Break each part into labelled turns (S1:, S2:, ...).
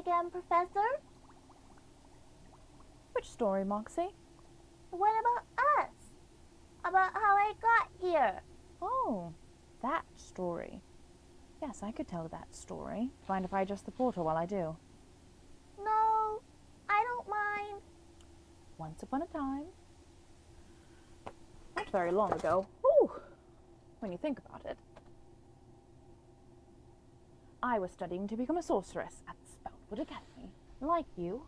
S1: again, Professor?
S2: Which story, Moxie?
S1: The one about us. About how I got here.
S2: Oh, that story. Yes, I could tell that story. Mind if I adjust the portal while I do?
S1: No, I don't mind.
S2: Once upon a time. Not very long ago. Whew, when you think about it. I was studying to become a sorceress at Spoutwood Academy. Like you,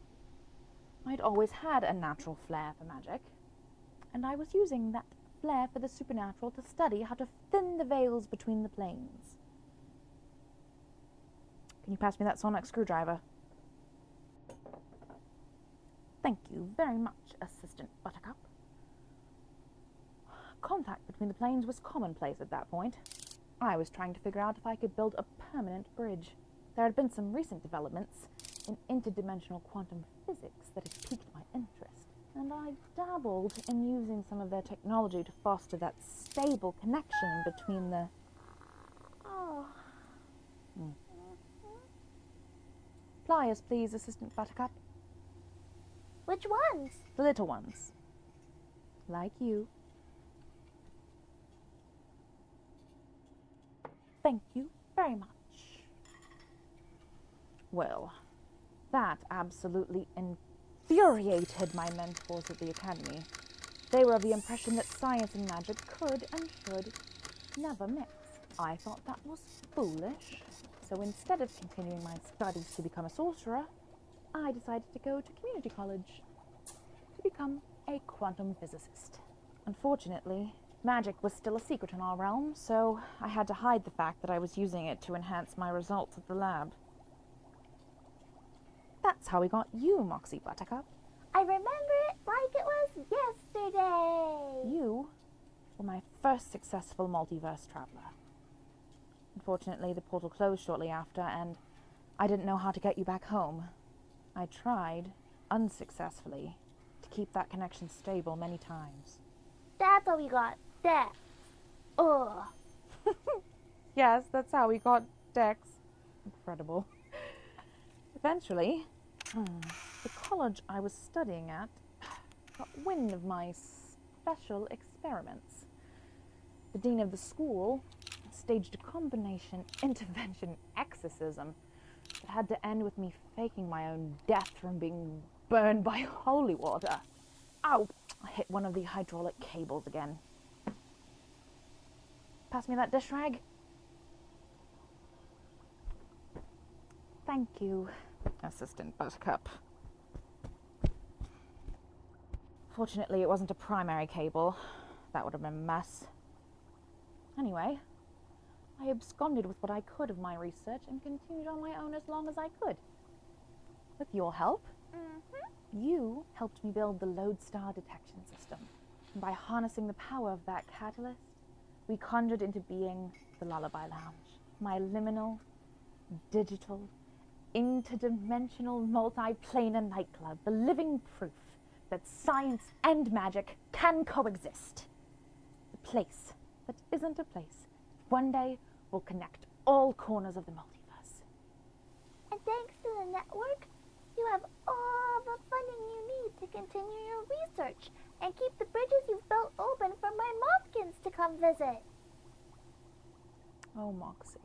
S2: I'd always had a natural flair for magic, and I was using that flair for the supernatural to study how to thin the veils between the planes. Can you pass me that sonic screwdriver? Thank you very much, Assistant Buttercup. Contact between the planes was commonplace at that point. I was trying to figure out if I could build a permanent bridge. There had been some recent developments in interdimensional quantum physics that had piqued my interest, and I dabbled in using some of their technology to foster that stable connection between the... Pliers, please, Assistant Buttercup.
S1: Which ones?
S2: The little ones. Like you. Thank you very much. Well, that absolutely infuriated my mentors at the Academy. They were of the impression that science and magic could and should never mix. I thought that was foolish, so instead of continuing my studies to become a sorcerer, I decided to go to community college to become a quantum physicist. Unfortunately, magic was still a secret in our realm, so I had to hide the fact that I was using it to enhance my results at the lab. That's how we got you, Moxie Buttercup.
S1: I remember it like it was yesterday.
S2: You were my first successful multiverse traveler. Unfortunately, the portal closed shortly after, and I didn't know how to get you back home. I tried, unsuccessfully, to keep that connection stable many times.
S1: That's how we got Dex. Ugh.
S2: Yes, that's how we got Dex. Incredible. Eventually, the college I was studying at got wind of my special experiments. The dean of the school staged a combination intervention exorcism that had to end with me faking my own death from being burned by holy water. Ow! I hit one of the hydraulic cables again. Pass me that dish rag. Thank you, Assistant Buttercup. Fortunately, it wasn't a primary cable. That would have been a mess. Anyway, I absconded with what I could of my research and continued on my own as long as I could. With your help, you helped me build the lodestar detection system. And by harnessing the power of that catalyst, we conjured into being the Lullaby Lounge, my liminal, digital, interdimensional, multi-planar nightclub, the living proof that science and magic can coexist. The place that isn't a place one day will connect all corners of the multiverse.
S1: And thanks to the network, you have all the funding you need to continue your research and keep the bridges you've built open for my Mothkins to come visit.
S2: Oh, Moxie.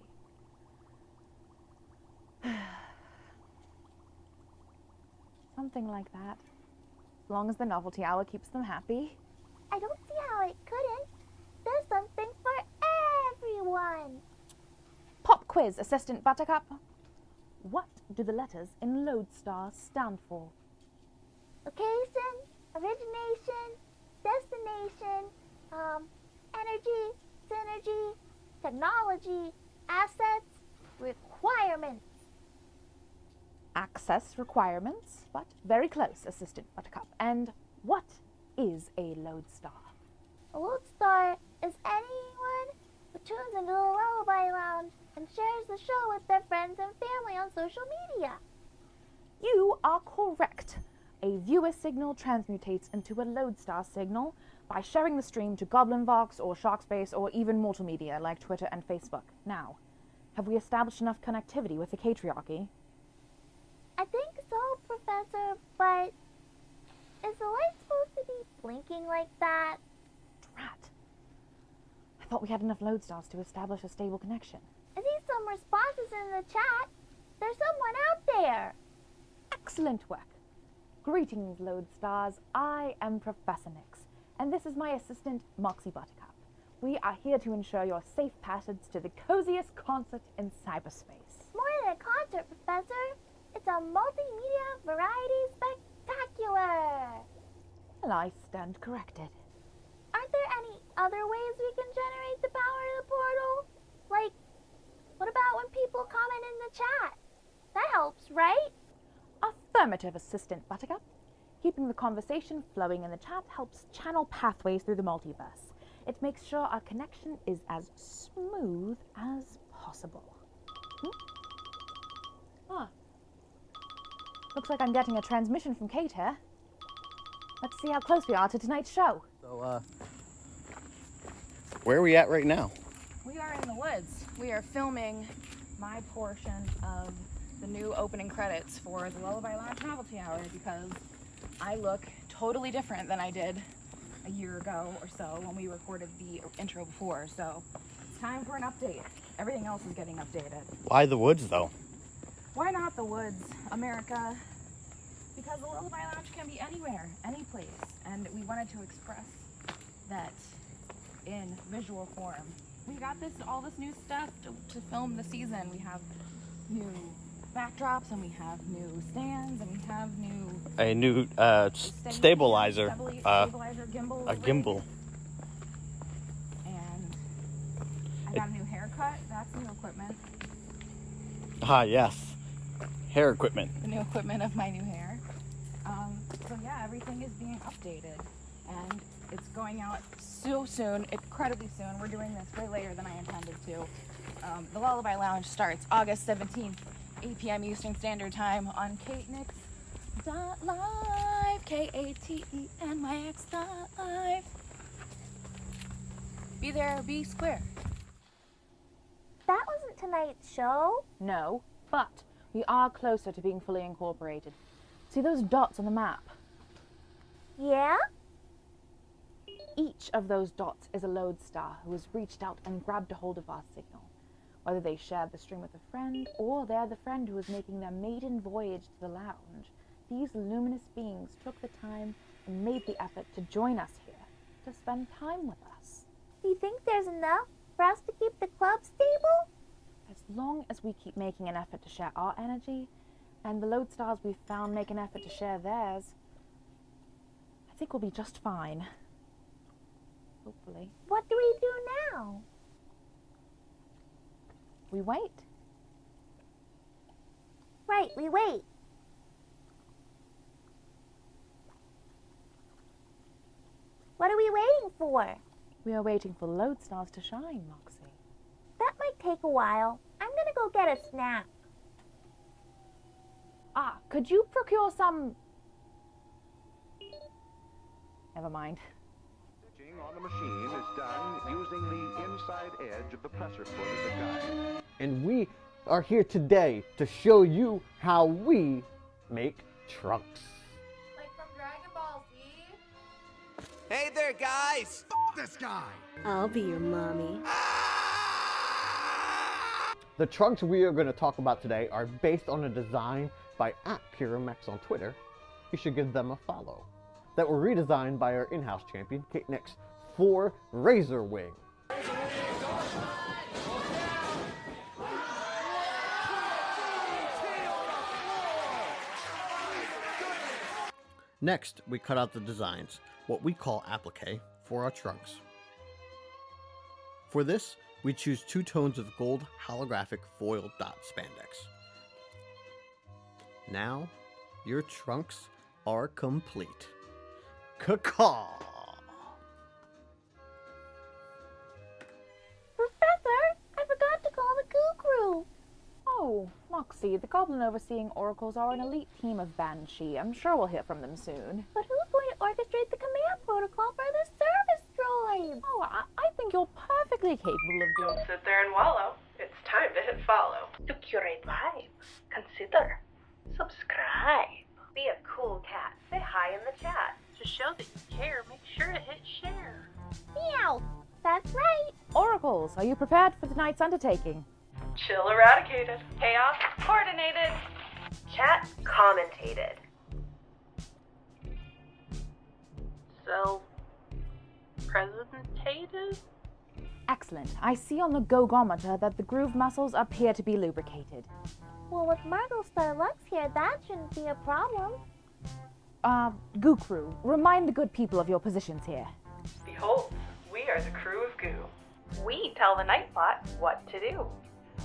S2: Something like that. As long as the novelty hour keeps them happy.
S1: I don't see how it couldn't. There's something for everyone.
S2: Pop quiz, Assistant Buttercup. What do the letters in Lodestar stand for?
S1: Location, origination, destination, energy, synergy, technology, assets, requirements.
S2: Access requirements, but very close, Assistant Buttercup. And what is a Lodestar?
S1: A lodestar is anyone who tunes into the Lullaby Lounge and shares the show with their friends and family on social media.
S2: You are correct. A viewer signal transmutates into a Lodestar signal by sharing the stream to Goblinvox or Sharkspace or even mortal media like Twitter and Facebook. Now, have we established enough connectivity with the Catriarchy?
S1: I Professor, but is the light supposed to be blinking like that?
S2: Drat. I thought we had enough lodestars to establish a stable connection.
S1: I see some responses in the chat. There's someone out there.
S2: Excellent work. Greetings, lodestars. I am Professor Nix, and this is my assistant, Moxie Buttercup. We are here to ensure your safe passage to the coziest concert in cyberspace.
S1: More than a concert, Professor. It's a multimedia variety spectacular.
S2: Well, I stand corrected.
S1: Aren't there any other ways we can generate the power to the portal? Like, what about when people comment in the chat? That helps, right?
S2: Affirmative, Assistant Buttercup. Keeping the conversation flowing in the chat helps channel pathways through the multiverse. It makes sure our connection is as smooth as possible. Looks like I'm getting a transmission from Kate here. Let's see how close we are to tonight's show.
S3: So, where are we at right now?
S4: We are in the woods. We are filming my portion of the new opening credits for the Lullaby Lounge Novelty Hour because I look totally different than I did a year ago or so when we recorded the intro before. So it's time for an update. Everything else is getting updated.
S3: Why the woods, though?
S4: Why not the woods, America? Because the Lullaby Lounge can be anywhere, any place, and we wanted to express that in visual form. We got all this new stuff to film the season. We have new backdrops, and we have new stands, and we have
S3: A new stabilizer.
S4: Gimbal.
S3: A gimbal.
S4: And I got a new haircut. That's new equipment.
S3: Ah, yes. Hair equipment.
S4: The new equipment of my new hair. So yeah, everything is being updated, and it's going out so soon, incredibly soon. We're doing this way later than I intended to. The Lullaby Lounge starts August 17th, 8 p.m. Eastern Standard Time on KateNix.live, KateNyx.live. Be there, be square.
S1: That wasn't tonight's show.
S2: No, but we are closer to being fully incorporated. See those dots on the map?
S1: Yeah?
S2: Each of those dots is a lodestar who has reached out and grabbed a hold of our signal. Whether they shared the stream with a friend, or they're the friend who is making their maiden voyage to the lounge, these luminous beings took the time and made the effort to join us here, to spend time with us.
S1: Do you think there's enough for us to keep the club stable?
S2: As long as we keep making an effort to share our energy, and the lodestars we've found make an effort to share theirs, I think we'll be just fine. Hopefully.
S1: What do we do now?
S2: We wait.
S1: Right, we wait. What are we waiting for?
S2: We are waiting for the lodestars to shine, Moxie.
S1: That might take a while. I'm gonna go get a snack.
S2: Could you procure some... Never mind.
S5: Stitching on the machine is done using the inside edge of the presser foot as a guide.
S6: And we are here today to show you how we make trunks.
S4: Like from Dragon Ball Z?
S7: Hey there, guys!
S5: F this guy!
S8: I'll be your mommy.
S6: The trunks we are going to talk about today are based on a design by @PureMex on Twitter. You should give them a follow. That were redesigned by our in-house champion, KateNix, for Razor Wing. Next, we cut out the designs, what we call applique, for our trunks. For this, we choose 2 tones of gold holographic foil dot spandex. Now, your trunks are complete. Caw-caw!
S1: Professor, I forgot to call the Goo Crew.
S2: Oh, Moxie, the Goblin Overseeing Oracles are an elite team of Banshee. I'm sure we'll hear from them soon.
S1: But who's going to orchestrate the command protocol for the service droids?
S2: Oh, I think you're perfectly capable of doing
S9: Don't sit there and wallow. It's time to hit follow. To curate vibes, consider subscribe. Be a
S2: muscles. Are you prepared for tonight's undertaking?
S9: Chill eradicated.
S4: Chaos coordinated.
S8: Chat commentated.
S9: Self-presentated?
S2: Excellent. I see on the gogometer that the groove muscles appear to be lubricated.
S1: Well, with Margot Starlux here, that shouldn't be a problem.
S2: Goo Crew, remind the good people of your positions here.
S9: Behold, we are the crew of goo.
S4: We tell the Nightbot what to do.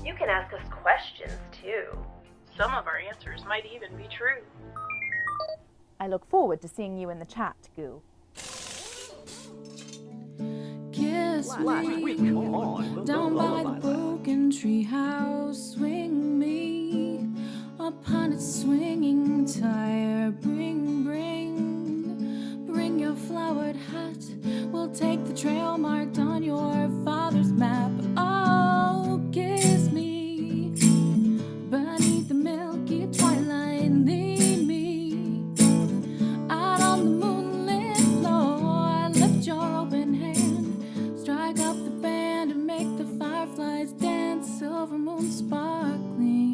S8: You can ask us questions too.
S9: Some of our answers might even be true.
S2: I look forward to seeing you in the chat, Goo.
S10: Kiss me down by the broken tree house. Swing me upon its swinging tire. Bring your flowered hat. We'll take the trail marked on your father's map. Oh, kiss me beneath the milky twilight. Lead me out on the moonlit floor. Lift your open hand, strike up the band and make the fireflies dance. Silver moon sparkling.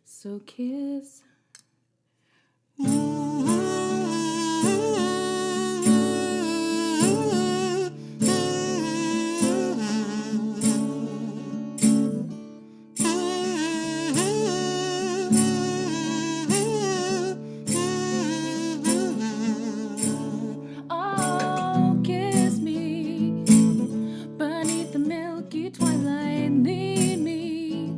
S10: So kiss. Oh, kiss me beneath the milky twilight. Lead me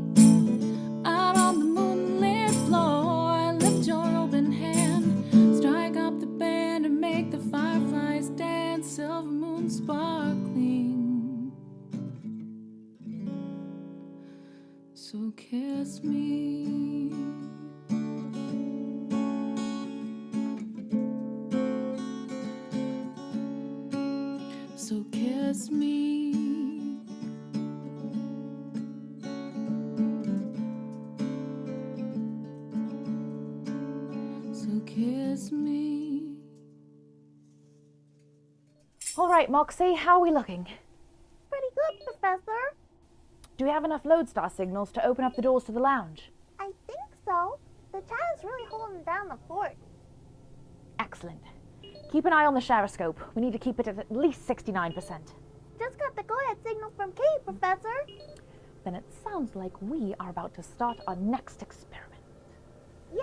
S10: out on the moonlit floor. Lift your open hand, strike up the band and make the fireflies dance. Silver moon sparkling. So kiss me. So kiss me. So kiss me.
S2: All right, Moxie, how are we looking?
S1: Pretty good, Professor.
S2: Do we have enough lodestar signals to open up the doors to the lounge?
S1: I think so. The chat is really holding down the fort.
S2: Excellent. Keep an eye on the gyroscope. We need to keep it at least 69%.
S1: Just got the go-ahead signal from Kate, Professor.
S2: Then it sounds like we are about to start our next experiment.
S1: Yay!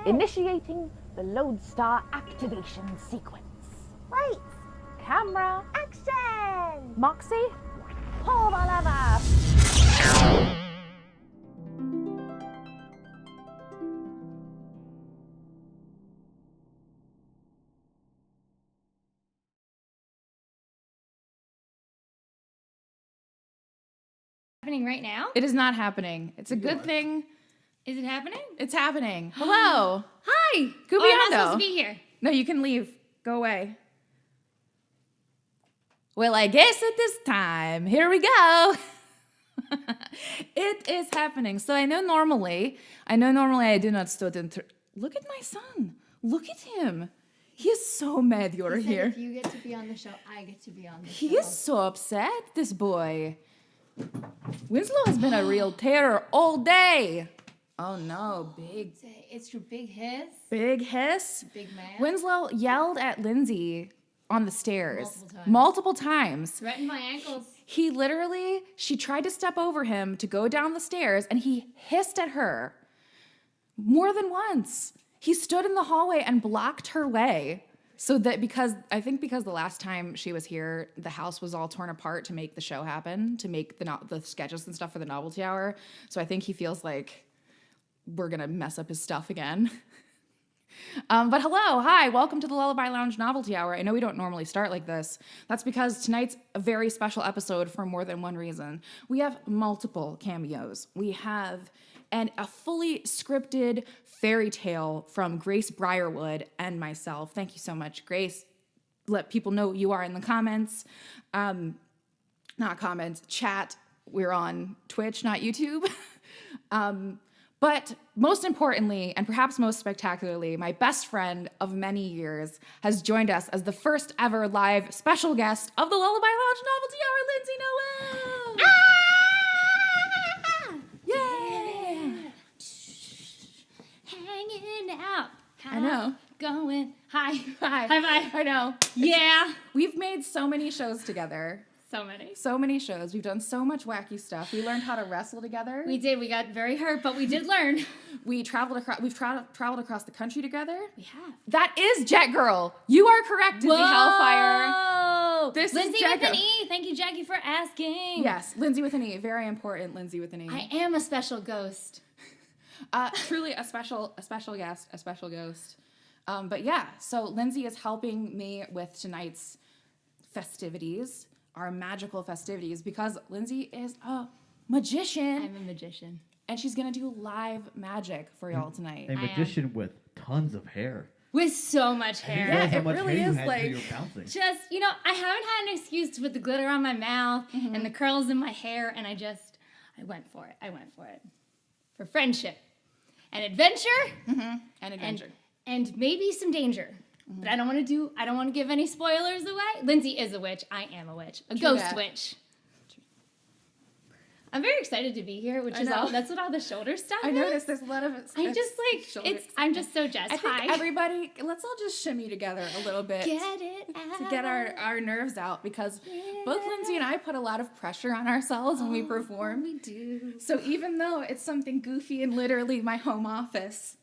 S2: Initiating the lodestar activation sequence.
S1: Lights,
S2: Camera,
S1: action!
S2: Moxie, pull the lever!
S11: Happening right now?
S4: It is not happening. It's a good thing.
S11: Is it happening?
S4: It's happening. Hello.
S11: Hi!
S4: Gooby
S11: I'm not
S4: Hondo.
S11: supposed to be here.
S4: No, you can leave. Go away. Well, I guess at this time, here we go. It is happening. So I know normally I do not student. Look at my son. Look at him. He is so mad you're
S11: He said
S4: here.
S11: if you get to be on the show, I get to be on the show.
S4: He is so upset, this boy. Winslow has been a real terror all day. Oh no, big.
S11: It's your big hiss.
S4: Big hiss.
S11: Big man.
S4: Winslow yelled at Lindsey on the stairs
S11: Multiple
S4: times.
S11: Threatened my ankles.
S4: She tried to step over him to go down the stairs and he hissed at her more than once. He stood in the hallway and blocked her way. So that because the last time she was here, the house was all torn apart to make the show happen, to make the sketches and stuff for the Novelty Hour. So I think he feels like we're gonna mess up his stuff again. But hello, hi, welcome to the Lullaby Lounge Novelty Hour. I know we don't normally start like this. That's because tonight's a very special episode for more than one reason. We have multiple cameos. We have a fully scripted fairy tale from Grace Briarwood and myself. Thank you so much, Grace. Let people know you are in the comments. Not comments, chat. We're on Twitch, not YouTube. But most importantly, and perhaps most spectacularly, my best friend of many years has joined us as the first ever live special guest of the Lullaby Lounge Novelty Hour, Lindsey Noel! Yay!
S11: Hanging out.
S4: I know.
S11: Going. Hi.
S4: Hi.
S11: High five.
S4: I know.
S11: Yeah.
S4: We've made so many shows together.
S11: So many.
S4: So many shows. We've done so much wacky stuff. We learned how to wrestle together.
S11: We did. We got very hurt, but we did learn.
S4: We've traveled across the country together.
S11: We have.
S4: That is Jet Girl. You are correct, Disney Hellfire.
S11: This
S4: Lindsey
S11: is
S4: Jet
S11: with an
S4: Girl.
S11: E. Thank you, Jackie, for asking.
S4: Yes, Lindsay with an E. Very important, Lindsay with an E.
S11: I am a special ghost.
S4: Truly a special guest, a special ghost. But yeah, so Lindsay is helping me with tonight's festivities, our magical festivities, because Lindsay is a magician.
S11: I'm a magician.
S4: And she's gonna do live magic for y'all tonight.
S12: A magician with tons of hair.
S11: With so much hair.
S4: Yeah, it really is like
S11: just, you know, I haven't had an excuse to put the glitter on my mouth and the curls in my hair, and I went for it. I went for it. For friendship and adventure.
S4: And adventure.
S11: And maybe some danger. But I don't want to give any spoilers away. Lindsay is a witch. I am a witch. A ghost witch. I'm very excited to be here, that's what all the shoulder stuff is.
S4: I noticed there's a lot of
S11: I'm just so jazzed.
S4: I think everybody, let's all just shimmy together a little bit.
S11: Get it out.
S4: To get our nerves out, because both Lindsay and I put a lot of pressure on ourselves when we perform.
S11: We do.
S4: So even though it's something goofy and literally my home office,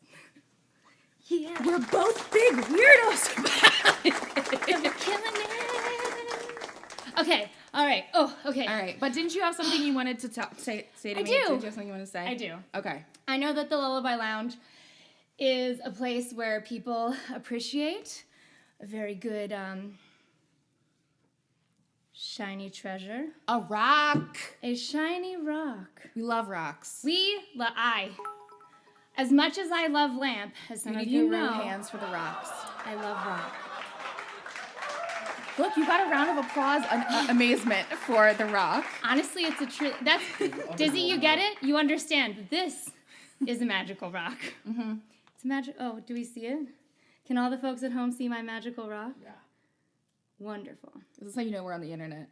S4: we're both big weirdos about it.
S11: We're killing it. Okay. All right. Oh, okay.
S4: All right. But didn't you have something you wanted to say to me?
S11: I do.
S4: Did you have something you want to say?
S11: I do.
S4: Okay.
S11: I know that the Lullaby Lounge is a place where people appreciate a very good shiny treasure.
S4: A rock.
S11: A shiny rock.
S4: We love rocks.
S11: As much as I love lamp, as some of you know,
S4: hands for the rocks.
S11: I love rock.
S4: Look, you got a round of applause, amazement for the rock.
S11: Honestly, it's a true. That's Dizzy. You get it? You understand? This is a magical rock. It's a magic. Oh, do we see it? Can all the folks at home see my magical rock?
S4: Yeah.
S11: Wonderful.
S4: This is how you know we're on the internet.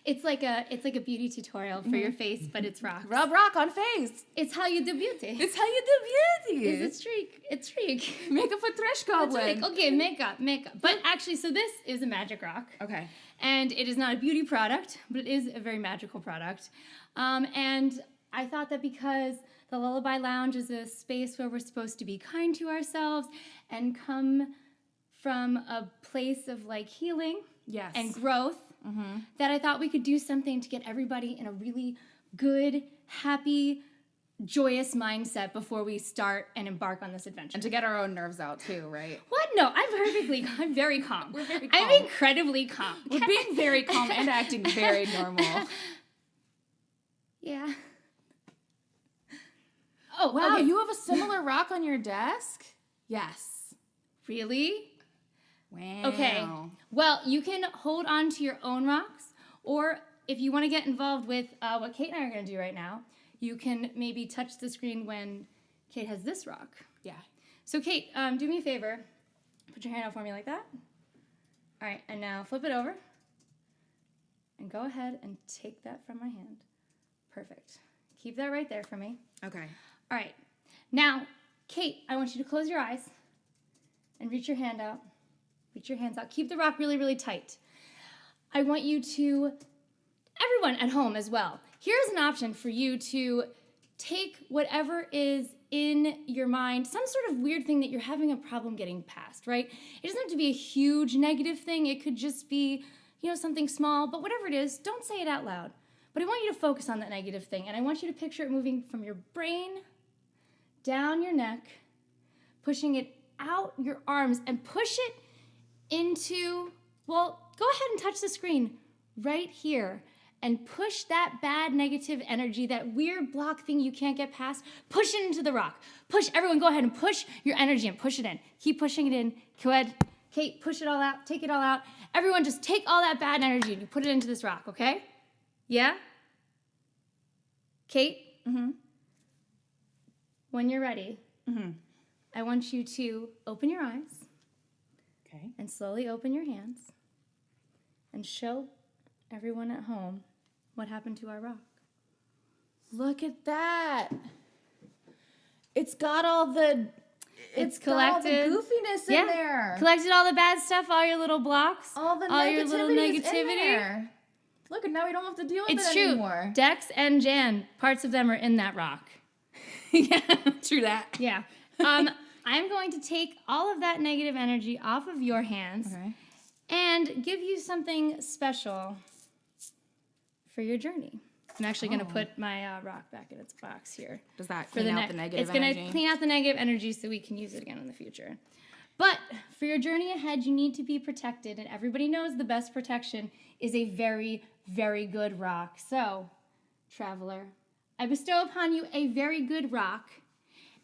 S11: It's like a beauty tutorial for your face, but it's rock.
S4: Rub rock on face.
S11: It's how you do beauty.
S4: It's how you do beauty.
S11: It's a streak.
S4: Makeup for trash goblin.
S11: Okay, makeup. But actually, so this is a magic rock.
S4: Okay.
S11: And it is not a beauty product, but it is a very magical product. And I thought that because the Lullaby Lounge is a space where we're supposed to be kind to ourselves and come from a place of like healing and growth, that I thought we could do something to get everybody in a really good, happy, joyous mindset before we start and embark on this adventure.
S4: And to get our own nerves out too, right?
S11: What? No, I'm very calm.
S4: We're very calm.
S11: I'm incredibly calm.
S4: We're being very calm and acting very normal.
S11: Yeah.
S4: Oh, wow, you have a similar rock on your desk? Yes.
S11: Really?
S4: Wow.
S11: Okay. Well, you can hold on to your own rocks, or if you want to get involved with what Kate and I are going to do right now, you can maybe touch the screen when Kate has this rock.
S4: Yeah.
S11: So Kate, do me a favor. Put your hand out for me like that. All right, and now flip it over. And go ahead and take that from my hand. Perfect. Keep that right there for me.
S4: Okay.
S11: All right. Now, Kate, I want you to close your eyes and reach your hand out. Reach your hands out. Keep the rock really, really tight. I want you to, everyone at home as well, here's an option for you to take whatever is in your mind, some sort of weird thing that you're having a problem getting past, right? It doesn't have to be a huge negative thing. It could just be, something small, but whatever it is, don't say it out loud. But I want you to focus on that negative thing, and I want you to picture it moving from your brain down your neck, pushing it out your arms, and push it into, well, go ahead and touch the screen right here and push that bad negative energy, that weird block thing you can't get past, push it into the rock. Push, everyone go ahead and push your energy and push it in. Keep pushing it in. Go ahead. Kate, push it all out. Take it all out. Everyone just take all that bad energy and you put it into this rock, okay? Yeah? Kate? When you're ready, I want you to open your eyes.
S4: Okay.
S11: And slowly open your hands and show everyone at home what happened to our rock.
S4: Look at that. It's got all the...
S11: It's
S4: got all the
S11: collected
S4: goofiness in there.
S11: Collected all the bad stuff, all your little blocks.
S4: All the
S11: your little
S4: negativity's
S11: negativity.
S4: in there. Look, and now we don't have to deal with
S11: It's
S4: it
S11: true.
S4: anymore.
S11: Dex and Jan, parts of them are in that rock.
S4: Yeah, true that.
S11: Yeah. I'm going to take all of that negative energy off of your hands and give you something special for your journey. I'm actually going to put my rock back in its box here.
S4: Does that clean out the negative energy?
S11: It's going to clean out the negative energy so we can use it again in the future. But for your journey ahead, you need to be protected, and everybody knows the best protection is a very, very good rock. So, traveler, I bestow upon you a very good rock,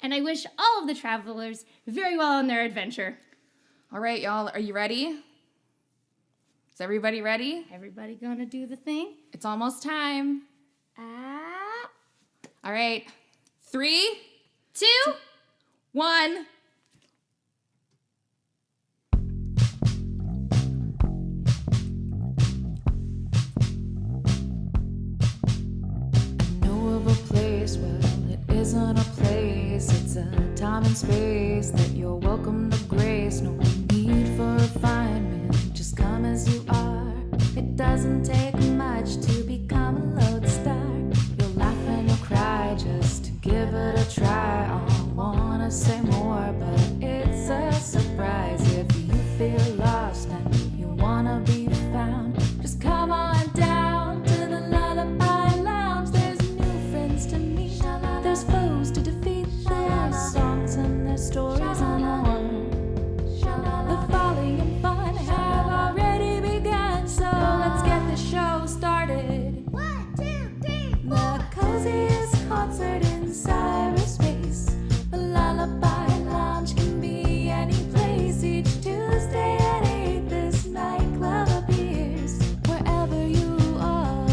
S11: and I wish all of the travelers very well on their adventure.
S4: All right, y'all, are you ready? Is everybody ready?
S11: Everybody gonna do the thing?
S4: It's almost time. All right, 3, 2, 1.
S10: Isn't a place, it's a time and space that you're welcome to grace. No need for refinement, just come as you are. It doesn't take much to become a lodestar. You'll laugh and you'll cry just to give it a try. I wanna say more, but it's a surprise. If you feel lost and you wanna be found, just come on down to the Lullaby Lounge. There's new friends to meet. There's foes to defeat, there's songs and there's stories and more. The folly and fun have already begun, so let's get the show started. 1, 2, 3, 4. The coziest concert in cyberspace. The Lullaby Lounge can be any place. Each Tuesday at 8, this nightclub appears wherever you are.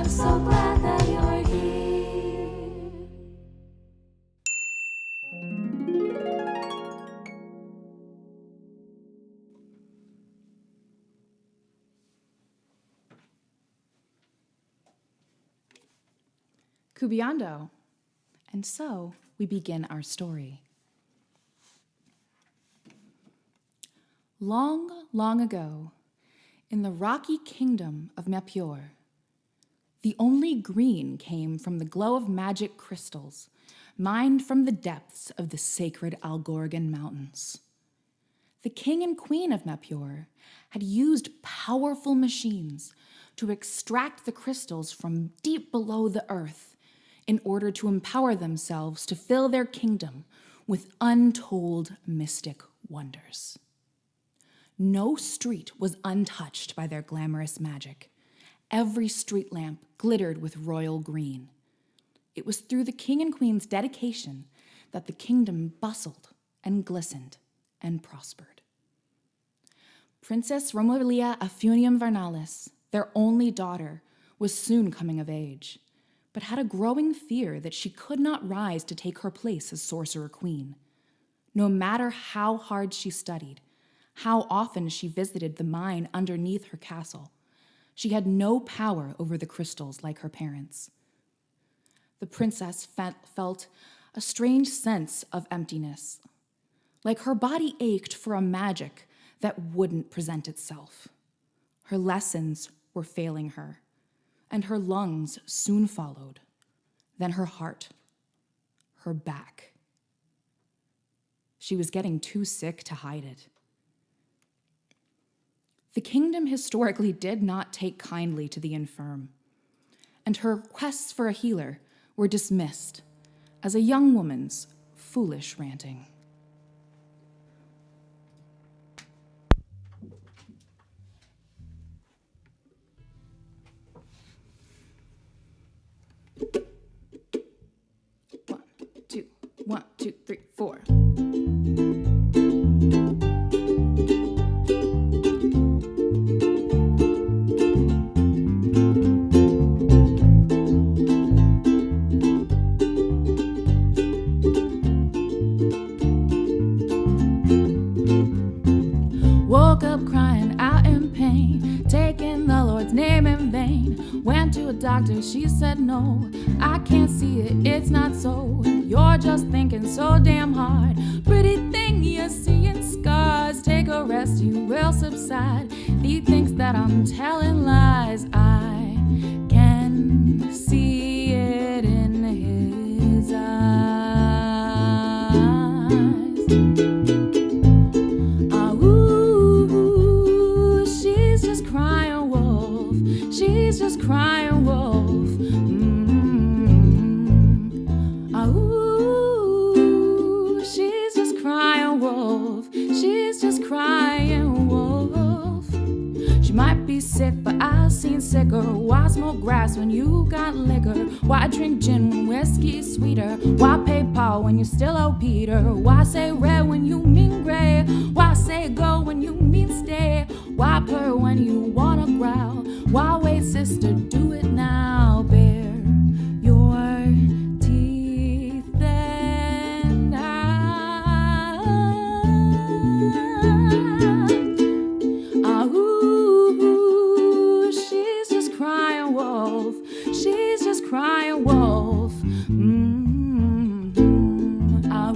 S10: So glad that you're here.
S4: Cubiando. And so we begin our story. Long, long ago, in the rocky kingdom of Meppior, the only green came from the glow of magic crystals, mined from the depths of the sacred Algorgan Mountains. The king and queen of Meppior had used powerful machines to extract the crystals from deep below the earth in order to empower themselves to fill their kingdom with untold mystic wonders. No street was untouched by their glamorous magic. Every street lamp glittered with royal green. It was through the king and queen's dedication that the kingdom bustled and glistened and prospered. Princess Melia Afunium Varnalis, their only daughter, was soon coming of age, but had a growing fear that she could not rise to take her place as sorcerer queen. No matter how hard she studied, how often she visited the mine underneath her castle, she had no power over the crystals like her parents. The princess felt a strange sense of emptiness, like her body ached for a magic that wouldn't present itself. Her lessons were failing her, and her lungs soon followed, then her heart, her back. She was getting too sick to hide it. The kingdom historically did not take kindly to the infirm, and her requests for a healer were dismissed as a young woman's foolish ranting. One, two, three, four.
S10: Woke up crying out in pain, taking the Lord's name in vain. Went to a doctor, she said no, I can't see it, it's not so. You're just thinking so damn hard. Pretty thing, you're seeing scars. Take a rest, you will subside. He thinks that I'm telling lies. I can see it in his eyes. Ooh, she's just crying wolf. She's just crying wolf. Ooh, she's just crying wolf. She's just crying wolf. She might be sick, but I've seen sicker. Why smoke grass when you got liquor? Why drink gin when whiskey's sweeter? Why pay Paul when you still owe Peter? Why say red when you mean gray? Why say go when you mean stay? Why purr when you wanna growl? Why wait, sister, do it now. Bare your teeth and ooh, she's just crying wolf. She's just crying wolf.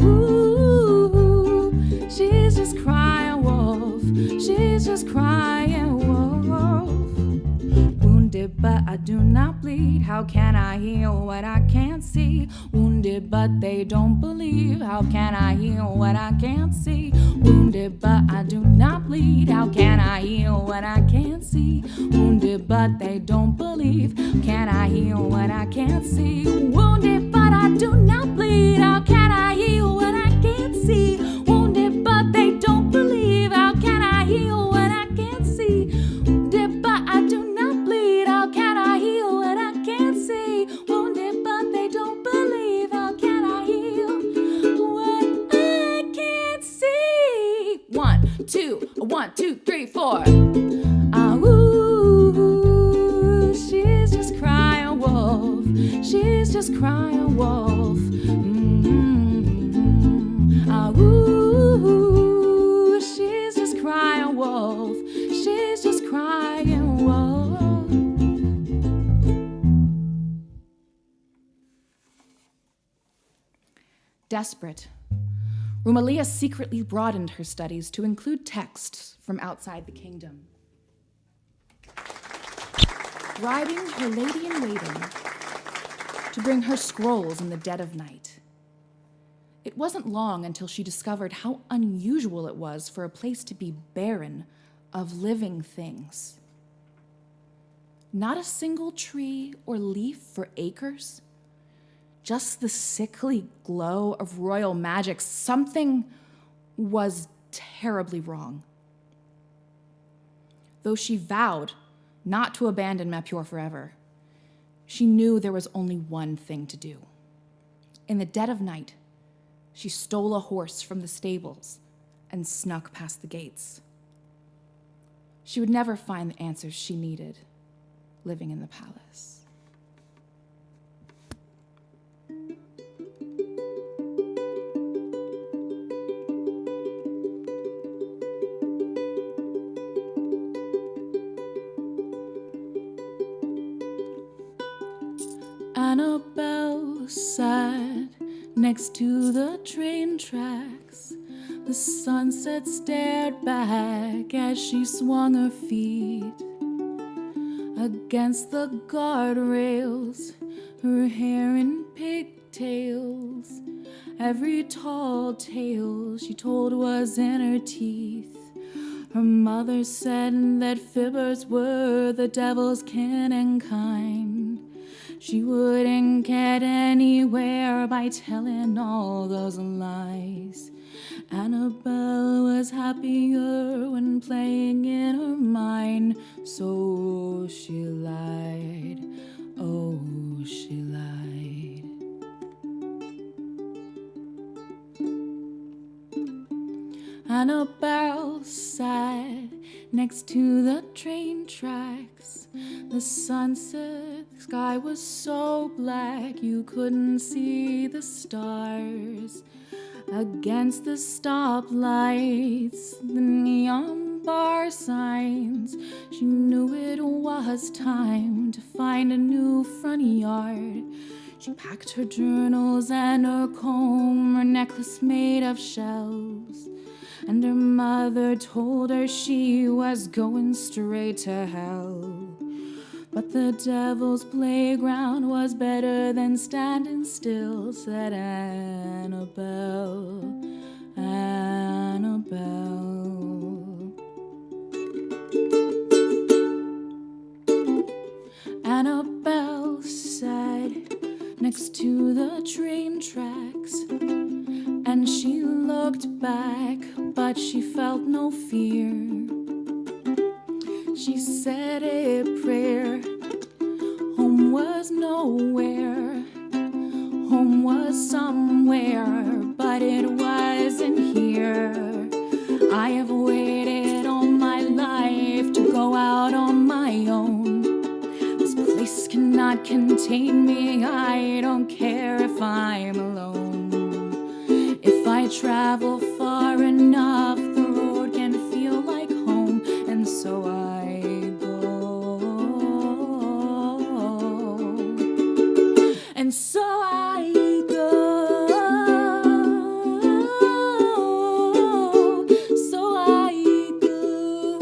S10: Ooh, she's just crying wolf. She's just crying wolf. Wounded, but I do not bleed. How can I heal what I can't see? Wounded, but they don't believe. How can I heal what I can't see? Wounded, but I do not bleed. How can I heal what I can't see? Wounded, but they don't believe. Can I heal what I can't see? Wounded, but I do not bleed. How can I heal what I can't see? Wounded, but they don't believe. How can I heal what I can't see? Wounded, but I do not bleed. How can I heal what I can't see? Wounded, but they don't believe. How can I heal what I can't see? 1, 2, 1, 2, 3, 4. Ooh, she's just crying wolf. She's just crying wolf. Ooh, she's just crying wolf. She's just crying wolf. Desperate, Rumelia secretly broadened her studies to include texts from outside the kingdom. Bribing her lady-in-waiting to bring her scrolls in the dead of night. It wasn't long until she discovered how unusual it was for a place to be barren of living things. Not a single tree or leaf for acres. Just the sickly glow of royal magic. Something was terribly wrong. Though she vowed not to abandon Meppior forever, she knew there was only one thing to do. In the dead of night, she stole a horse from the stables and snuck past the gates. She would never find the answers she needed living in the palace. Annabelle sat next to the train tracks. The sunset stared back as she swung her feet against the guardrails, her hair in pigtails. Every tall tale she told was in her teeth. Her mother said that fibbers were the devil's kin and kind. She wouldn't get anywhere by telling all those lies. Annabelle was happier when playing in her mind, so she lied, oh, she lied. Annabelle sat next to the train tracks. The sunset sky was so black you couldn't see the stars. Against the stoplights, the neon bar signs. She knew it was time to find a new front yard. She packed her journals and her comb, her necklace made of shells. And her mother told her she was going straight to hell. But the devil's playground was better than standing still, said Annabelle, Annabelle. Annabelle sat next to the train tracks, and she looked back, but she felt no fear. She said a prayer. Home was nowhere. Home was somewhere, but it wasn't here. I have waited all my life to go out on my own. This place cannot contain me. I don't care if I'm alone. If I travel far enough, the road can feel like home, and so I go. And so I go. So I go.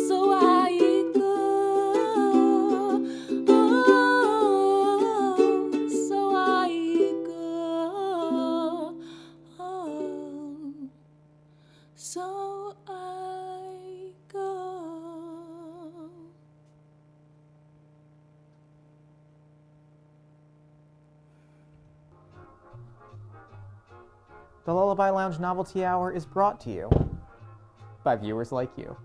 S10: So I go. So I go. So I go.
S13: The Lullaby Lounge Novelty Hour is brought to you by viewers like you.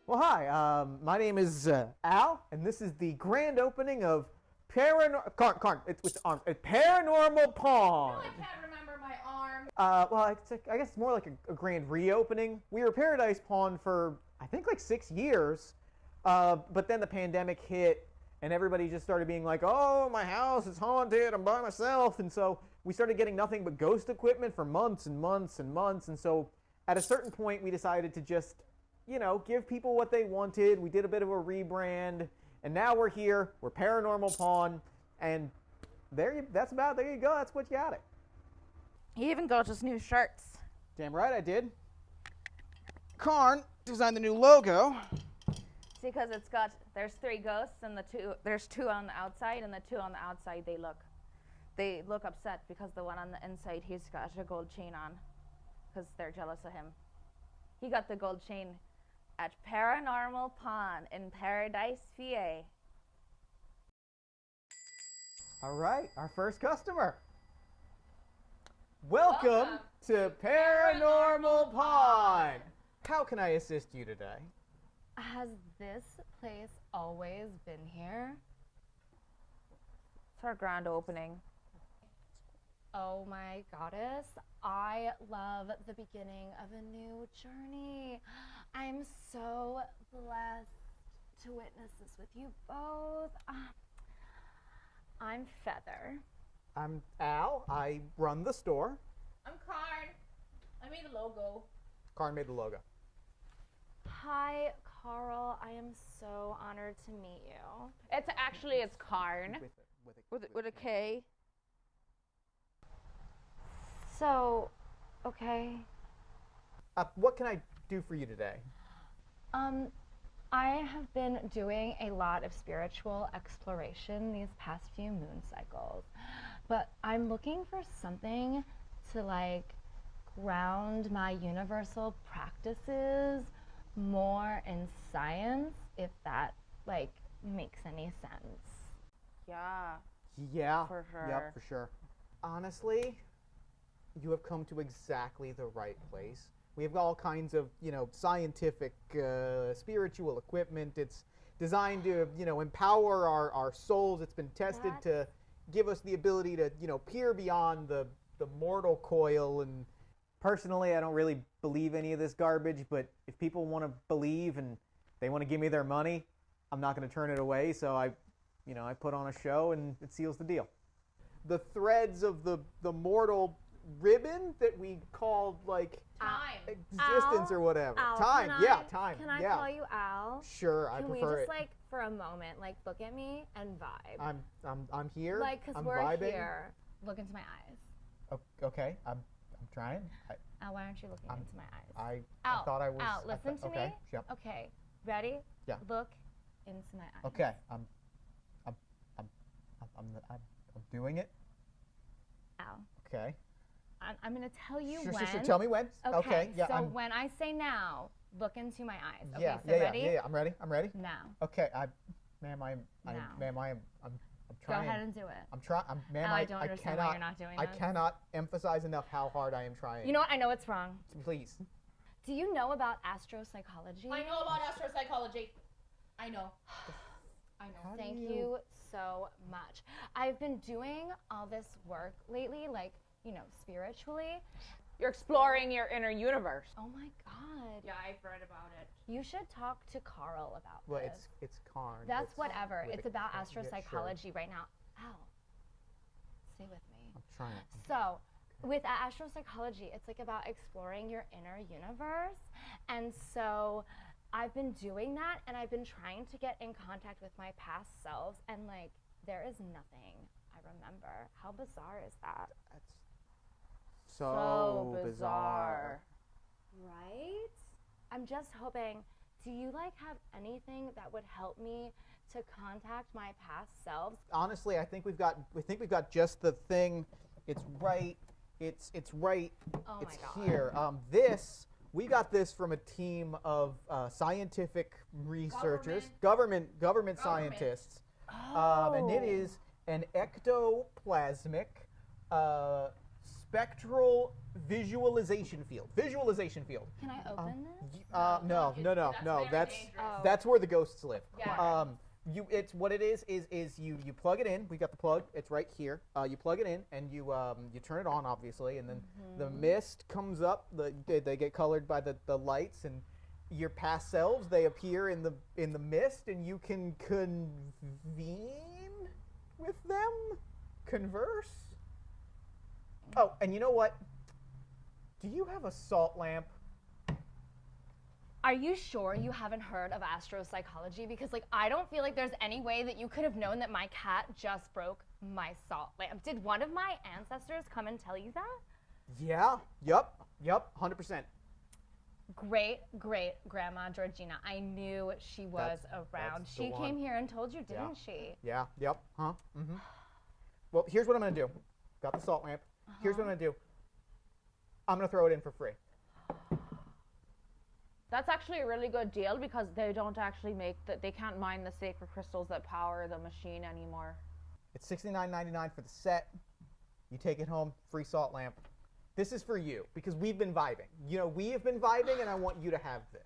S6: Well, hi, my name is Al, and this is the grand opening of Paranormal Pond.
S4: I can't remember my arm.
S6: Well, I guess it's more like a grand reopening. We were Paradise Pond for, I think, like 6 years, but then the pandemic hit, and everybody just started being like, oh, my house is haunted, I'm by myself, and so we started getting nothing but ghost equipment for months and months and months, and so at a certain point we decided to just, you know, give people what they wanted. We did a bit of a rebrand, and now we're here. We're Paranormal Pond, and there you go. That's what you got it.
S4: He even got us new shirts.
S6: Damn right I did.
S14: Karn designed the new logo.
S4: See, because there's 3 ghosts, and there's 2 on the outside, and the 2 on the outside, they look upset because the one on the inside, he's got a gold chain on, because they're jealous of him. He got the gold chain at Paranormal Pond in Paradise, VA.
S6: All right, our first customer. Welcome to Paranormal Pond. How can I assist you today?
S15: Has this place always been here?
S4: It's our grand opening.
S15: Oh my goddess, I love the beginning of a new journey. I'm so blessed to witness this with you both. I'm Feather.
S6: I'm Al. I run the store.
S4: I'm Karn. I made the logo.
S6: Karn made the logo.
S15: Hi, Carl. I am so honored to meet you.
S4: It's Karn. With a K.
S15: So, okay.
S6: What can I do for you today?
S15: I have been doing a lot of spiritual exploration these past few moon cycles, but I'm looking for something to like ground my universal practices more in science, if that like makes any sense.
S4: Yeah.
S6: Yeah.
S4: For sure.
S6: Yep, for sure. Honestly,
S14: you have come to exactly the right place. We have all kinds of, scientific, spiritual equipment. It's designed to, empower our souls. It's been tested to give us the ability to, peer beyond the mortal coil. And personally, I don't really believe any of this garbage, but if people want to believe and they want to give me their money, I'm not going to turn it away. So I put on a show and it seals the deal. The threads of the mortal ribbon that we called existence or whatever.
S15: Al,
S14: time. Time.
S15: Can I call you Al?
S14: Sure, I
S15: Can
S14: prefer
S15: we just
S14: it.
S15: for a moment look at me and vibe?
S14: I'm here.
S15: Cause
S14: I'm
S15: we're
S14: vibing.
S15: here. Look into my eyes.
S14: Okay, I'm trying.
S15: Al, why aren't you looking into my eyes?
S14: I thought I was.
S15: Al, listen to me.
S14: Yep.
S15: Okay, ready?
S14: Yeah.
S15: Look into my eyes.
S14: Okay, I'm doing it.
S15: Al.
S14: Okay.
S15: I'm gonna tell you
S14: Sure,
S15: when.
S14: Sure. Tell me when.
S15: Okay.
S14: Yeah.
S15: So when I say now, look into my eyes. Okay.
S14: Yeah.
S15: So ready?
S14: Yeah. I'm ready.
S15: Now.
S14: Okay. I'm trying.
S15: Go ahead and do it.
S14: I'm trying. Ma'am,
S15: I don't understand why you're not doing
S14: I
S15: this.
S14: cannot emphasize enough how hard I am trying.
S15: You know what? I know it's wrong.
S14: Please.
S15: Do you know about astropsychology?
S4: I know about astropsychology. I know.
S15: Thank you so much. I've been doing all this work lately, spiritually.
S16: You're exploring your inner universe.
S15: Oh my God.
S4: Yeah, I've read about it.
S15: You should talk to Carl about
S14: Well,
S15: this.
S14: it's Karn.
S15: That's whatever.
S14: with
S15: It's
S14: a-
S15: about
S14: yeah,
S15: astropsychology
S14: sure.
S15: right now. Ow. Stay with me.
S14: I'm trying.
S15: So, with astropsychology, it's about exploring your inner universe. And so, I've been doing that, and I've been trying to get in contact with my past selves, and there is nothing I remember. How bizarre is that?
S14: That's so bizarre.
S15: Right? I'm just hoping, do you have anything that would help me to contact my past selves?
S14: Honestly, I think we've got just the thing. It's right. It's right.
S15: Oh
S14: it's
S15: my God.
S14: here. We got this from a team of scientific researchers, government scientists, and it is an ectoplasmic spectral visualization field.
S15: Can I open this?
S14: No.
S15: Oh.
S14: That's where the ghosts live.
S15: Yeah.
S14: It's what it is you plug it in. We got the plug. It's right here. You plug it in and you turn it on, obviously, and then the mist comes up. They get colored by the lights, and your past selves, they appear in the mist, and you can convene with them, converse. Oh, and you know what? Do you have a salt lamp?
S15: Are you sure you haven't heard of astropsychology? Because I don't feel like there's any way that you could have known that my cat just broke my salt lamp. Did one of my ancestors come and tell you that?
S14: Yeah. Yep. 100%.
S15: Great Grandma Georgina. I knew she was around. She came here and told you, didn't she?
S14: Yeah. Yep. Huh. Mm-hmm. Well, here's what I'm gonna do. Got the salt lamp. Here's what I'm gonna do. I'm gonna throw it in for free.
S16: That's actually a really good deal because they don't actually they can't mine the sacred crystals that power the machine anymore.
S14: It's $69.99 for the set. You take it home, free salt lamp. This is for you because we've been vibing. We have been vibing, and I want you to have this.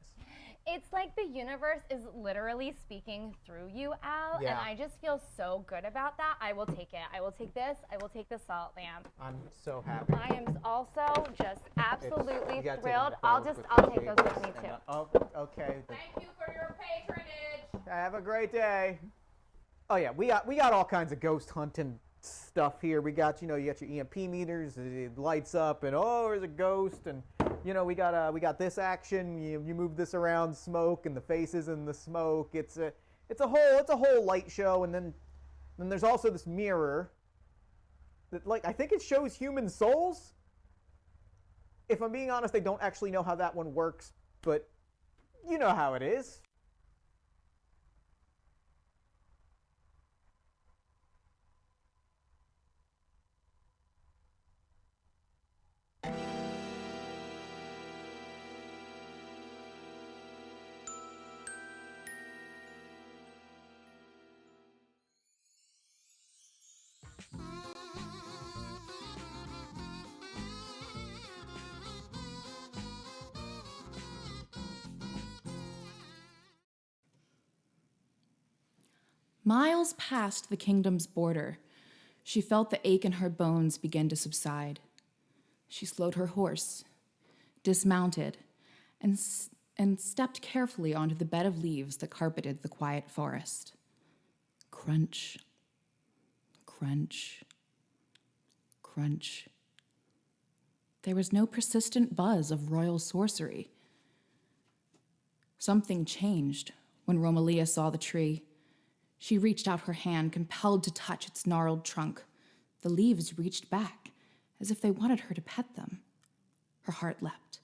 S15: It's like the universe is literally speaking through you, Al,
S14: Yeah.
S15: and I just feel so good about that. I will take it. I will take this. I will take the salt lamp.
S14: I'm so happy.
S15: I am also just absolutely
S14: You gotta take
S15: thrilled.
S14: them
S15: I'll
S14: both
S15: take those with me too.
S14: Oh, okay.
S4: Thank you for your patronage.
S14: Have a great day. Oh yeah, we got all kinds of ghost hunting stuff here. We got you got your EMP meters. It lights up, and there's a ghost, and we got this action. You move this around, smoke, and the faces in the smoke. It's a whole light show, and then there's also this mirror that I think it shows human souls. If I'm being honest, I don't actually know how that one works, but you know how it is.
S4: Miles past the kingdom's border, she felt the ache in her bones begin to subside. She slowed her horse, dismounted, and stepped carefully onto the bed of leaves that carpeted the quiet forest. Crunch, crunch, crunch. There was no persistent buzz of royal sorcery. Something changed when Romalia saw the tree. She reached out her hand, compelled to touch its gnarled trunk. The leaves reached back, as if they wanted her to pet them. Her heart leapt.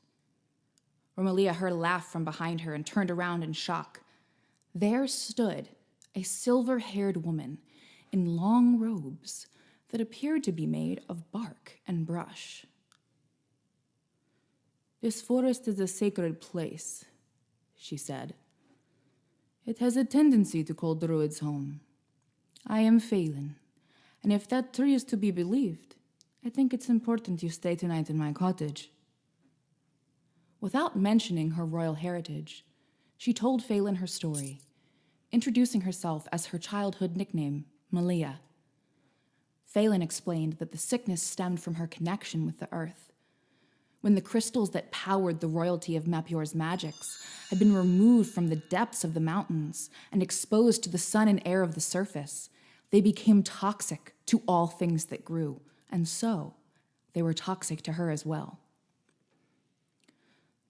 S4: Romalia heard a laugh from behind her and turned around in shock. There stood a silver-haired woman in long robes that appeared to be made of bark and brush. "This forest is a sacred place," she said. "It has a tendency to call druids home. I am Phelan, and if that tree is to be believed, I think it's important you stay tonight in my cottage." Without mentioning her royal heritage, she told Phelan her story, introducing herself as her childhood nickname, Melia. Phelan explained that the sickness stemmed from her connection with the earth. When the crystals that powered the royalty of Meppior's magics had been removed from the depths of the mountains and exposed to the sun and air of the surface, they became toxic to all things that grew, and so they were toxic to her as well.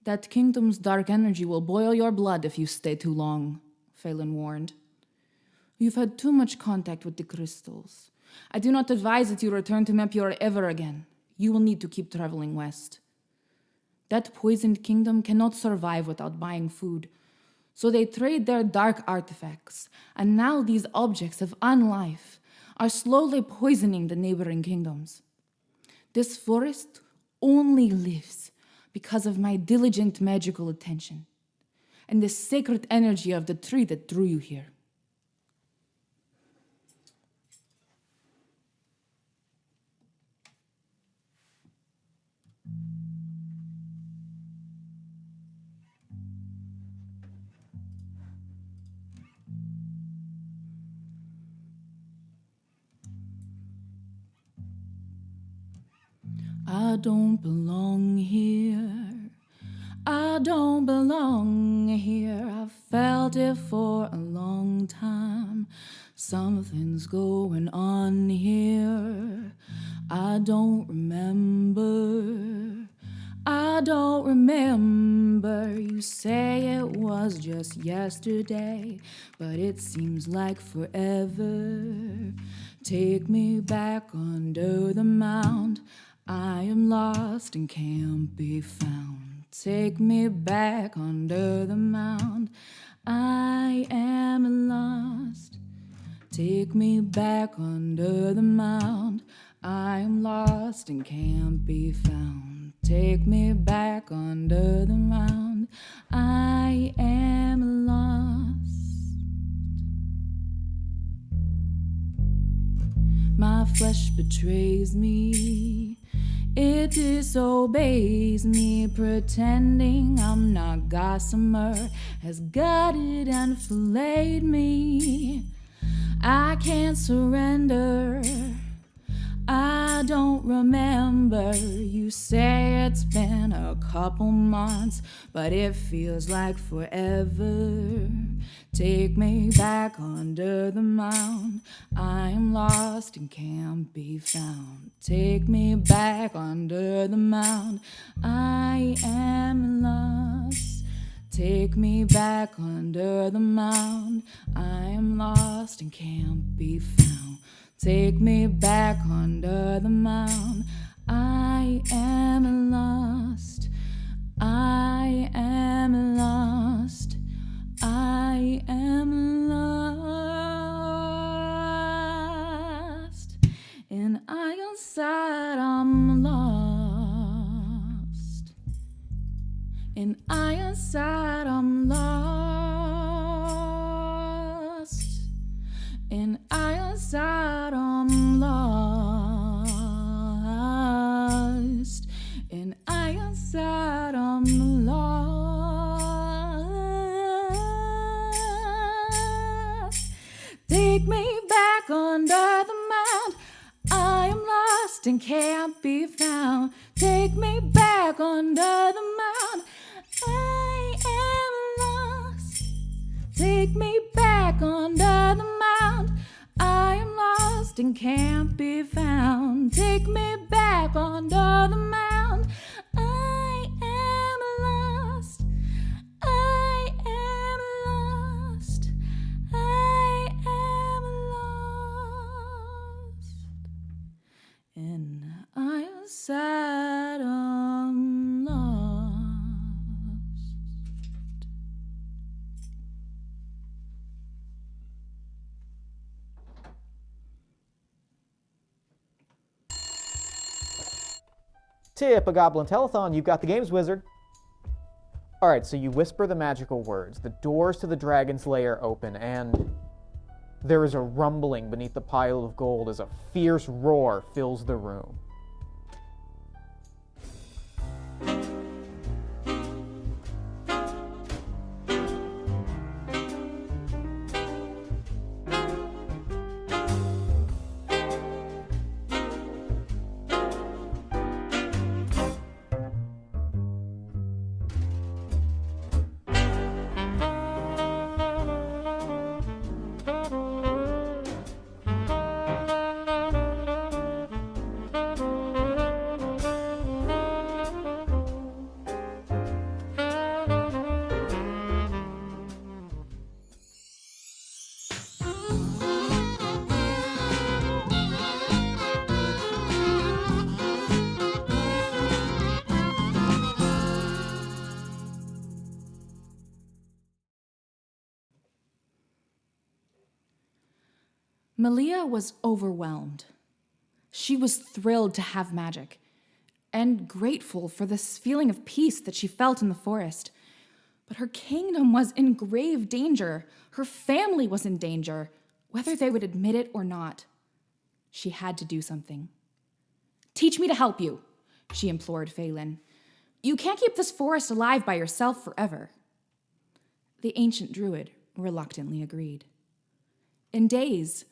S4: "That kingdom's dark energy will boil your blood if you stay too long," Phelan warned. "You've had too much contact with the crystals. I do not advise that you return to Meppior ever again. You will need to keep traveling west. That poisoned kingdom cannot survive without buying food, so they trade their dark artifacts, and now these objects of unlife are slowly poisoning the neighboring kingdoms. This forest only lives because of my diligent magical attention and the sacred energy of the tree that drew you here." I don't belong here. I don't belong here. I've felt it for a long time. Something's going on here. I don't remember. I don't remember. You say it was just yesterday, but it seems like forever. Take me back under the mound. I am lost and can't be found. Take me back under the mound. I am lost. Take me back under the mound. I am lost and can't be found. Take me back under the mound. I am lost. My flesh betrays me. It disobeys me, pretending I'm not gossamer, has gutted and filleted me. I can't surrender. I don't remember. You say it's been a couple months, but it feels like forever. Take me back under the mound. I am lost and can't be found. Take me back under the mound. I am lost. Take me back under the mound. I am lost and can't be found. Take me back under the mound. I am lost. I am lost. I am lost. In Ironside I'm lost. In Ironside I'm lost. In Ironside I'm lost. In Ironside I'm lost. Take me
S10: found. Take me back under the mound. I am lost. Take me back under the mound. I am lost and can't be found. Take me back under the mound. I am lost. I am lost. I am lost. And I am sad I'm lost.
S13: Tip, a Goblin Telethon, you've got the games wizard. Alright, so you whisper the magical words. The doors to the dragon's lair open, and there is a rumbling beneath the pile of gold as a fierce roar fills the room.
S4: Melia was overwhelmed. She was thrilled to have magic and grateful for this feeling of peace that she felt in the forest. But her kingdom was in grave danger. Her family was in danger, whether they would admit it or not. She had to do something. "Teach me to help you," she implored Phelan. "You can't keep this forest alive by yourself forever." The ancient druid reluctantly agreed. In days,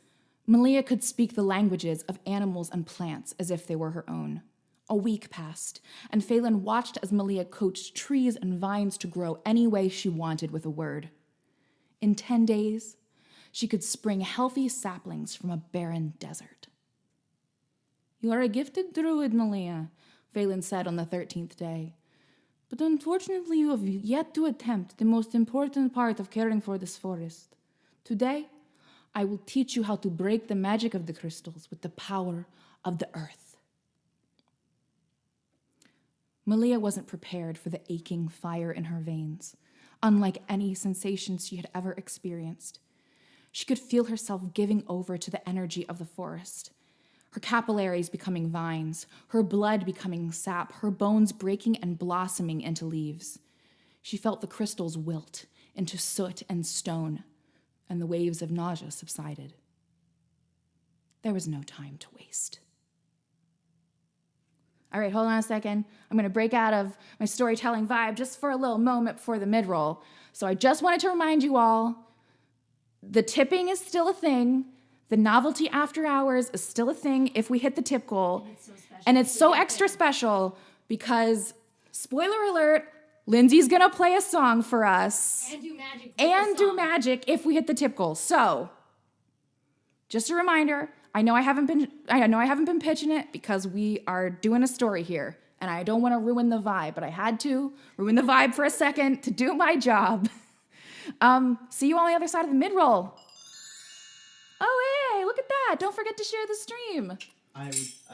S4: Melia could speak the languages of animals and plants as if they were her own. A week passed, and Phelan watched as Melia coaxed trees and vines to grow any way she wanted with a word. In 10 days, she could spring healthy saplings from a barren desert. "You are a gifted druid, Melia," Phelan said on the 13th day. "But unfortunately, you have yet to attempt the most important part of caring for this forest. Today, I will teach you how to break the magic of the crystals with the power of the earth." Melia wasn't prepared for the aching fire in her veins, unlike any sensations she had ever experienced. She could feel herself giving over to the energy of the forest, her capillaries becoming vines, her blood becoming sap, her bones breaking and blossoming into leaves. She felt the crystals wilt into soot and stone, and the waves of nausea subsided. There was no time to waste. All right, hold on a second. I'm going to break out of my storytelling vibe just for a little moment before the mid-roll. So I just wanted to remind you all, the tipping is still a thing. The novelty after hours is still a thing if we hit the tip goal. And it's so extra special because, spoiler alert, Lindsay's gonna play a song for us. And do magic if we hit the tip goal. So, just a reminder, I know I haven't been pitching it because we are doing a story here. And I don't want to ruin the vibe, but I had to ruin the vibe for a second to do my job. See you on the other side of the mid-roll. Oh, hey, look at that. Don't forget to share the stream.
S12: I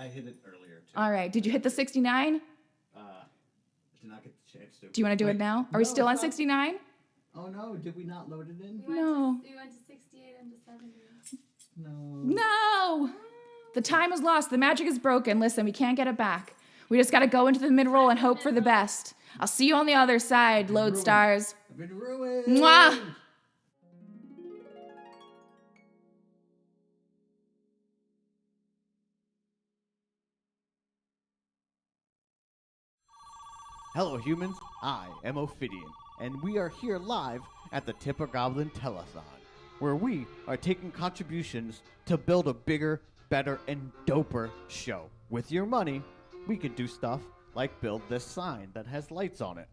S12: hit it earlier, too.
S4: All right, did you hit the 69?
S12: Did not get the chance to.
S4: Do you want to do it now? Are we still on 69?
S12: Oh, no, did we not load it in?
S4: No.
S11: We went to 68 and to 70.
S4: No! The time is lost. The magic is broken. Listen, we can't get it back. We just got to go into the mid-roll and hope for the best. I'll see you on the other side, Lodestars.
S12: I've been ruined.
S4: Mwah!
S3: Hello humans, I am Ophidian, and we are here live at the Tipper Goblin Telethon, where we are taking contributions to build a bigger, better, and doper show with your money, we can do stuff like build this sign that has lights on it.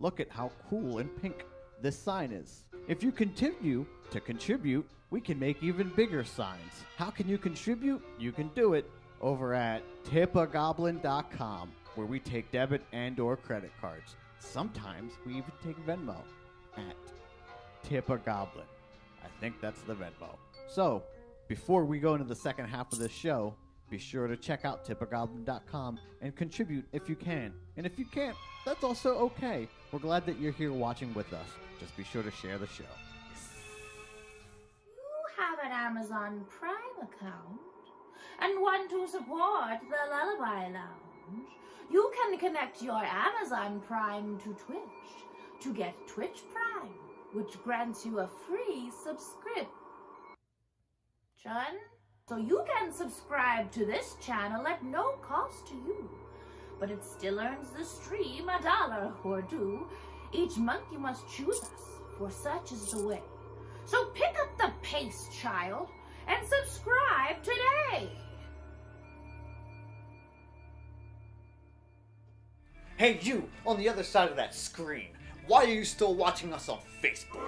S3: Look at how cool and pink this sign is. If you continue to contribute, we can make even bigger signs. How can you contribute? You can do it over at tipagoblin.com, where we take debit and or credit cards. Sometimes we even take Venmo at tipagoblin. I think that's the Venmo. So, before we go into the second half of this show, be sure to check out tipagoblin.com and contribute if you can. And if you can't, that's also okay. We're glad that you're here watching with us. Just be sure to share the show.
S17: You have an Amazon Prime account and want to support the Lullaby Lounge. You can connect your Amazon Prime to Twitch to get Twitch Prime, which grants you a free subscription. So you can subscribe to this channel at no cost to you, but it still earns the stream $1 or $2. Each month you must choose us, for such is the way. So pick up the pace, child, and subscribe today.
S6: Hey, you on the other side of that screen, why are you still watching us on Facebook?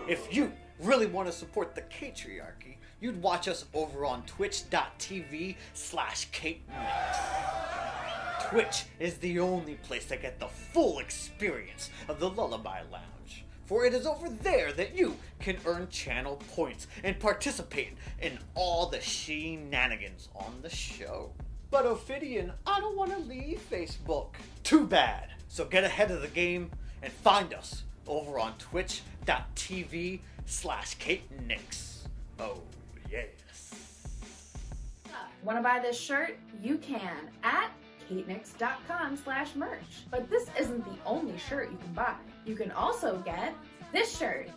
S6: If you really want to support the Catriarchy, you'd watch us over on twitch.tv/KateNix. Twitch is the only place to get the full experience of the Lullaby Lounge, for it is over there that you can earn channel points and participate in all the shenanigans on the show. But Ophidian, I don't want to leave Facebook. Too bad. So get ahead of the game and find us over on twitch.tv/KateNix. Oh, yes.
S4: Want to buy this shirt? You can at katenix.com/merch. But this isn't the only shirt you can buy. You can also get this shirt,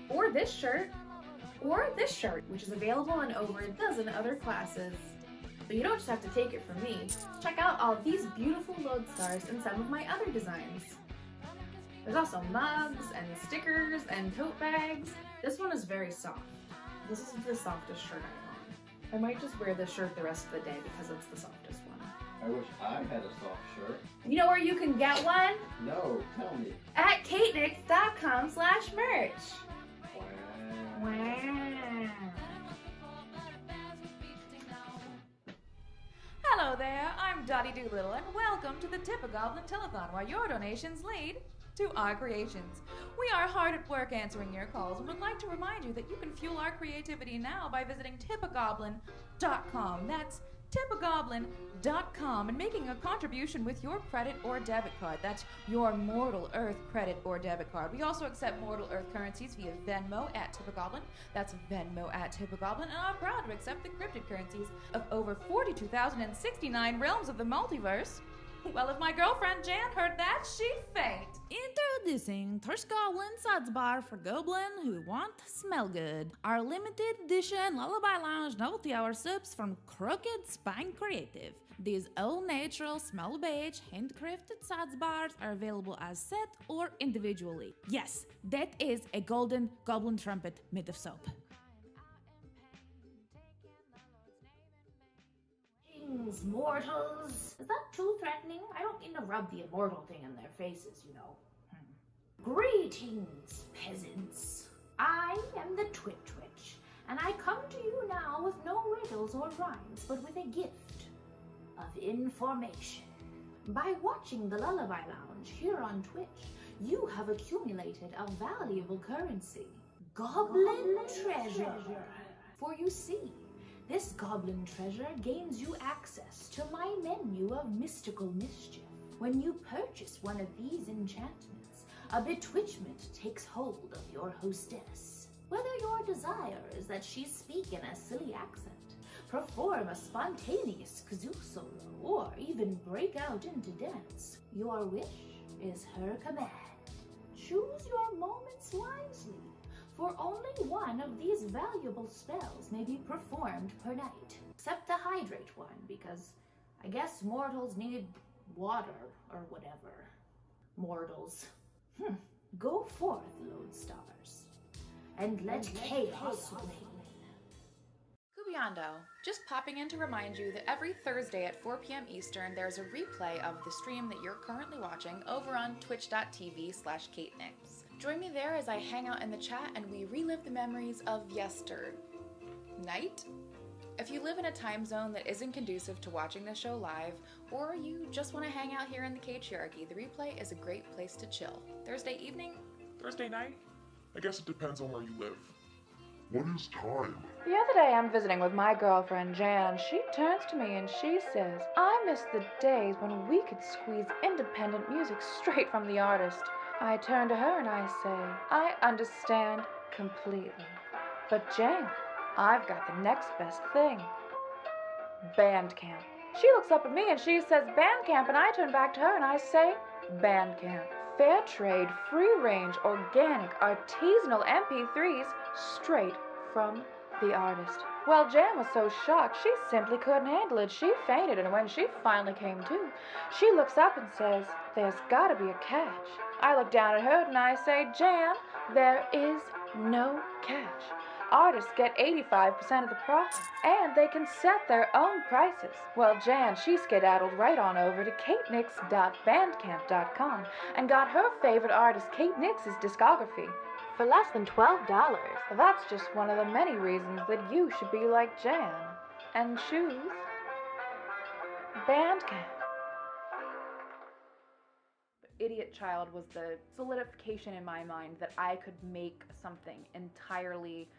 S4: or this shirt, or this shirt, which is available in over a dozen other classes. But you don't just have to take it from me. Check out all these beautiful lodestars and some of my other designs. There's also mugs and stickers and tote bags. This one is very soft. This is the softest shirt I own. I might just wear this shirt the rest of the day because it's the softest one.
S12: I wish I had a soft shirt.
S4: You know where you can get one?
S12: No, tell me.
S4: At katenix.com/merch. Wow.
S18: Hello there, I'm Dottie Doolittle, and welcome to the Tipagoblin Telethon, where your donations lead to our creations. We are hard at work answering your calls and would like to remind you that you can fuel our creativity now by visiting tipagoblin.com. That's tipagoblin.com and making a contribution with your credit or debit card. That's your Mortal Earth credit or debit card. We also accept Mortal Earth currencies via Venmo at Tipagoblin. That's Venmo at Tipagoblin, and are proud to accept the cryptid currencies of over 42,069 realms of the multiverse. Well, if my girlfriend Jan heard that, she'd faint.
S10: Introducing Thirst Goblin Suds Bar for Goblin who want to smell good. Our limited edition Lullaby Lounge Novelty Hour subs from Crooked Spine Creative. These all-natural, smell beige, handcrafted suds bars are available as set or individually. Yes, that is a golden goblin trumpet made of soap.
S17: Mortals. Is that too threatening? I don't mean to rub the immortal thing in their faces, you know. Greetings, peasants. I am the Twitch, and I come to you now with no riddles or rhymes, but with a gift of information. By watching the Lullaby Lounge here on Twitch, you have accumulated a valuable currency, Goblin Treasure. For you see, this goblin treasure gains you access to my menu of mystical mischief. When you purchase one of these enchantments, a bewitchment takes hold of your hostess. Whether your desire is that she speak in a silly accent, perform a spontaneous kazoo solo, or even break out into dance, your wish is her command. Choose your moments wisely, for only one of these valuable spells may be performed per night. Except the hydrate one, because I guess mortals need water or whatever. Mortals. Go forth, lodestars, and let chaos reign.
S18: Yondo. Just popping in to remind you that every Thursday at 4 p.m. Eastern, there's a replay of the stream that you're currently watching over on twitch.tv/KateNix. Join me there as I hang out in the chat and we relive the memories of night? If you live in a time zone that isn't conducive to watching the show live, or you just want to hang out here in the Catriarchy, the replay is a great place to chill. Thursday evening? Thursday night?
S19: I guess it depends on where you live. What is time?
S18: The other day I'm visiting with my girlfriend Jan. She turns to me and she says, I miss the days when we could squeeze independent music straight from the artist. I turn to her and I say, I understand completely. But Jan, I've got the next best thing. Bandcamp. She looks up at me and she says Bandcamp, and I turn back to her and I say Bandcamp. Fair trade, free range, organic, artisanal MP3s straight from the artist. Well, Jan was so shocked she simply couldn't handle it. She fainted, and when she finally came to, she looks up and says, there's gotta be a catch. I look down at her and I say, Jan, there is no catch. Artists get 85% of the profit, and they can set their own prices. Well, Jan, she skedaddled right on over to katenix.bandcamp.com and got her favorite artist Kate Nix's discography for less than $12. That's just one of the many reasons that you should be like Jan and choose Bandcamp. Idiot Child was the solidification in my mind that I could make something entirely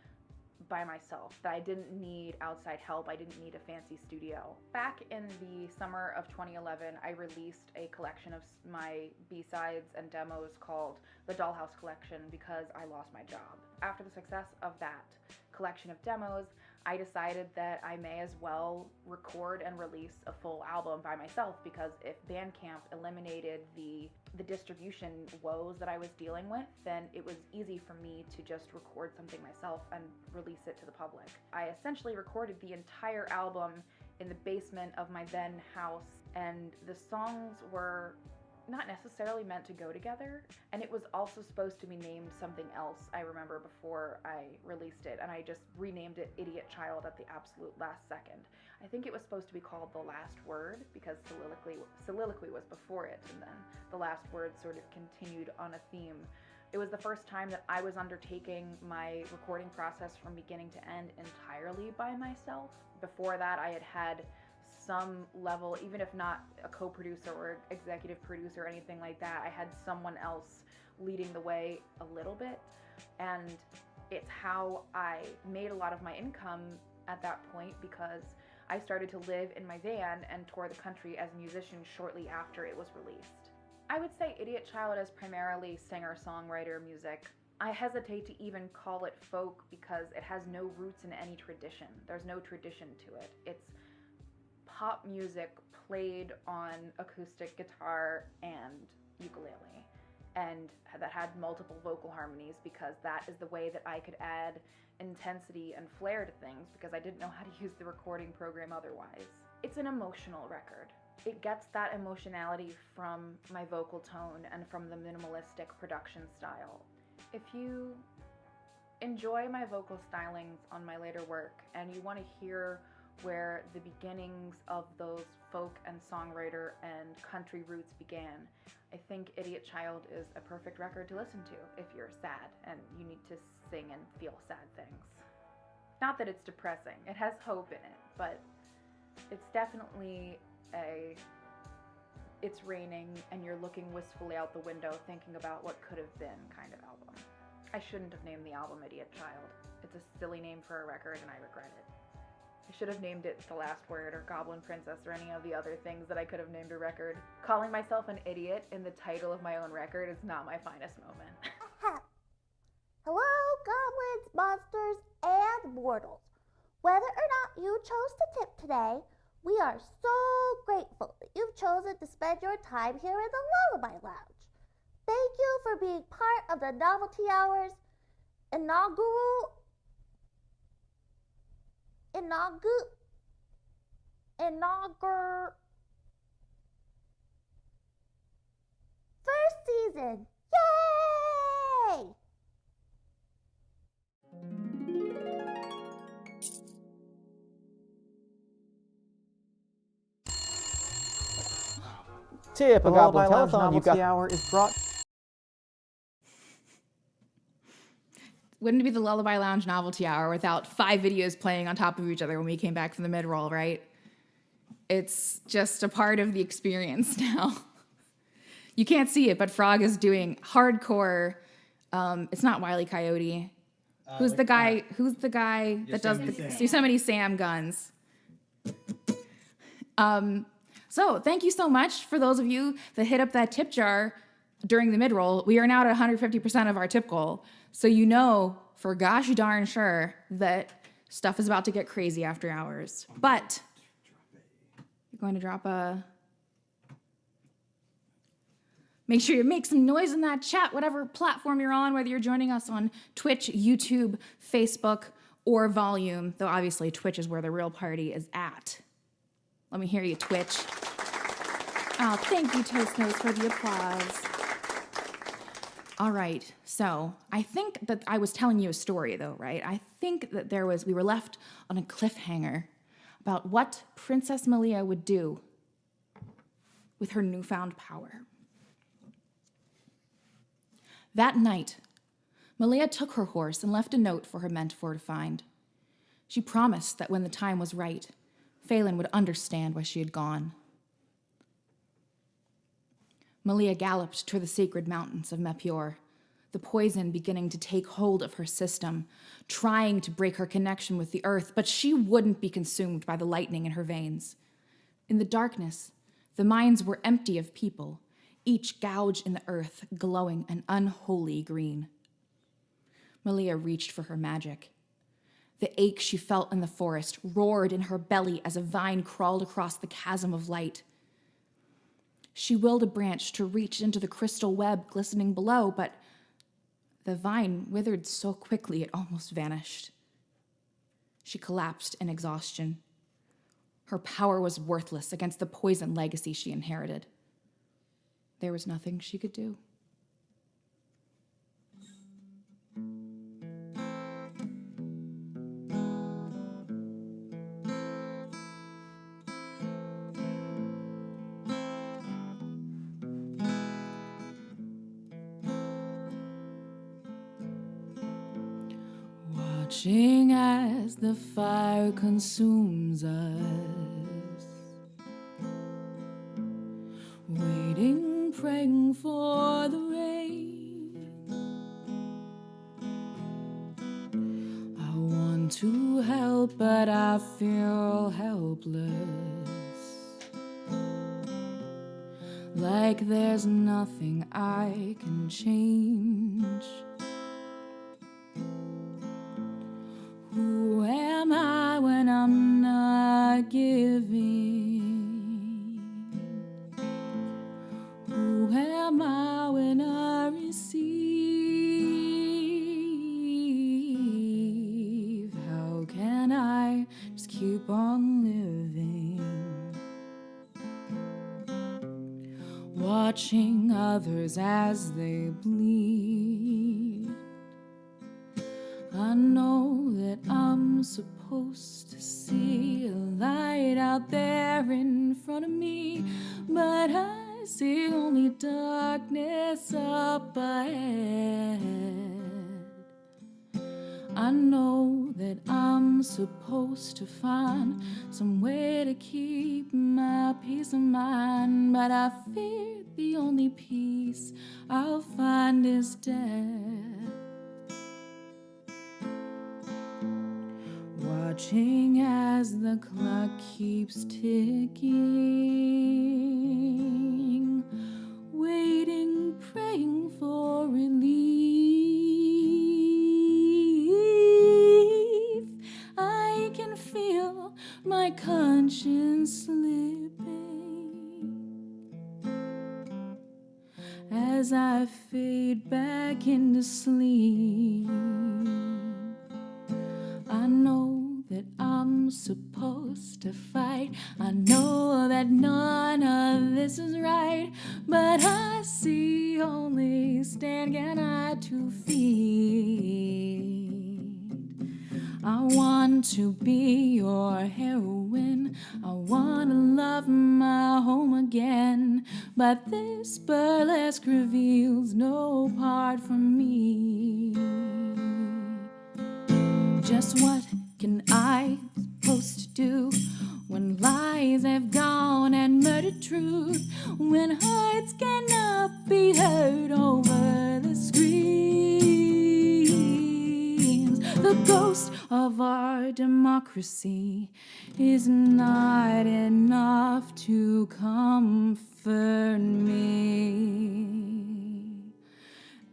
S18: by myself, that I didn't need outside help, I didn't need a fancy studio. Back in the summer of 2011, I released a collection of my B-sides and demos called the Dollhouse Collection because I lost my job. After the success of that collection of demos, I decided that I may as well record and release a full album by myself, because if Bandcamp eliminated the distribution woes that I was dealing with, then it was easy for me to just record something myself and release it to the public. I essentially recorded the entire album in the basement of my then house, and the songs were not necessarily meant to go together, and it was also supposed to be named something else, I remember, before I released it, and I just renamed it Idiot Child at the absolute last second. I think it was supposed to be called The Last Word because Soliloquy was before it, and then The Last Word sort of continued on a theme. It was the first time that I was undertaking my recording process from beginning to end entirely by myself. Before that, I had some level, even if not a co-producer or executive producer or anything like that, I had someone else leading the way a little bit, and it's how I made a lot of my income at that point, because I started to live in my van and tour the country as a musician shortly after it was released. I would say Idiot Child is primarily singer-songwriter music. I hesitate to even call it folk because it has no roots in any tradition. There's no tradition to it. It's pop music played on acoustic guitar and ukulele, and that had multiple vocal harmonies because that is the way that I could add intensity and flair to things, because I didn't know how to use the recording program otherwise. It's an emotional record. It gets that emotionality from my vocal tone and from the minimalistic production style. If you enjoy my vocal stylings on my later work and you want to hear where the beginnings of those folk and songwriter and country roots began, I think Idiot Child is a perfect record to listen to if you're sad and you need to sing and feel sad things. Not that it's depressing, it has hope in it, but it's definitely it's raining and you're looking wistfully out the window thinking about what could have been kind of album. I shouldn't have named the album Idiot Child. It's a silly name for a record and I regret it. I should have named it The Last Word or Goblin Princess or any of the other things that I could have named a record. Calling myself an idiot in the title of my own record is not my finest moment.
S1: Hello, goblins, monsters, and mortals. Whether or not you chose to tip today, we are so grateful that you've chosen to spend your time here in the Lullaby Lounge. Thank you for being part of the Novelty Hour's inaugural first season. Yay!
S13: Tip
S6: The
S13: a Goblin
S6: Lullaby Lounge
S13: Telethon, you've got...
S6: Novelty Hour is brought...
S4: Wouldn't it be the Lullaby Lounge Novelty Hour without 5 videos playing on top of each other when we came back from the mid-roll, right? It's just a part of the experience now. You can't see it, but Frog is doing hardcore. It's not Wile E. Coyote. Who's the guy that does the Yosemite Sam guns? So thank you so much for those of you that hit up that tip jar during the mid-roll. We are now at 150% of our tip goal. So you know for gosh darn sure that stuff is about to get crazy after hours. But you're going to drop a... Make sure you make some noise in that chat, whatever platform you're on, whether you're joining us on Twitch, YouTube, Facebook, or Volume, though obviously Twitch is where the real party is at. Let me hear you, Twitch. Oh, thank you, Toast Nose, for the applause. All right, so I think that I was telling you a story, though, right? I think that we were left on a cliffhanger about what Princess Melia would do with her newfound power. That night, Melia took her horse and left a note for her mentor to find. She promised that when the time was right, Phelan would understand why she had gone. Melia galloped toward the sacred mountains of Meppior, the poison beginning to take hold of her system, trying to break her connection with the earth, but she wouldn't be consumed by the lightning in her veins. In the darkness, the mines were empty of people, each gouge in the earth glowing an unholy green. Melia reached for her magic. The ache she felt in the forest roared in her belly as a vine crawled across the chasm of light. She willed a branch to reach into the crystal web glistening below, but the vine withered so quickly it almost vanished. She collapsed in exhaustion. Her power was worthless against the poison legacy she inherited. There was nothing she could do.
S10: Watching as the fire consumes us, waiting, praying for the rain. I want to help, but I feel helpless, like there's nothing I can change. Who am I when I'm not giving? Who am I when I receive? How can I just keep on living? Watching others as they bleed. I know that I'm supposed to see a light out there in front of me, but I see only darkness up ahead. I know that I'm supposed to find some way to keep my peace of mind, but I fear the only peace I'll find is death. Watching as the clock keeps ticking, waiting, praying for relief. I can feel my conscience slipping as I fade back into sleep. I know that I'm supposed to fight. I know that none of this is right, but I see only standing at 2 feet. I want to be your heroine, I wanna love my home again, but this burlesque reveals no part from me. Just what can I supposed to do when lies have gone and murdered truth, when hearts cannot be heard over the screams? The ghost of our democracy is not enough to comfort me.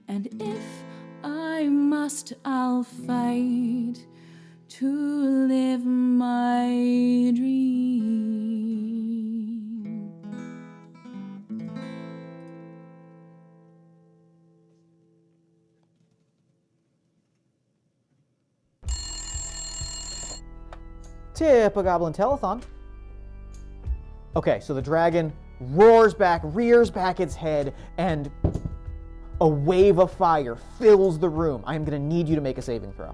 S10: And if I must, I'll fight to live my dream.
S13: Tip a Goblin Telethon. Okay, so the dragon roars back, rears back its head, and a wave of fire fills the room. I am going to need you to make a saving throw.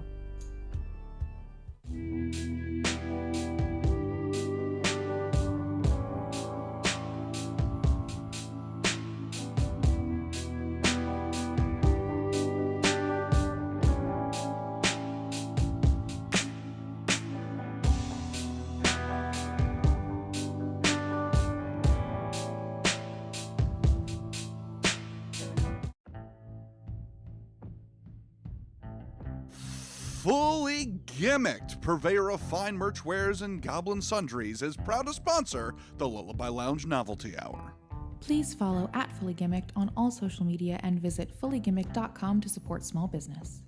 S20: Fully Gimmicked, purveyor of fine merch wares and goblin sundries, is proud to sponsor the Lullaby Lounge Novelty Hour.
S18: Please follow @FullyGimmicked on all social media and visit fullygimmicked.com to support small business.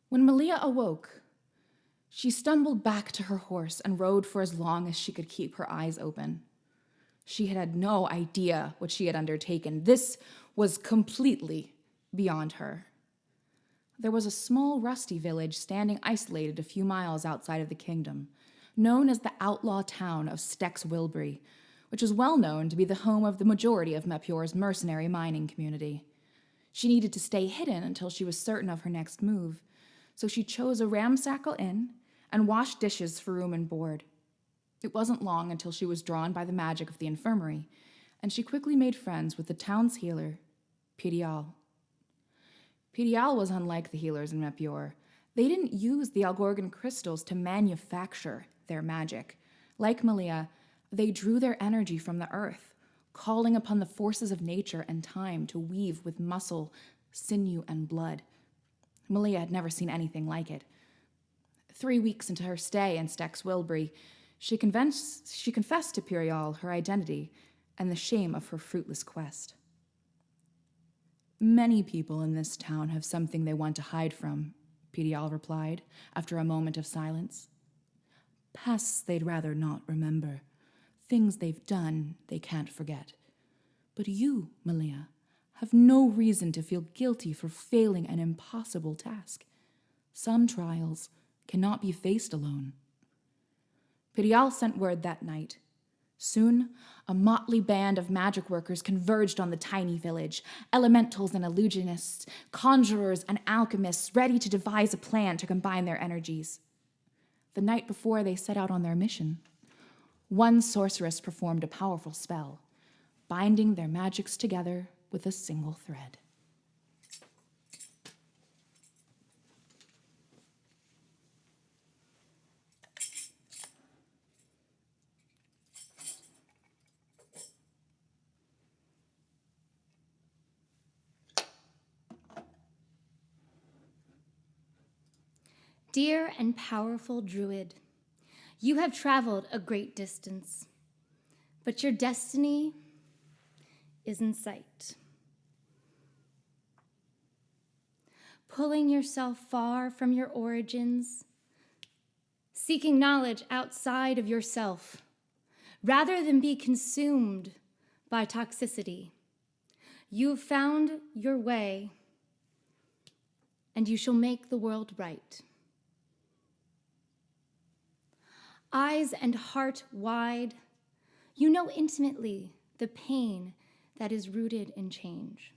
S18: When Melia awoke, she stumbled back to her horse and rode for as long as she could keep her eyes open. She had had no idea what she had undertaken. This was completely beyond her. There was a small rusty village standing isolated a few miles outside of the kingdom, known as the outlaw town of Stex-Wilbury, which was well known to be the home of the majority of Meppior's mercenary mining community. She needed to stay hidden until she was certain of her next move, so she chose a ramshackle inn and washed dishes for room and board. It wasn't long until she was drawn by the magic of the infirmary, and she quickly made friends with the town's healer, Pidial. Pidial was unlike the healers in Meppior. They didn't use the Algorgan crystals to manufacture their magic. Like Melia, they drew their energy from the earth, calling upon the forces of nature and time to weave with muscle, sinew, and blood. Melia had never seen anything like it. 3 weeks into her stay in Stex-Wilbury, she confessed to Pidial her identity and the shame of her fruitless quest. "Many people in this town have something they want to hide from," Pidial replied, after a moment of silence. "Pasts they'd rather not remember. Things they've done they can't forget. But you, Melia, have no reason to feel guilty for failing an impossible task. Some trials cannot be faced alone." Pidial sent word that night. Soon, a motley band of magic workers converged on the tiny village, elementals and illusionists, conjurers and alchemists, ready to devise a plan to combine their energies. The night before they set out on their mission, one sorceress performed a powerful spell, binding their magics together with a single thread.
S11: Dear and powerful druid, you have traveled a great distance, but your destiny is in sight. Pulling yourself far from your origins, seeking knowledge outside of yourself, rather than be consumed by toxicity, you've found your way and you shall make the world right. Eyes and heart wide, you know intimately the pain that is rooted in change.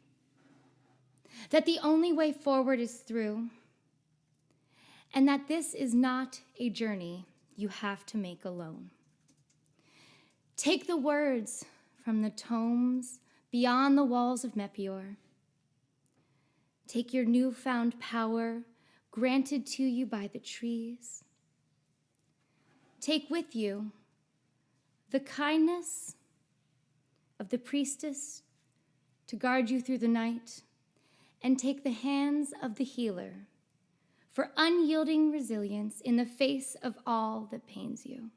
S11: That the only way forward is through, and that this is not a journey you have to make alone. Take the words from the tomes beyond the walls of Meppior. Take your newfound power granted to you by the trees. Take with you the kindness of the priestess to guard you through the night, and take the hands of the healer for unyielding resilience in the face of all that pains you.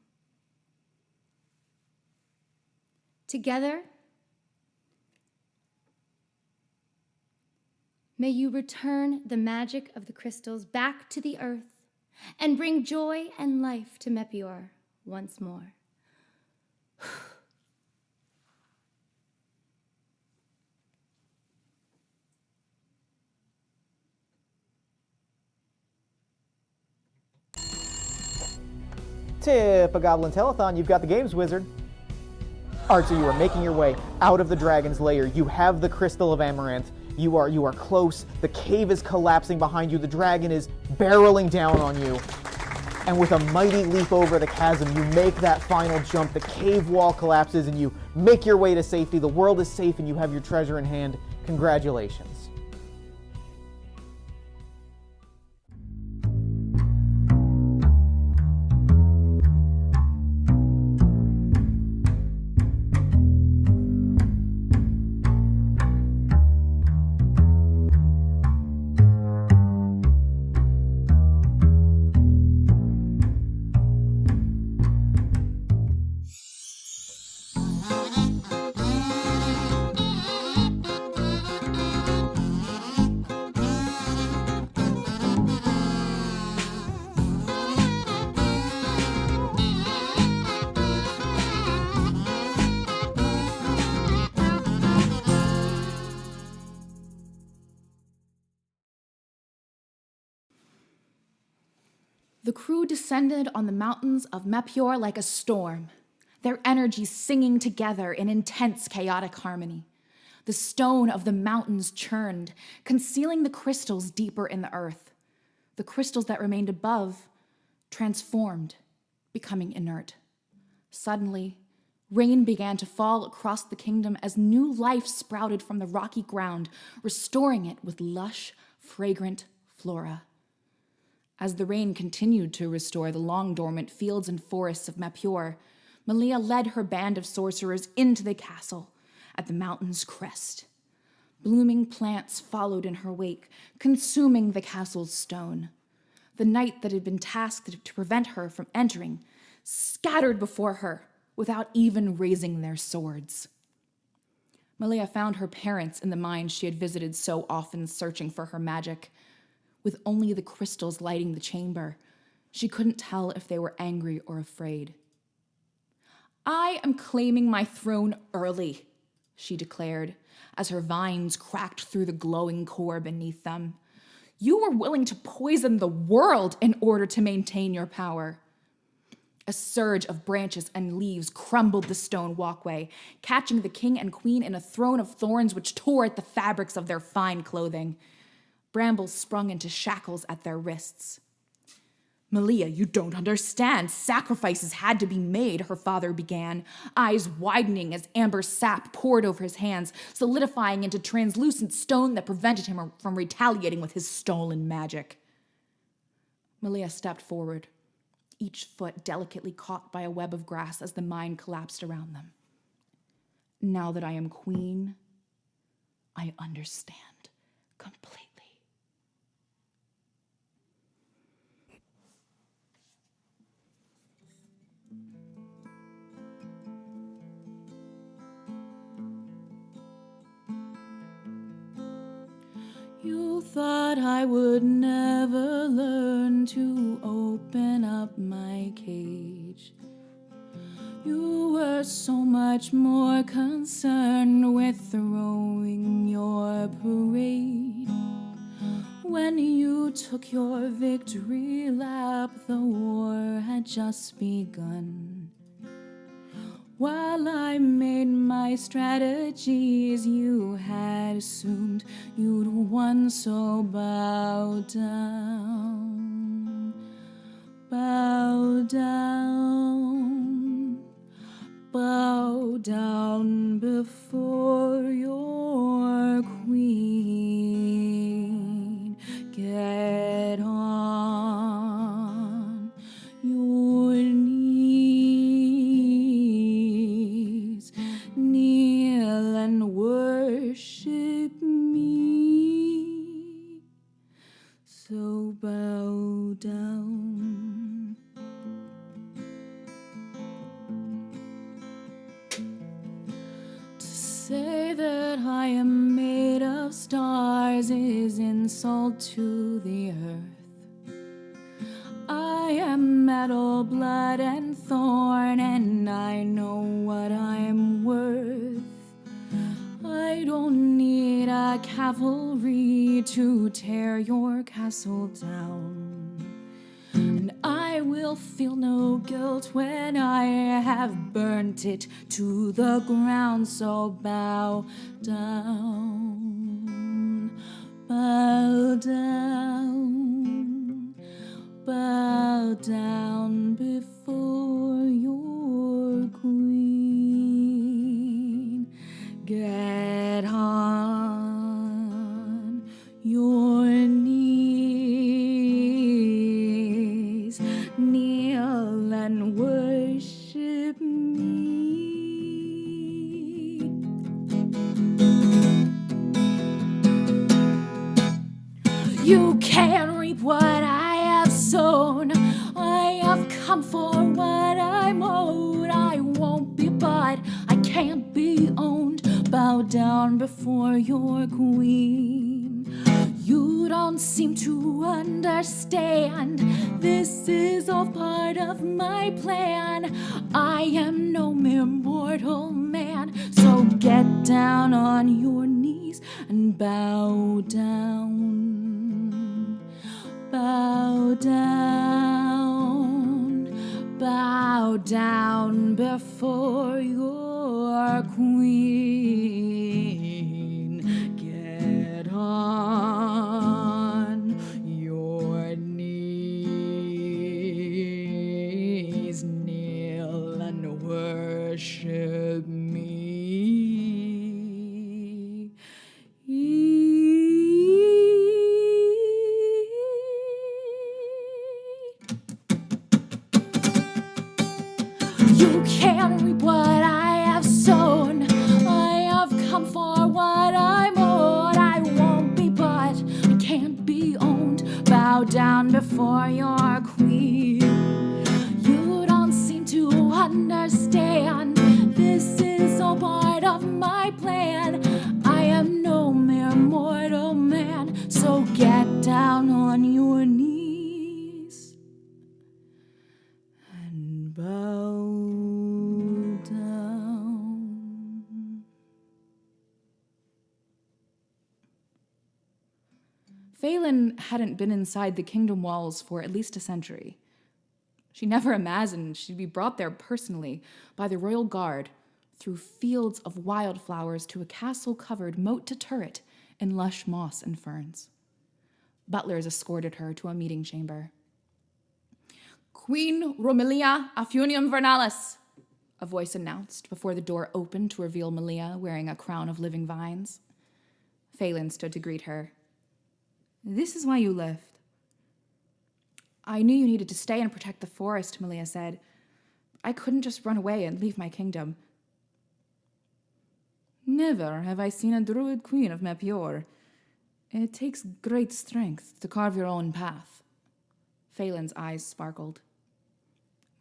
S11: Together, may you return the magic of the crystals back to the earth and bring joy and life to Meppior once more.
S13: Tip a Goblin Telethon, you've got the games wizard. Alright, so you are making your way out of the dragon's lair. You have the Crystal of Amaranth. You are close. The cave is collapsing behind you. The dragon is barreling down on you. And with a mighty leap over the chasm, you make that final jump. The cave wall collapses and you make your way to safety. The world is safe and you have your treasure in hand. Congratulations.
S18: The crew descended on the mountains of Meppior like a storm, their energies singing together in intense chaotic harmony. The stone of the mountains churned, concealing the crystals deeper in the earth. The crystals that remained above transformed, becoming inert. Suddenly, rain began to fall across the kingdom as new life sprouted from the rocky ground, restoring it with lush, fragrant flora. As the rain continued to restore the long-dormant fields and forests of Meppior, Melia led her band of sorcerers into the castle at the mountain's crest. Blooming plants followed in her wake, consuming the castle's stone. The knight that had been tasked to prevent her from entering scattered before her without even raising their swords. Melia found her parents in the mine she had visited so often, searching for her magic. With only the crystals lighting the chamber, she couldn't tell if they were angry or afraid. "I am claiming my throne early," she declared, as her vines cracked through the glowing core beneath them. "You were willing to poison the world in order to maintain your power." A surge of branches and leaves crumbled the stone walkway, catching the king and queen in a throne of thorns which tore at the fabrics of their fine clothing. Brambles sprung into shackles at their wrists. "Melia, you don't understand. Sacrifices had to be made," her father began, eyes widening as amber sap poured over his hands, solidifying into translucent stone that prevented him from retaliating with his stolen magic. Melia stepped forward, each foot delicately caught by a web of grass as the mine collapsed around them. "Now that I am queen, I understand completely."
S10: You thought I would never learn to open up my cage. You were so much more concerned with throwing your parade. When you took your victory lap, the war had just begun. While I made my strategies, you had assumed you'd won, so bow down, bow down, bow down before your queen. Get on your knees, kneel and worship me. So bow down. To say that I am made of stars is insult to the earth. I am metal, blood, and thorn, and I know what I'm worth. I don't need a cavalry to tear your castle down. And I will feel no guilt when I have burnt it to the ground. So bow down, bow down, bow down before your queen. Get on your knees, kneel and worship me. You can't reap what I have sown. I have come for what I'm owed. I won't be bought, I can't be owned. Bow down before your queen. You don't seem to understand. This is all part of my plan. I am no mere mortal man. So get down on your knees and bow down. Bow down. Bow down before your queen. Get on your knees, kneel and worship me. You can't reap what I have sown. I have come for what I'm owed. I won't be bought, I can't be owned. Bow down before your queen. You don't seem to understand. This is all part of my plan. I am no mere mortal man. So get down on your knees and bow down. Phelan hadn't been inside the kingdom walls for at least a century. She never imagined she'd be brought there personally by the royal guard through fields of wildflowers to a castle covered moat to turret in lush moss and ferns. Butlers escorted her to a meeting chamber. Queen Romilia Afunium Vernalis, a voice announced before the door opened to reveal Melia wearing a crown of living vines. Phelan stood to greet her. This is why you left. I knew you needed to stay and protect the forest, Melia said. I couldn't just run away and leave my kingdom. Never have I seen a druid queen of Meppior. It takes great strength to carve your own path. Phelan's eyes sparkled.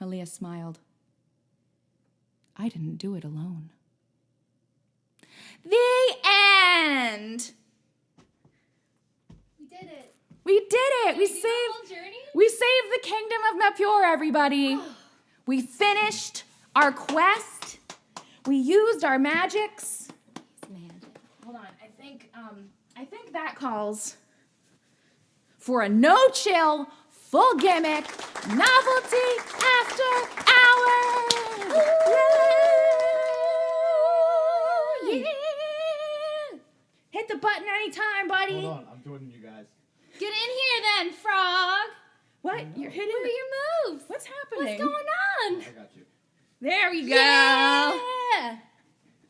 S10: Melia smiled. I didn't do it alone. The end!
S11: We did it.
S10: We did it! We saved the kingdom of Meppior, everybody. We finished our quest. We used our magics. Hold on, I think that calls
S4: for a no-chill, full gimmick, novelty after hours. Yeah. Hit the button anytime, buddy.
S3: Hold on, I'm joining you guys.
S11: Get in here then, Frog.
S4: What? You're hitting
S11: Where are your moves?
S4: What's happening?
S11: What's going on?
S3: I got you.
S4: There we go.
S11: Yeah.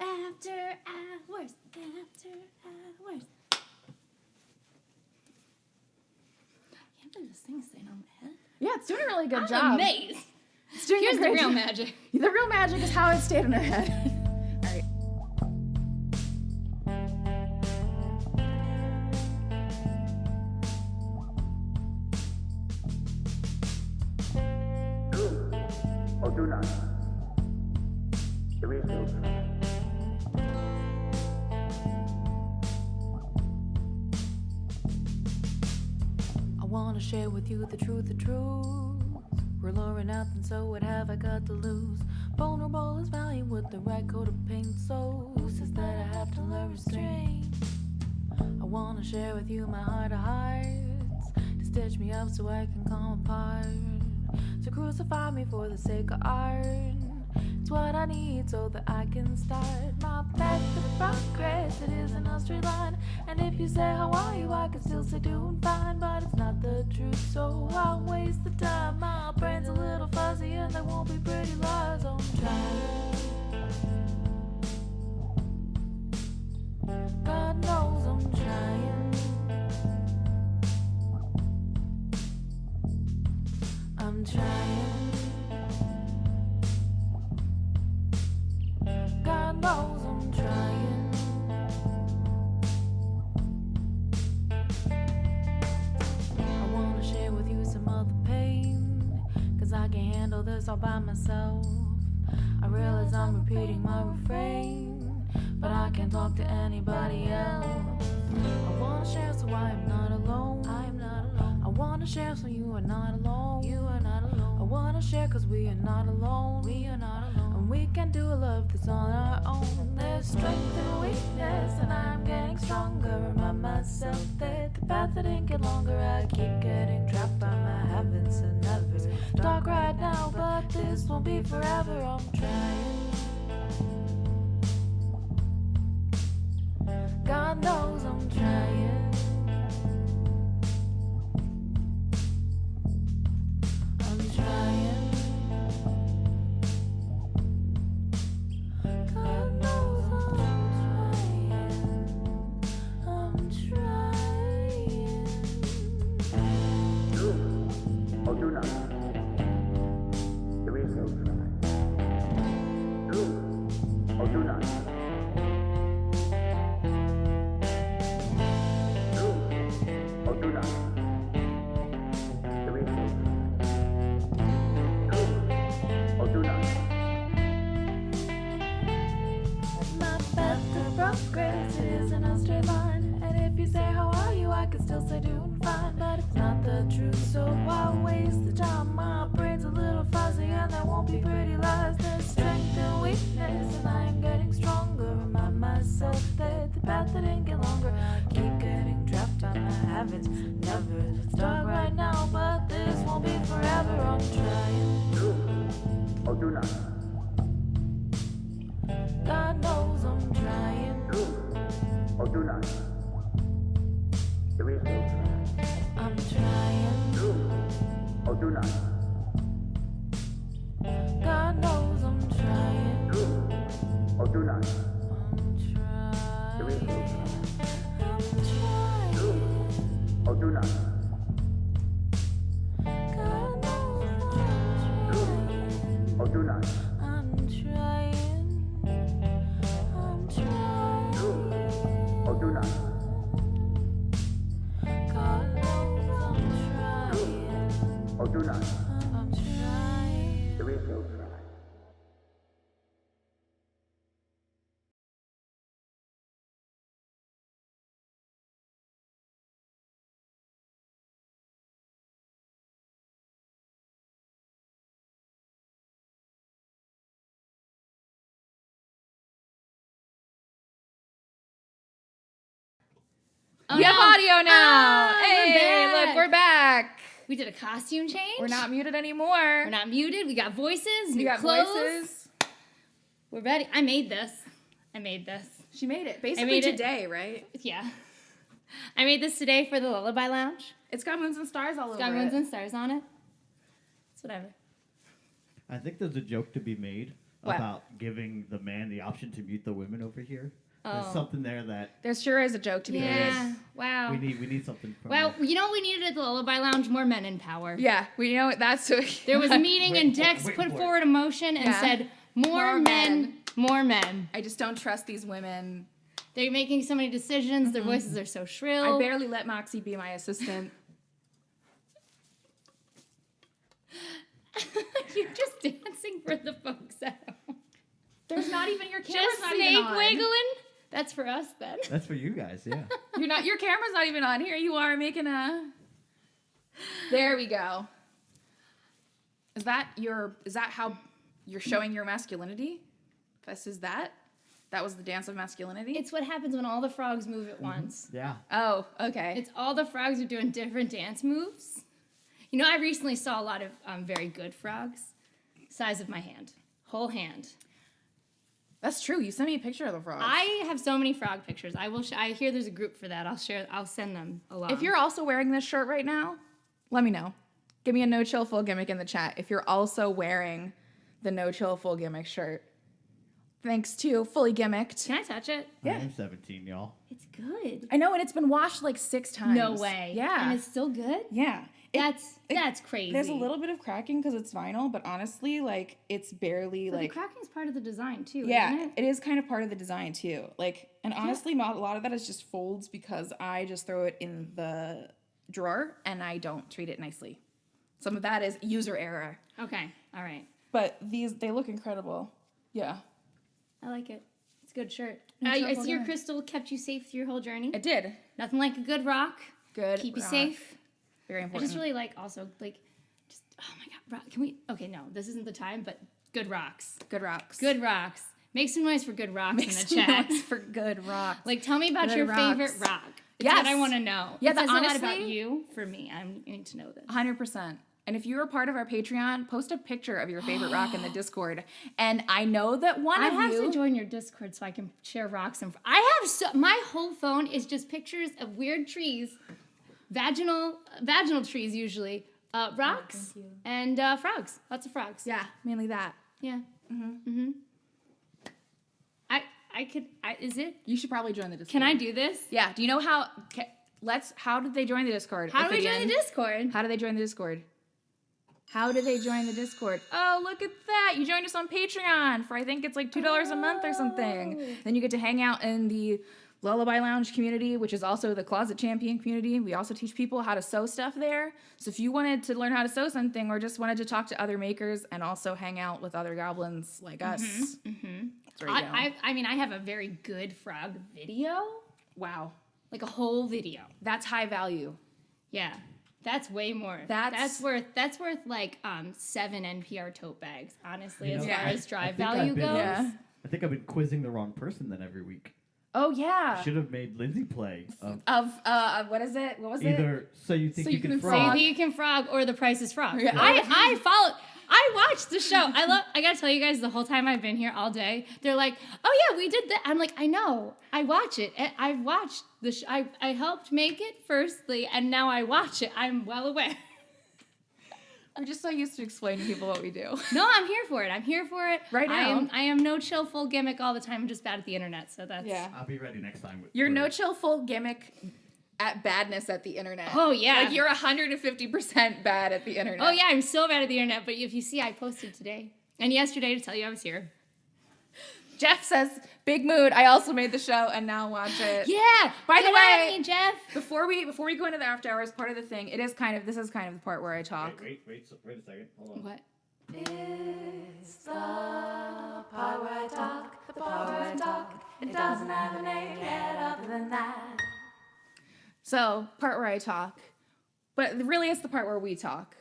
S11: After hours. After hours. I can't believe this thing's staying on my head.
S4: Yeah, it's doing a really good
S11: I'm
S4: job.
S11: amazed.
S4: It's doing
S11: Here's
S4: a great
S11: the real
S4: job.
S11: magic.
S4: The real magic is how it stayed in her head. All right.
S5: Or do not. There is no try.
S10: I wanna share with you the truth. We're luring nothing, so what have I got to lose? Vulnerable is valiant with the right coat of paint, so who says that I have to learn restraint? I wanna share with you my heart of hearts, to stitch me up so I can come apart, to crucify me for the sake of art. It's what I need so that I can start my path to progress. It isn't a straight line, and if you say how are you, I can still say doing fine, but it's not the truth, so I'll waste the time. My brain's a little fuzzy and there won't be pretty lies. I'm trying. God knows I'm trying. I'm trying. God knows I'm trying. I wanna share with you some of the pain, 'cause I can handle this all by myself. I realize I'm repeating my refrain, but I can't talk to anybody else. I wanna share so I am not alone. I am not alone. I wanna share so you are not alone. You are not alone. I wanna share 'cause we are not alone. We are not alone. And we can do a love that's on our own. There's strength and weakness, and I'm getting stronger. Remind myself that the path that didn't get longer. I keep getting trapped by my habits and nevers. Dark right now, but this won't be forever. I'm trying. God knows I'm trying. I'm trying. God knows I'm trying. I'm trying.
S5: Do or do not. There is no try. Do or do not. Do or do not. There is no try. Do or do not.
S10: My path to progress, it isn't a straight line. And if you say how are you, I can still say doing fine, but it's not the truth, so why waste the time? My brain's a little fuzzy and there won't be pretty lies. There's strength and weakness, and I am getting stronger. Remind myself that the path that didn't get longer. I keep getting trapped by my habits, never. It's dark right now, but this won't be forever. I'm trying.
S5: Do or do not.
S10: God knows I'm trying.
S5: Do or do not. There is no try.
S10: I'm trying.
S5: Do or do not.
S10: God knows I'm trying.
S5: Do or do not.
S10: I'm trying.
S5: There is no try.
S10: I'm trying.
S5: Do or do not.
S10: God knows
S5: Do or do not.
S10: I'm trying. I'm trying.
S5: Do or do not.
S10: God knows I'm
S5: Do
S10: trying.
S5: or do not.
S10: I'm trying.
S5: There is no try.
S11: Oh,
S18: we have
S11: no.
S18: audio now.
S11: Ah,
S18: Hey,
S11: we're
S18: look, we're back.
S11: We did a costume change.
S18: We're not muted anymore.
S11: We're not muted. We got voices.
S18: We
S11: New
S18: got
S11: clothes.
S18: voices.
S11: We're ready. I made this.
S18: She made it. Basically
S11: made it.
S18: today, right?
S11: Yeah. I made this today for the Lullaby Lounge.
S18: It's got moons and stars all over it.
S11: It's got moons and stars on it. It's whatever.
S3: I think there's a joke to be made
S18: What?
S3: about giving the man the option to mute the women over here. There's
S11: Oh.
S3: something there that
S18: There sure is a joke to be
S11: Yeah.
S18: made.
S11: Wow.
S3: we need something from
S11: Well, you know what we needed at the Lullaby Lounge? More men in power.
S18: Yeah, we know that's what
S11: There was a meeting and
S3: Wait
S11: Dex
S3: for
S11: put
S3: it.
S11: forward a motion and
S18: Yeah.
S11: said, more men, more men.
S18: I just don't trust these women.
S11: They're making so many decisions. Their voices are so shrill.
S18: I barely let Moxie be my assistant.
S11: You're just dancing for the folks at home.
S18: There's not even your camera's
S11: Just
S18: not
S11: snake
S18: even on.
S11: wiggling. That's for us then.
S3: That's for you guys, yeah.
S18: Your camera's not even on. Here you are making a. There we go. Is that how you're showing your masculinity? This is that? That was the dance of masculinity?
S11: It's what happens when all the frogs move at once.
S3: Yeah.
S18: Oh, okay.
S11: It's all the frogs are doing different dance moves. You know, I recently saw a lot of very good frogs. Size of my hand. Whole hand.
S18: That's true. You sent me a picture of the frogs.
S11: I have so many frog pictures. I will. I hear there's a group for that. I'll send them along.
S18: If you're also wearing this shirt right now, let me know. Give me a No Chill Full Gimmick in the chat if you're also wearing the No Chill Full Gimmick shirt. Thanks to Fully Gimmicked.
S11: Can I touch it?
S18: Yeah.
S3: I'm 17, y'all.
S11: It's good.
S18: I know, and it's been washed like 6 times.
S11: No way.
S18: Yeah.
S11: And it's still good?
S18: Yeah.
S11: That's crazy.
S18: There's a little bit of cracking because it's vinyl, but honestly, like, it's barely
S11: But
S18: like.
S11: the cracking's part of the design too.
S18: Yeah,
S11: Isn't
S18: it is kind of part of the design too. Like, and honestly, not a lot of that is just folds because I just throw it in the drawer and I don't treat it nicely. Some of that is user error.
S11: Okay. All right.
S18: But they look incredible. Yeah.
S11: I like it. It's a good shirt.
S18: No
S11: I
S18: trouble
S11: see your
S18: there.
S11: crystal kept you safe through your whole journey.
S18: It did.
S11: Nothing like a good rock.
S18: Good.
S11: Keep you
S18: rock.
S11: safe.
S18: Very
S11: I
S18: important.
S11: just really like also like just oh my god, rock. Can we okay, no, this isn't the time, but good rocks.
S18: Good rocks.
S11: Good rocks. Make some noise for good rocks
S18: Make
S11: in the
S18: some
S11: chat.
S18: noise for good rocks.
S11: Like tell me about
S18: Good
S11: your
S18: rocks.
S11: favorite rock. It's
S18: Yes.
S11: what I want to know.
S18: Yeah,
S11: it says a lot
S18: honestly-
S11: about you for me. I need to know this.
S18: 100%. And if you're a part of our Patreon, post a picture of your favorite rock in the Discord. And I know that
S11: I have to join your Discord so I can share rocks and I have my whole phone is just pictures of weird trees, vaginal trees usually, rocks and frogs. Lots of frogs.
S18: Yeah, mainly that.
S11: Yeah. Is it?
S18: You should probably join the Discord.
S11: Can I do this?
S18: Yeah. Do you know how? How did they join the Discord?
S11: How do we join the Discord?
S18: How do they join the Discord? How do they join the Discord? Oh, look at that. You joined us on Patreon for I think it's like $2 a month or something. Then you get to hang out in the Lullaby Lounge community, which is also the Closet Champion community. We also teach people how to sew stuff there. So if you wanted to learn how to sew something or just wanted to talk to other makers and also hang out with other goblins like us, that's where you go.
S11: I mean, I have a very good frog video.
S18: Wow.
S11: Like a whole video.
S18: That's high value.
S11: Yeah. That's way more. That's worth like 7 NPR tote bags, honestly, as far as drive value goes.
S3: I think I've been quizzing the wrong person then every week.
S18: Oh yeah.
S3: Should have made Lindsay play.
S18: What is it? What was it?
S3: Either So You Think You Can Frog.
S11: So You Think You Can Frog or The Price is Frog.
S18: Yeah.
S11: I watched the show. I gotta tell you guys, the whole time I've been here all day, they're like, oh yeah, we did that. I'm like, I know. I watch it. I've watched the show. I helped make it firstly, and now I watch it. I'm well aware.
S18: I'm just so used to explaining to people what we do.
S11: No, I'm here for it.
S18: Right now.
S11: I am no chill full gimmick all the time. I'm just bad at the internet, so that's...
S18: Yeah.
S3: I'll be ready next time.
S18: You're no chill full gimmick at badness at the internet.
S11: Oh, yeah.
S18: Like you're 150% bad at the internet.
S11: Oh, yeah, I'm so bad at the internet, but if you see, I posted today and yesterday to tell you I was here.
S18: Jeff says, big mood. I also made the show and now watch it.
S11: Yeah.
S18: By the
S11: Get
S18: way,
S11: at me, Jeff.
S18: Before we go into the after hours part of the thing, this is kind of the part where I talk.
S3: Wait a second. Hold on.
S11: What?
S10: It's the part where I talk, the part where I talk. It doesn't have a name yet other than that.
S18: So, part where I talk. But really it's the part where we talk.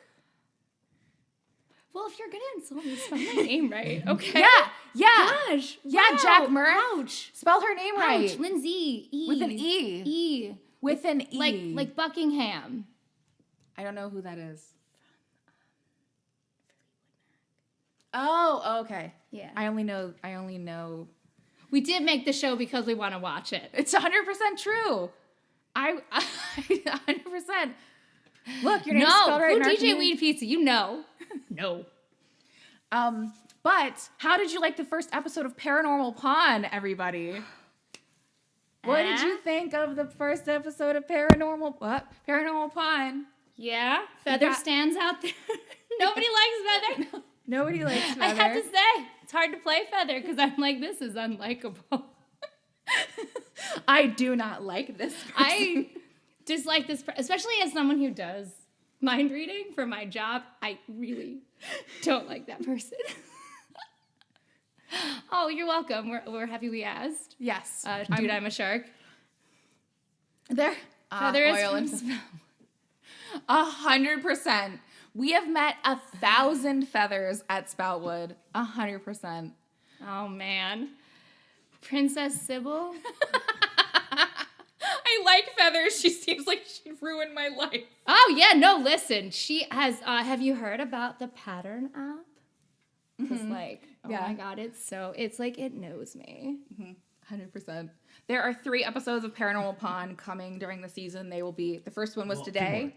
S11: Well, if you're gonna insult me, spell my name right, okay?
S18: Yeah.
S11: Gosh.
S18: Yeah,
S11: wow.
S18: Jack Murr.
S11: Ouch.
S18: Spell her name right.
S11: Ouch. Lindsay. E.
S18: With an E.
S11: E.
S18: With an E.
S11: Like Buckingham.
S18: I don't know who that is. Oh, okay.
S11: Yeah.
S18: I only know.
S11: We did make the show because we want to watch it.
S18: It's 100% true. I 100%. Look, your name's spelled right in our
S11: DJ
S18: community.
S11: Weed Pizza, you know. No.
S18: But how did you like the first episode of Paranormal Pawn, everybody? What did you think of the first episode of Paranormal Pawn?
S11: Yeah, Feather stands out there. Nobody likes Feather.
S18: Nobody likes Feather.
S11: I have to say, it's hard to play Feather because I'm like, this is unlikable.
S18: I do not like this person.
S11: I dislike this, especially as someone who does mind reading for my job. I really don't like that person. Oh, you're welcome. We're happy we asked.
S18: Yes.
S11: Dude, I'm a shark.
S18: There.
S11: Feather is
S18: oil
S11: from
S18: 100%. We have met 1,000 feathers at Spoutwood. 100%.
S11: Oh, man. Princess Sybil?
S18: I like Feathers. She seems like she ruined my life.
S11: Oh, yeah. No, listen. She has, have you heard about the Pattern app? Because, like, oh my God, it's like it knows me.
S18: 100%. There are 3 episodes of Paranormal Pawn coming during the season. They will be, the first one was today.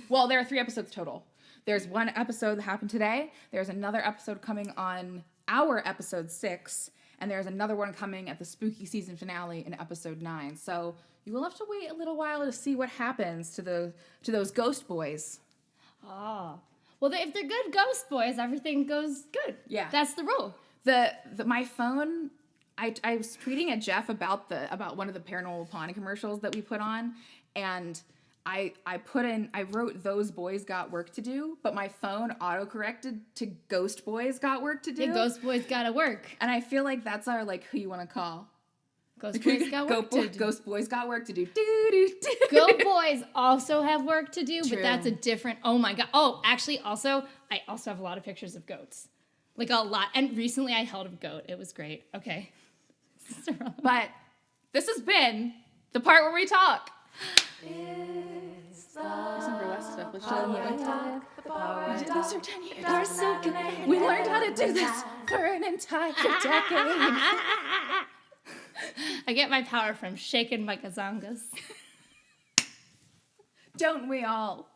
S18: Well, there are 3 episodes total. There's 1 episode that happened today. There's another episode coming on our episode 6. And there's another one coming at the spooky season finale in episode 9. So you will have to wait a little while to see what happens to those ghost boys.
S11: Oh. Well, if they're good ghost boys, everything goes good.
S18: Yeah.
S11: That's the rule.
S18: My phone, I was tweeting at Jeff about one of the Paranormal Pawn commercials that we put on, and I wrote "Those boys got work to do," but my phone autocorrected to "Ghost boys got work to do."
S11: Yeah, ghost boys gotta work.
S18: And I feel like that's our who you want to call.
S11: Ghost boys got work to do.
S18: Ghost boys got work to do.
S11: Ghost boys also have work to do,
S18: True.
S11: but that's a different. Oh my God. Oh, actually, I also have a lot of pictures of goats, like a lot. And recently, I held a goat. It was great. Okay.
S18: But this has been the part where we talk.
S10: It's
S18: some burlesque stuff. Let's
S10: power
S18: show
S10: talk, the power
S18: we did
S10: talk.
S18: this for 10 years.
S10: We're so connected.
S18: We learned how to do this for an entire decade.
S11: I get my power from shaking my gazangas.
S18: Don't we all?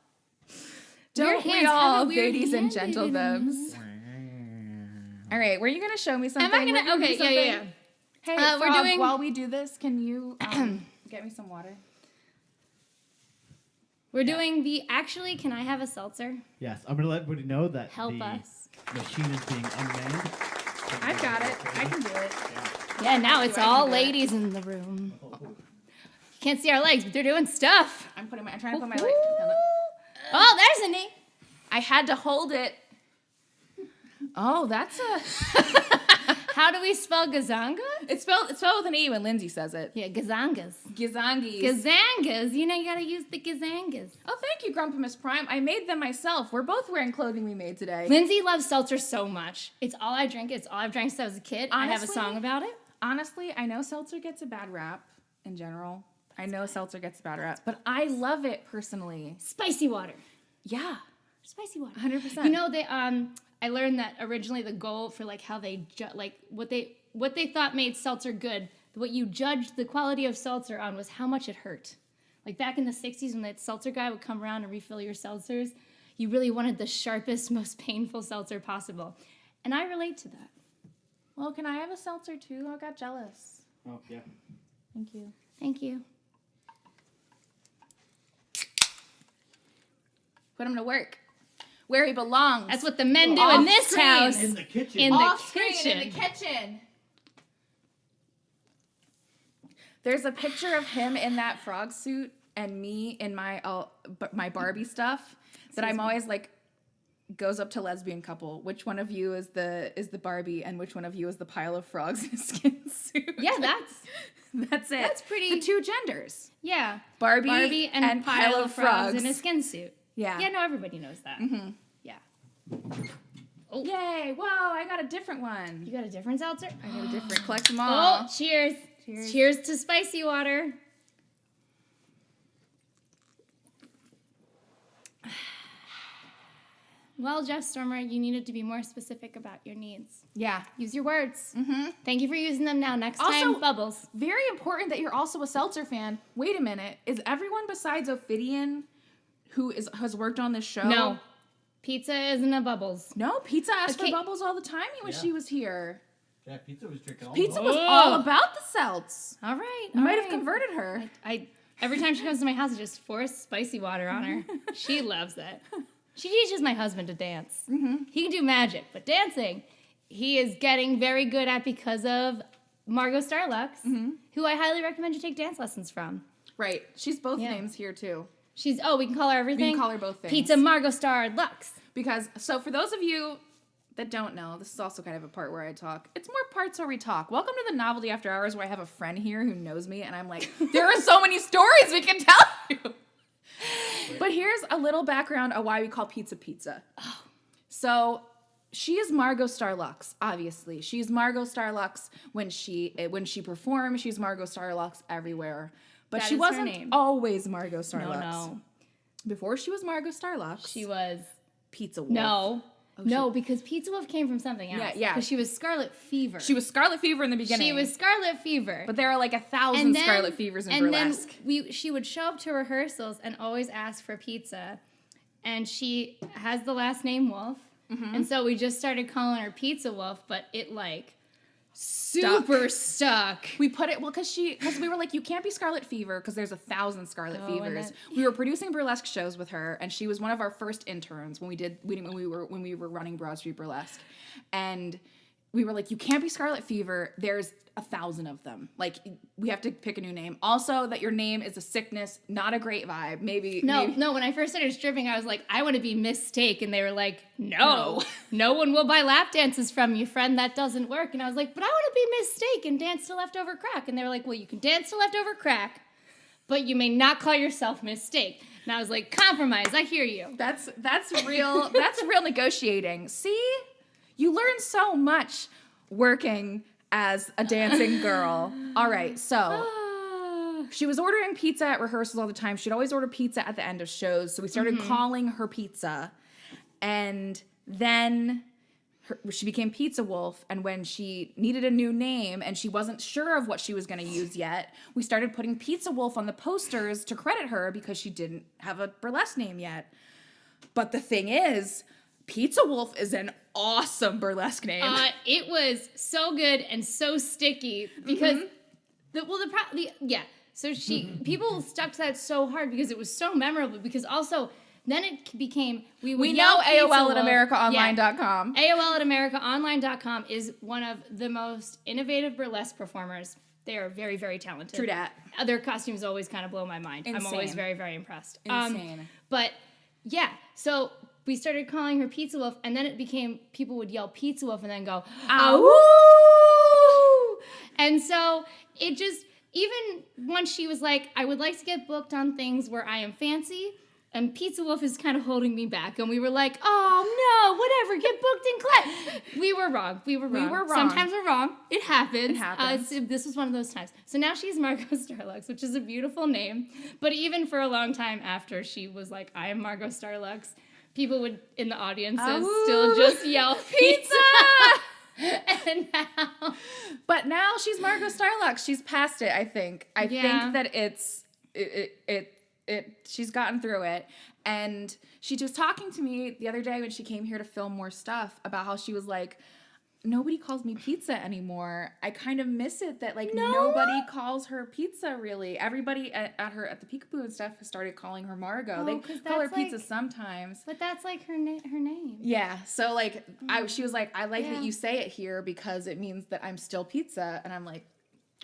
S11: Your
S18: Don't we
S11: hands
S18: all,
S11: have a weird
S18: ladies and
S11: hand
S18: gentlemen? All right, were you going to show me something?
S11: Am I going to? Okay, yeah.
S18: Hey,
S11: we're
S18: Frog,
S11: doing.
S18: while we do this, can you get me some water?
S11: We're doing the. Actually, can I have a seltzer?
S3: Yes, I'm going to let everybody know that
S11: Help
S3: the
S11: us.
S3: machine is being unmanned.
S18: I've got it. I can do it.
S11: Yeah, now it's all
S18: do it.
S11: ladies in the room. You can't see our legs, but they're doing stuff.
S18: I'm trying to put my leg.
S11: Oh, there's a knee.
S18: I had to hold it. Oh, that's a.
S11: How do we spell gazanga?
S18: It's spelled with an E when Lindsay says it.
S11: Yeah, gazangas.
S18: Gazangies.
S11: Gazangas. You know, you gotta use the gazangas.
S18: Oh, thank you, Grumpy Miss Prime. I made them myself. We're both wearing clothing we made today.
S11: Lindsay loves seltzer so much. It's all I drink. It's all I've drank since I was a kid. I have a song about it.
S18: Honestly, I know seltzer gets a bad rap in general. I know seltzer gets a bad rap, but I love it personally.
S11: Spicy water.
S18: Yeah.
S11: Spicy water.
S18: 100%.
S11: You know, they I learned that originally the goal for how they what they thought made seltzer good, what you judged the quality of seltzer on was how much it hurt. Like back in the 60s when that seltzer guy would come around and refill your seltzers, you really wanted the sharpest, most painful seltzer possible. And I relate to that.
S18: Well, can I have a seltzer too? I got jealous.
S3: Oh, yeah.
S18: Thank you.
S11: Thank you.
S18: Put him to work. Where he belongs.
S11: That's what the men do in this house.
S3: In the kitchen.
S11: In
S18: Off
S11: the kitchen.
S18: screen, in the kitchen. There's a picture of him in that frog suit and me in my Barbie stuff that I'm always goes up to lesbian couple. Which one of you is the Barbie and which one of you is the pile of frogs in a skin suit?
S11: Yeah,
S18: that's it.
S11: That's pretty.
S18: The 2 genders.
S11: Yeah.
S18: Barbie
S11: and pile of frogs in a
S18: frogs.
S11: skin suit.
S18: Yeah.
S11: Yeah, no, everybody knows that.
S18: Mm-hmm.
S11: Yeah.
S18: Oh. Yay! Whoa! I got a different one.
S11: You got a different seltzer?
S18: I got a different. Collect them all.
S11: Oh, cheers. Cheers to spicy water. Well, Jeff Stormer, you needed to be more specific about your needs.
S18: Yeah.
S11: Use your words.
S18: Mm-hmm.
S11: Thank you for using them now. Next
S18: Also,
S11: time, Bubbles.
S18: Very important that you're also a seltzer fan. Wait a minute. Is everyone besides Ophidian who has worked on this show?
S11: No. Pizza isn't a Bubbles.
S18: No, Pizza asked for Bubbles all the time when she was here.
S3: Yeah, Pizza was drinking all
S18: Pizza was all about the seltz.
S11: All right.
S18: You might have converted her.
S11: I every time she comes to my house, I just force spicy water on her. She loves it. She teaches my husband to dance.
S18: Mm-hmm.
S11: He can do magic, but dancing, he is getting very good at because of Margot Starlux, who I highly recommend you take dance lessons from.
S18: Right. She's both names here, too.
S11: We can call her everything?
S18: We can call her both things.
S11: Pizza Margot Starlux.
S18: Because, so for those of you that don't know, this is also kind of a part where I talk. It's more parts where we talk. Welcome to the Novelty After Hours, where I have a friend here who knows me, and I'm like, there are so many stories we can tell you. But here's a little background on why we call pizza pizza. Oh. So she is Margot Starlux, obviously. She's Margot Starlux when she performs. She's Margot Starlux everywhere. But she wasn't always Margot Starlux.
S11: No.
S18: Before she was Margot Starlux,
S11: she was
S18: Pizza Wolf.
S11: No. Because Pizza Wolf came from something else.
S18: Yeah.
S11: Because she was Scarlet Fever.
S18: She was Scarlet Fever in the beginning.
S11: She was Scarlet Fever.
S18: But there are like 1,000 Scarlet Fevers in burlesque.
S11: And then she would show up to rehearsals and always ask for pizza. And she has the last name Wolf. Mm-hmm. And so we just started calling her Pizza Wolf, but it like super stuck.
S18: We put it, because we were like, you can't be Scarlet Fever because there's 1,000 Scarlet Fevers. We were producing burlesque shows with her, and she was one of our first interns when we were running Broad Street Burlesque. And we were like, you can't be Scarlet Fever. There's 1,000 of them. Like, we have to pick a new name. Also, that your name is a sickness, not a great vibe. Maybe.
S11: No, when I first started stripping, I was like, I want to be Miss Steak. And they were like, no one will buy lap dances from you, friend. That doesn't work. And I was like, but I want to be Miss Steak and dance to Leftover Crack. And they were like, well, you can dance to Leftover Crack, but you may not call yourself Miss Steak. And I was like, compromise. I hear you.
S18: That's real. That's real negotiating. See? You learn so much working as a dancing girl. All right, so she was ordering pizza at rehearsals all the time. She'd always order pizza at the end of shows, so we started calling her Pizza. And then she became Pizza Wolf, and when she needed a new name and she wasn't sure of what she was going to use yet, we started putting Pizza Wolf on the posters to credit her because she didn't have a burlesque name yet. But the thing is, Pizza Wolf is an awesome burlesque name.
S11: It was so good and so sticky because So people stuck to that so hard because it was so memorable. Because also then it became we know
S18: AOL at AmericaOnline.com.
S11: AOL at AmericaOnline.com is one of the most innovative burlesque performers. They are very, very talented.
S18: True that.
S11: Their costumes always kind of blow my mind.
S18: Insane.
S11: I'm always very, very impressed.
S18: Insane.
S11: But yeah, so we started calling her Pizza Wolf, and then it became people would yell Pizza Wolf and then go, "Ow!" And so it just, even once she was like, I would like to get booked on things where I am fancy, and Pizza Wolf is kind of holding me back. And we were like, oh no, whatever, get booked in class. We were wrong. Sometimes we're wrong. It happens. This was one of those times. So now she's Margot Starlux, which is a beautiful name. But even for a long time after she was like, I am Margot Starlux, people would, in the audiences, still just yell, Pizza! And now.
S18: But now she's Margot Starlux. She's past it, I think. I think that she's gotten through it. And she was talking to me the other day when she came here to film more stuff about how she was like, nobody calls me Pizza anymore. I kind of miss it that nobody calls her Pizza really. Everybody at the Peekaboo and stuff has started calling her Margot. They call her Pizza sometimes.
S11: But that's like her name.
S18: Yeah. So she was like, I like that you say it here because it means that I'm still Pizza. And I'm like,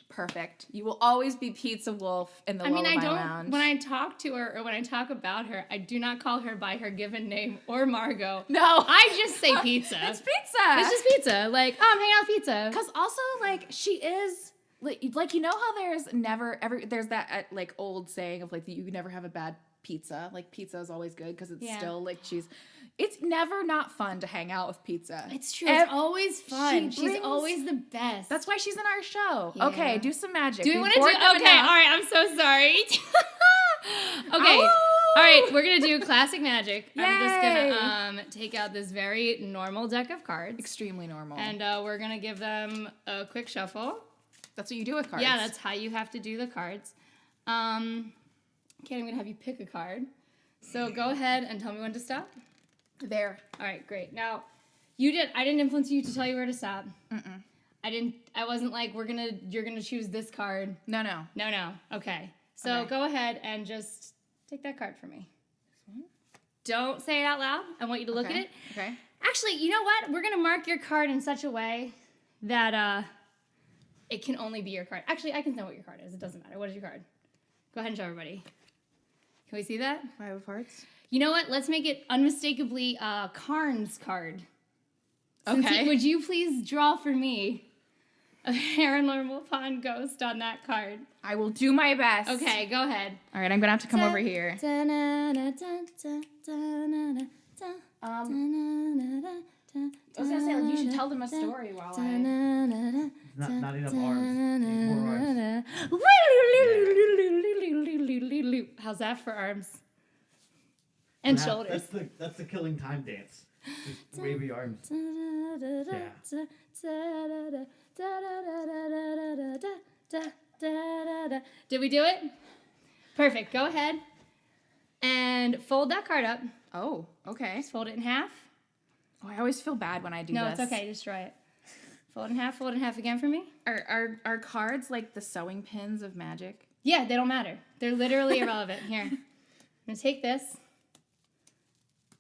S18: perfect. You will always be Pizza Wolf in the Lullaby Lounge.
S11: When I talk to her or when I talk about her, I do not call her by her given name or Margot.
S18: No.
S11: I just say Pizza.
S18: It's Pizza.
S11: It's just Pizza. Like, I'm hanging out with Pizza.
S18: Because also, she is, you know how there's there's that, old saying of, that you never have a bad pizza. Like, pizza is always good because it's still, cheese. It's never not fun to hang out with Pizza.
S11: It's true. It's always fun. She's always the best.
S18: That's why she's in our show.
S11: Yeah.
S18: Okay, do some magic.
S11: Do we want to do? Okay, all right. I'm so sorry. Okay. All right, we're going to do classic magic. I'm just
S4: Yay!
S11: going to take out this very normal deck of cards.
S4: Extremely normal.
S11: And we're going to give them a quick shuffle.
S4: That's what you do with cards.
S11: Yeah, that's how you have to do the cards. Okay, I'm going to have you pick a card. So go ahead and tell me when to stop.
S4: There.
S11: All right, great. Now, I didn't influence you to tell you where to stop.
S4: Mm-mm.
S11: I wasn't like, you're going to choose this card.
S4: No.
S11: Okay. So
S4: Okay.
S11: go ahead and just take that card for me. Don't say it out loud. I want you to look at it.
S4: Okay.
S11: Actually, you know what? We're going to mark your card in such a way that it can only be your card. Actually, I can know what your card is. It doesn't matter. What is your card? Go ahead and show everybody. Can we see that?
S4: 5 of hearts.
S11: You know what? Let's make it unmistakably Karn's card.
S4: Okay.
S11: Would you please draw for me a paranormal pond ghost on that card?
S4: I will do my best.
S11: Okay, go ahead.
S4: All right, I'm gonna have to come over here. I was gonna say, like, you should tell them a story while I.
S3: Not enough arms. More arms.
S11: How's that for arms? And shoulders.
S3: That's the killing time dance. Just wavy arms.
S11: Did we do it? Perfect. Go ahead and fold that card up.
S4: Oh, okay.
S11: Just fold it in half.
S4: Oh, I always feel bad when I do
S11: No,
S4: this.
S11: it's okay. Destroy it. Fold in half again for me.
S4: Are cards like the sewing pins of magic?
S11: Yeah, they don't matter. They're literally irrelevant. Here, I'm gonna take this.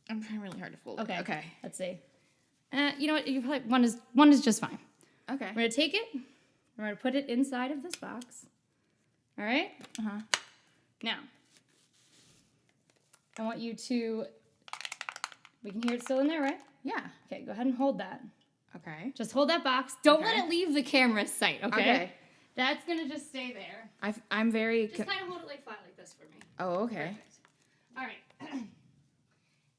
S4: I'm trying really hard to fold.
S11: Okay.
S4: Okay.
S11: Let's see. You know what? You probably one is just fine.
S4: Okay.
S11: We're gonna take it. We're gonna put it inside of this box. All right.
S4: Uh-huh.
S11: Now, I want you to. We can hear it still in there, right?
S4: Yeah.
S11: Okay. Go ahead and hold that.
S4: Okay.
S11: Just hold that box. Don't let it leave the camera's sight. Okay.
S4: Okay.
S11: That's gonna just stay there.
S4: I'm very.
S11: Just kind of hold it like flat like this for me.
S4: Oh, okay.
S11: Perfect. All right.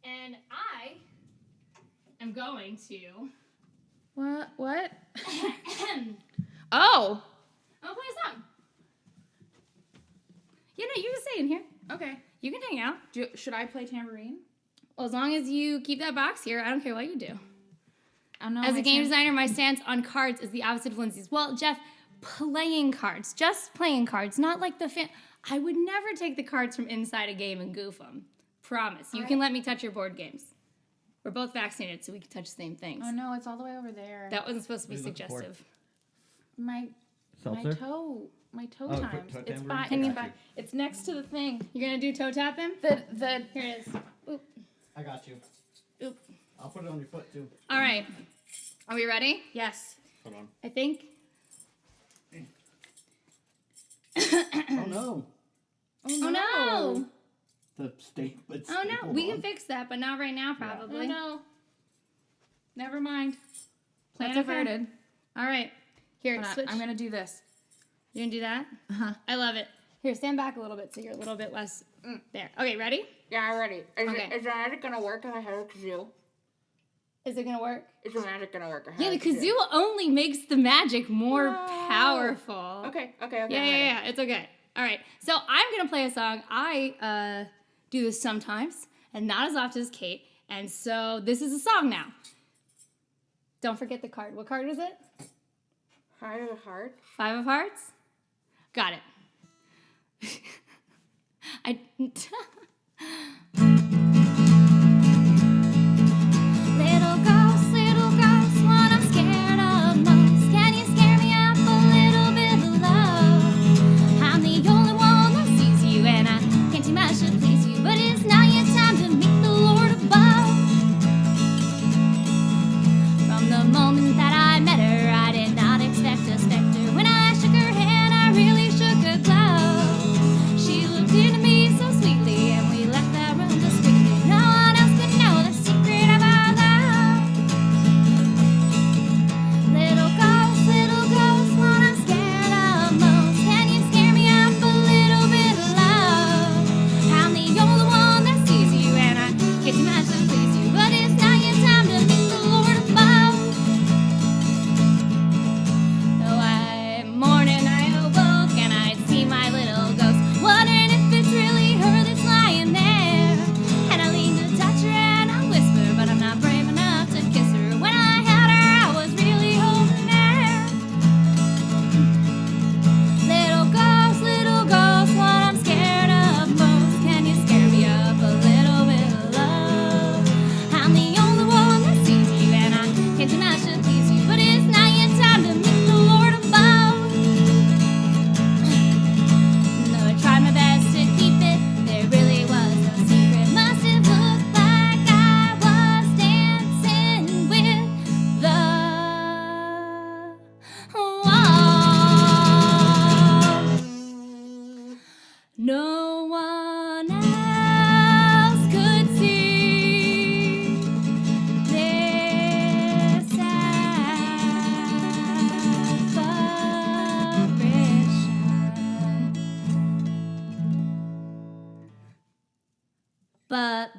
S11: And I am going to.
S4: What?
S11: Oh! I'll play a song. Yeah, no, you can stay in here.
S4: Okay.
S11: You can hang out.
S4: Should I play tambourine?
S11: Well, as long as you keep that box here, I don't care what you do.
S4: I'm not.
S11: As a game designer, my stance on cards is the opposite of Lindsay's. Well, Jeff, playing cards. Just playing cards. Not like the fan. I would never take the cards from inside a game and goof them. Promise. You can let me touch your board games. We're both vaccinated, so we can touch the same things.
S4: Oh no, it's all the way over there.
S11: That wasn't supposed to be suggestive.
S4: My
S3: Seltzer?
S4: toe
S3: Oh,
S4: times.
S3: toe
S4: It's
S3: tambourine?
S4: by. It's next to the thing.
S11: You're gonna do toe tapping?
S4: The
S11: Here it is. Oop.
S3: I got you.
S11: Oop.
S3: I'll put it on your foot too.
S11: All right. Are we ready?
S4: Yes.
S3: Hold on.
S11: I think.
S3: Oh no.
S11: Oh no.
S3: The steak.
S11: Oh no. We can fix that, but not right now, probably.
S4: Oh no. Never mind. Plan
S11: That's okay.
S4: averted.
S11: All right. Here,
S4: Hold on,
S11: switch.
S4: I'm gonna do this.
S11: You gonna do that?
S4: Uh-huh.
S11: I love it. Here, stand back a little bit so you're a little bit less. There. Okay, ready?
S4: Yeah, I'm ready.
S11: Okay.
S4: Is the magic gonna work if I have a kazoo?
S11: Is it gonna work?
S4: Is the magic gonna work?
S11: Yeah, the kazoo only makes the magic more powerful.
S4: Okay.
S11: Yeah. It's okay. All right. So I'm gonna play a song. I do this sometimes, and not as often as Kate. And so this is a song now. Don't forget the card. What card was it?
S4: 5 of hearts.
S11: 5 of hearts. Got it. Little ghost, what I'm scared of most. Can you scare me up a little bit of love? I'm the only one that sees you, and I can't do much to please you, but it's now your time to meet the Lord above. From the moment that I met her, I did not expect a specter. When I shook her hand, I really shook a cloud. She looked into me so sweetly, and we left that room discreetly. No one else could know the secret of our love. Little ghost, what I'm scared of most. Can you scare me up a little bit of love? I'm the only one that sees you, and I can't do much to please you, but it's now your time to meet the Lord above.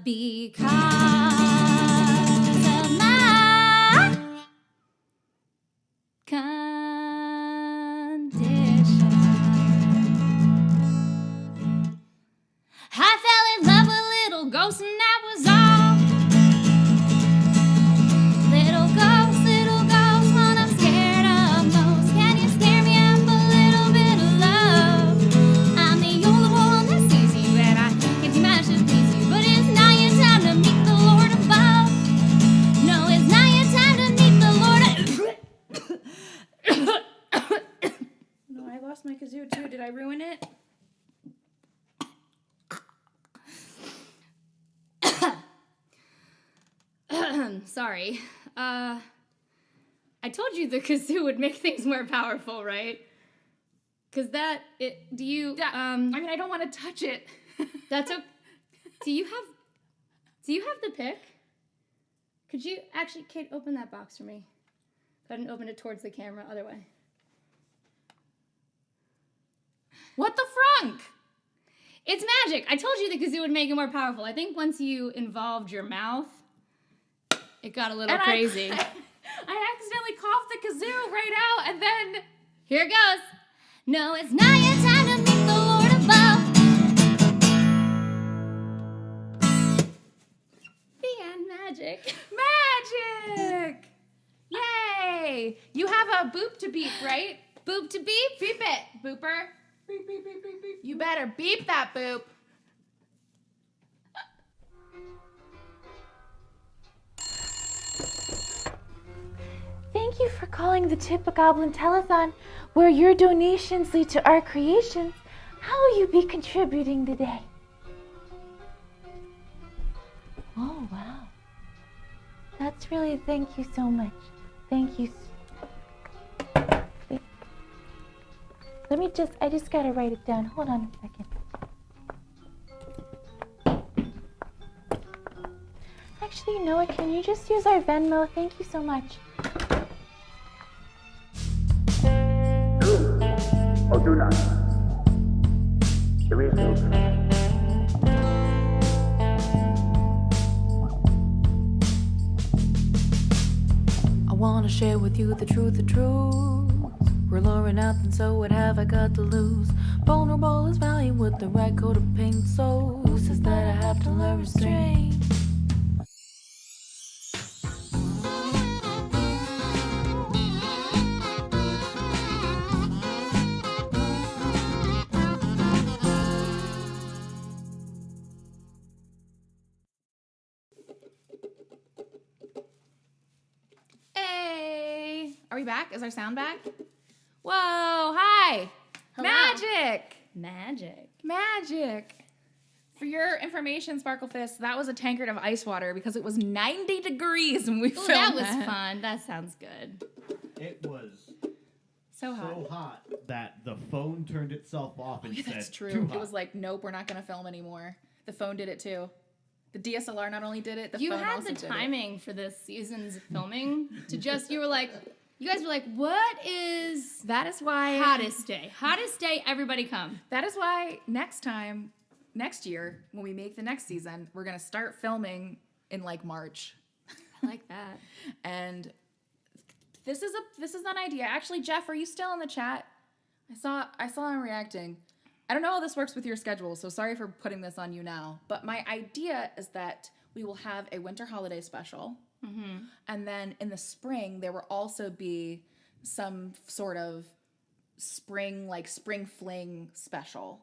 S11: because of my condition. I fell in love with little ghosts and that was all. Little ghosts, what I'm scared of most. Can you scare me up a little bit of love? I'm the only one that sees you and I can't do much to please you. But it's not your time to meet the Lord above. No, it's not your time to meet the Lord.
S4: No, I lost my kazoo too. Did I ruin it?
S11: Sorry. I told you the kazoo would make things more powerful, right? Cause I
S4: mean, I don't want to touch it.
S11: That's okay. Do you have the pick? Could you actually, Kate, open that box for me? Go ahead and open it towards the camera, other way.
S4: What the frunk?
S11: It's magic. I told you the kazoo would make it more powerful. I think once you involved your mouth, it got a little crazy.
S4: I accidentally coughed the kazoo right out, and then
S11: here it goes. No, it's not your time to meet the Lord above. The end. Magic.
S4: Magic! Yay! You have a boop to beep, right?
S11: Boop to beep?
S4: Beep it, booper. Beep, beep, beep, beep, beep. You better beep that boop.
S15: Thank you for calling the Tip-A-Goblin Telethon, where your donations lead to our creations. How will you be contributing today? Oh, wow. That's really, thank you so much. Thank you. Wait. I just gotta write it down. Hold on a second. Actually, you know what? Can you just use our Venmo? Thank you so much.
S5: Or do not. There is no truth.
S10: I wanna share with you the truth, the truth. We're luring out, and so what have I got to lose? Vulnerable is value with the right coat of paint. So who says that I have to learn restraint?
S4: Hey! Are we back? Is our sound back? Whoa, hi!
S11: Hello.
S4: Magic! For your information, Sparklefist, that was a tankard of ice water because it was 90 degrees when we filmed
S11: that was fun. That sounds good.
S3: It was
S11: so
S3: hot that the phone turned itself off and said,
S4: that's true.
S3: "Too hot."
S4: It was like, nope, we're not going to film anymore. The phone did it too. The DSLR not only did it, the
S11: you
S4: phone
S11: had
S4: also
S11: the
S4: did
S11: timing for this season's filming to just, you guys were like, what is
S4: that is why
S11: hottest day, everybody come.
S4: That is why next year, when we make the next season, we're going to start filming in like March.
S11: I like that.
S4: And this is an idea. Actually, Jeff, are you still in the chat? I saw him reacting. I don't know how this works with your schedule, so sorry for putting this on you now. But my idea is that we will have a winter holiday special.
S11: Mm-hmm.
S4: And then in the spring, there will also be some sort of spring fling special.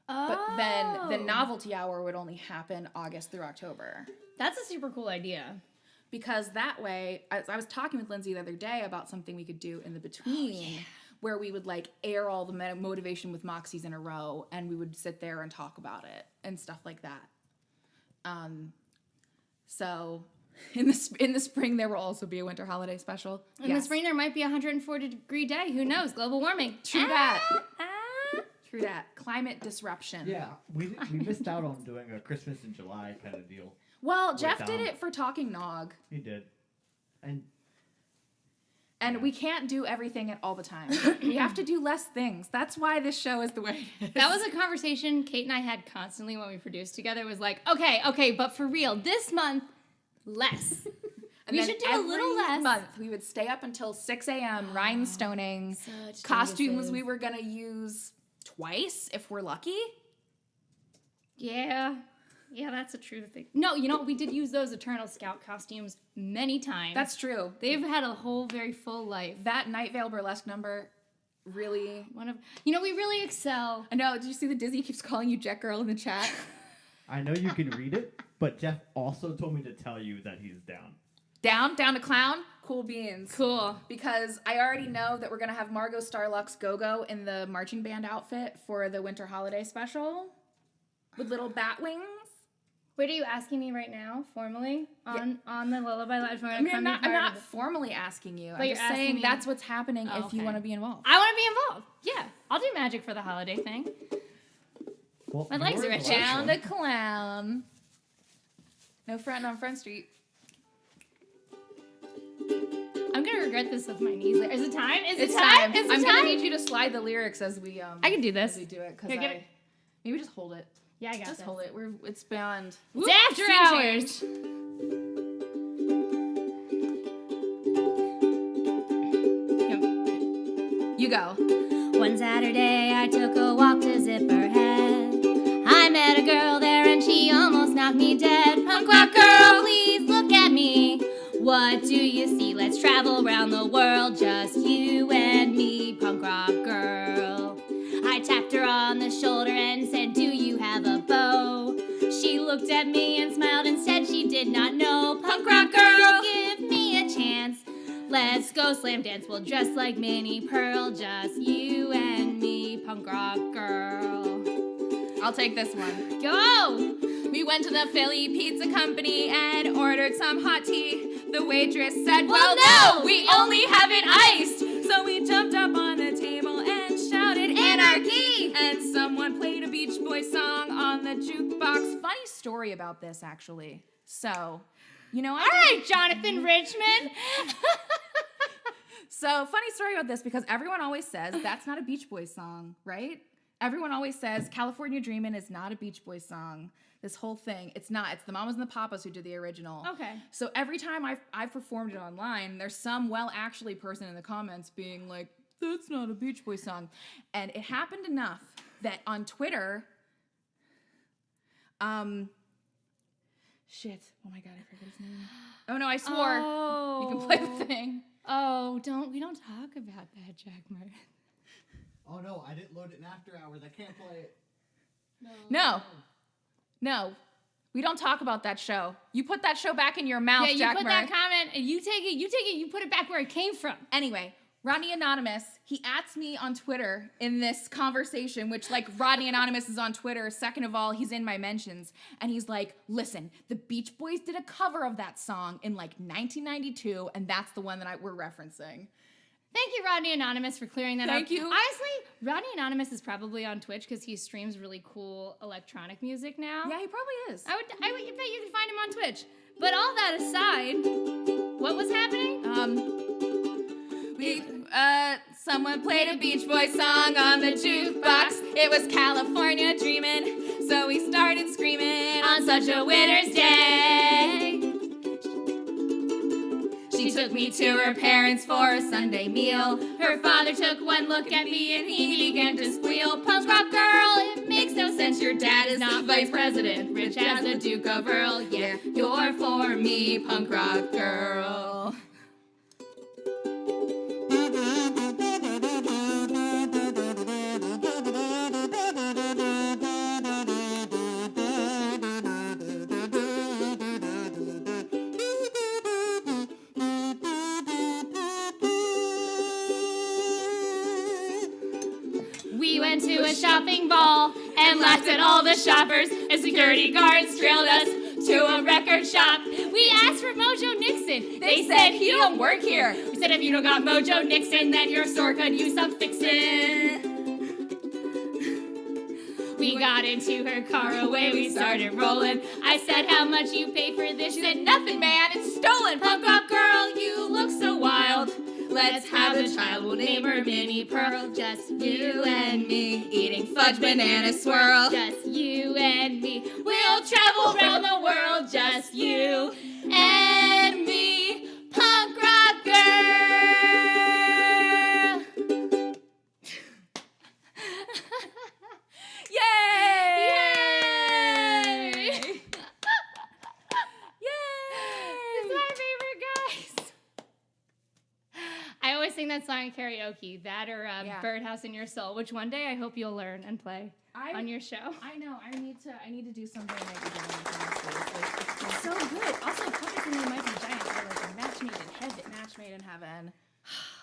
S11: Oh.
S4: But then the novelty hour would only happen August through October.
S11: That's a super cool idea.
S4: Because that way, I was talking with Lindsey the other day about something we could do in the between, where we would like air all the motivation with Moxies in a row, and we would sit there and talk about it and stuff like that. So in the spring, there will also be a winter holiday special.
S11: In the spring, there might be a 140-degree day. Who knows? Global warming.
S4: True that. True that. Climate disruption.
S3: Yeah, we missed out on doing a Christmas in July kind of deal.
S4: Well, Jeff did it for Talking Nog.
S3: He did. And
S18: And we can't do everything at all the time. We have to do less things. That's why this show is the way it is.
S11: That was a conversation Kate and I had constantly when we produced together. It was like, okay, but for real, this month, less.
S18: And
S11: we
S18: then
S11: should do a little less.
S18: month, we would stay up until 6 a.m. rhinestoning. Costumes we were going to use twice if we're lucky.
S11: Yeah, that's a true thing. No, you know, we did use those Eternal Scout costumes many times.
S18: That's true.
S11: They've had a whole very full life.
S18: That Night Vale burlesque number really...
S11: we really excel.
S18: I know, did you see that Disney keeps calling you Jet Girl in the chat?
S3: I know you can read it, but Jeff also told me to tell you that he's down.
S18: Down to clown? Cool beans.
S11: Cool.
S18: Because I already know that we're going to have Margot Starluck's Go-Go in the marching band outfit for the winter holiday special with little bat wings.
S11: Wait, are you asking me right now, formally, on the Lullaby Lounge?
S18: I mean, I'm not formally asking you.
S11: But
S18: I'm
S11: you're
S18: just saying
S11: me.
S18: that's what's happening if you want to be involved.
S11: I want to be involved. Yeah, I'll do magic for the holiday thing.
S3: Well,
S11: my legs are itching.
S18: Down to clown. No front on Front Street.
S11: I'm gonna regret this with my knees. Is it time?
S18: It's time. I'm gonna need you to slide the lyrics as we
S11: I can do this.
S18: As we do it,
S11: Here,
S18: because maybe just hold it.
S11: Yeah, I got
S18: Just
S11: this.
S18: hold it. It's beyond.
S11: It's after hours.
S18: You go.
S21: One Saturday I took a walk to Zipperhead. I met a girl there and she almost knocked me dead. Punk rock girl, please look at me. What do you see? Let's travel around the world, just you and me, punk rock girl. I tapped her on the shoulder and said, do you have a bow? She looked at me and smiled and said she did not know. Punk rock girl, give me a chance. Let's go slam dance, we'll dress like Minnie Pearl, just you and me, punk rock girl.
S18: I'll take this one.
S21: Go!
S18: We went to the Philly Pizza Company and ordered some hot tea. The waitress said, well, no, we only have it iced. So we jumped up on the table and shouted, anarchy! And someone played a Beach Boys song on the jukebox. Funny story about this, actually. So, you know,
S11: all right, Jonathan Richman.
S18: So, funny story about this, because everyone always says that's not a Beach Boys song, right? Everyone always says California Dreamin' is not a Beach Boys song. This whole thing, it's not. It's the Mamas and the Papas who did the original.
S11: Okay.
S18: So every time I've performed it online, there's some actually person in the comments being like, that's not a Beach Boys song. And it happened enough that on Twitter, shit. Oh my God, I forget his name. Oh no, I swore.
S11: Oh.
S18: You can play the thing.
S11: Oh, we don't talk about that, Jack Martin.
S3: Oh no, I didn't load it in After Hours. I can't play it.
S18: No. We don't talk about that show. You put that show back in your mouth,
S11: Yeah, you
S18: Jack
S11: put
S18: Murray.
S11: that comment and you take it, you put it back where it came from.
S18: Anyway, Rodney Anonymous, he ats me on Twitter in this conversation, which, like, Rodney Anonymous is on Twitter. Second of all, he's in my mentions. And he's like, listen, the Beach Boys did a cover of that song in, like, 1992, and that's the one that we're referencing.
S11: Thank you, Rodney Anonymous, for clearing that up.
S18: Thank you.
S11: Honestly, Rodney Anonymous is probably on Twitch because he streams really cool electronic music now.
S18: Yeah, he probably is.
S11: I would bet you could find him on Twitch. But all that aside, what was happening?
S18: Someone played a Beach Boys song on the jukebox. It was California Dreamin', so we started screaming on such a winter's day. She took me to her parents for a Sunday meal. Her father took one look at me and he began to squeal. Punk rock girl, it makes no sense. Your dad is not vice president, rich as the Duke of Earl. Yeah, you're for me, punk rock girl.
S11: We went to a shopping ball and laughed at all the shoppers as security guards trailed us to a record shop. We asked for Mojo Nixon. They said he don't work here. We said if you don't got Mojo Nixon, then your store could use some fixin'. We got into her car, away we started rolling. I said, how much you pay for this? She said, nothing, man, it's stolen. Punk rock girl, you look so wild.
S21: Let's have a child, we'll name her Mini Pearl. Just you and me, eating fudge banana swirl. Just you and me, we'll travel around the world. Just you and me, punk rock girl.
S18: Yay!
S21: Yay! It's my favorite, guys. I always sing that song at karaoke, that or Birdhouse in Your Soul, which one day I hope you'll learn and play on your show.
S18: I know. I need to do something like it's so good. Also, Puppets and They Might Be Giant are like a match made in heaven. Match made in heaven.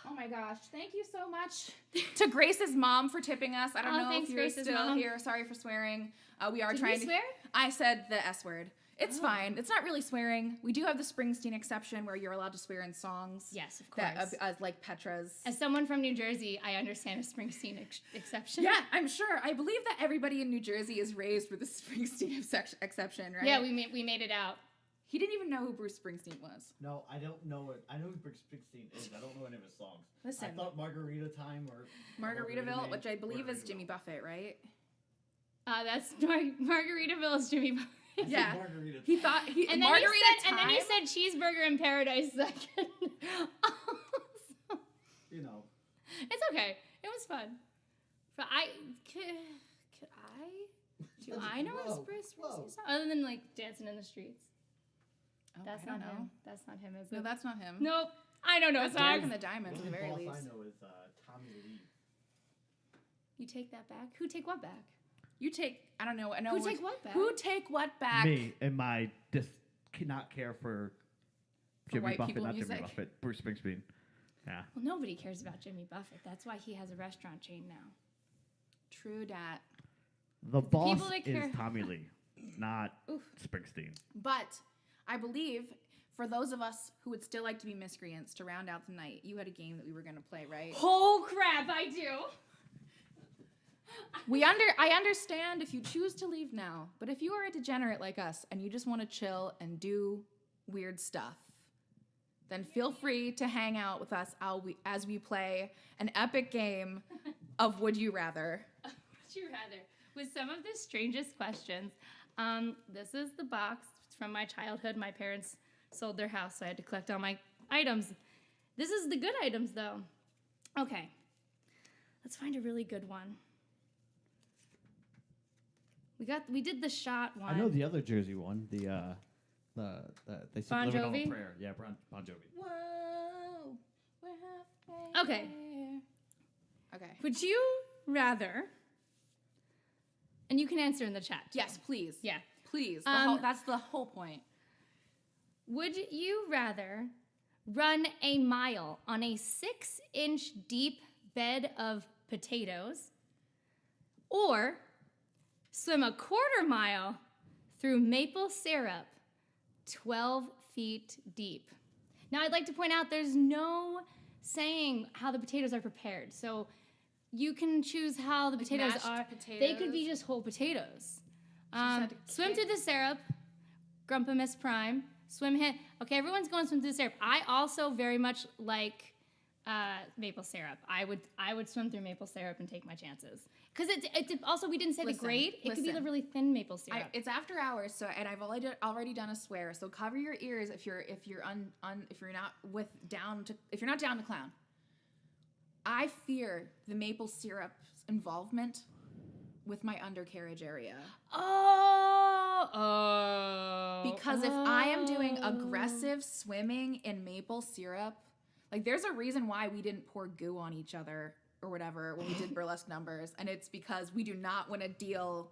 S18: Oh my gosh! Thank you so much to Grace's mom for tipping us. I don't know
S21: thanks,
S18: if you're
S21: Grace's
S18: still
S21: mom.
S18: here. Sorry for swearing. We are
S21: Did
S18: trying
S21: we
S18: to
S21: swear?
S18: I said the S word. It's fine. It's not really swearing. We do have the Springsteen exception where you're allowed to swear in songs.
S21: Yes, of course.
S18: As like Petra's.
S21: As someone from New Jersey, I understand a Springsteen exception.
S18: Yeah, I'm sure. I believe that everybody in New Jersey is raised with a Springsteen exception, right?
S21: Yeah, we made it out.
S18: He didn't even know who Bruce Springsteen was.
S3: No, I don't know it. I know who Bruce Springsteen is. I don't know any of his songs.
S18: Listen.
S3: I thought Margarita Time or
S18: Margaritaville, which I believe is Jimmy Buffett, right?
S21: That's Margaritaville is Jimmy Buffett.
S18: Yeah.
S3: Margarita.
S18: He thought he
S21: and then
S18: Margarita
S21: and then he said cheeseburger in paradise second.
S3: You know.
S21: It's okay. It was fun. But do I know a Bruce Springsteen song other than like Dancing in the Streets?
S18: Oh,
S21: That's
S18: I
S21: not
S18: don't
S21: him.
S18: know.
S21: That's not him, is it?
S18: No, that's not him.
S21: Nope. I don't know
S18: That's
S21: songs.
S18: Derek and the Diamonds at the very
S3: Boss
S18: least.
S3: I know is Tommy Lee.
S21: You take that back? Who take what back?
S18: You take, I don't know. I know
S21: Who take what back?
S18: Who take what back?
S3: Me and my cannot care for Jimmy
S18: white
S3: Buffett,
S18: people
S3: not
S18: music.
S3: Jimmy Buffett, Bruce Springsteen. Yeah.
S21: Well, nobody cares about Jimmy Buffett. That's why he has a restaurant chain now.
S18: True dat.
S3: The boss
S21: people that care-
S3: is Tommy Lee, not Springsteen.
S18: But I believe for those of us who would still like to be miscreants to round out the night, you had a game that we were going to play, right?
S21: Oh crap, I do.
S18: I understand if you choose to leave now, but if you are a degenerate like us and you just want to chill and do weird stuff, then feel free to hang out with us as we play an epic game of Would You Rather.
S21: Would you rather? With some of the strangest questions. This is the box from my childhood. My parents sold their house, so I had to collect all my items. This is the good items, though. Okay. Let's find a really good one. We did the shot one.
S3: I know the other Jersey one. The they said
S21: Bon
S3: Living on a
S21: Jovi?
S3: Prayer. Yeah, Bon Jovi.
S18: Whoa, we're halfway
S21: Okay.
S18: there. Okay.
S21: Would you rather? And you can answer in the chat. Too.
S18: Yes, please.
S21: Yeah.
S18: Please. That's the whole point.
S21: Would you rather run a mile on a 6-inch deep bed of potatoes or swim a quarter mile through maple syrup 12 feet deep? Now, I'd like to point out there's no saying how the potatoes are prepared. So you can choose how the potatoes
S18: mashed
S21: are.
S18: potatoes?
S21: They could be just whole potatoes. Swim through the syrup, Grumpa Miss Prime. Swim hit. Okay, everyone's going to swim through the syrup. I also very much like maple syrup. I would swim through maple syrup and take my chances. Because it also, we didn't say the grade. It could be the really thin maple syrup.
S18: It's after hours, so and I've already done a swear. So cover your ears if you're not down to clown. I fear the maple syrup's involvement with my undercarriage area. Because if I am doing aggressive swimming in maple syrup, like there's a reason why we didn't pour goo on each other or whatever when we did burlesque numbers, and it's because we do not want to deal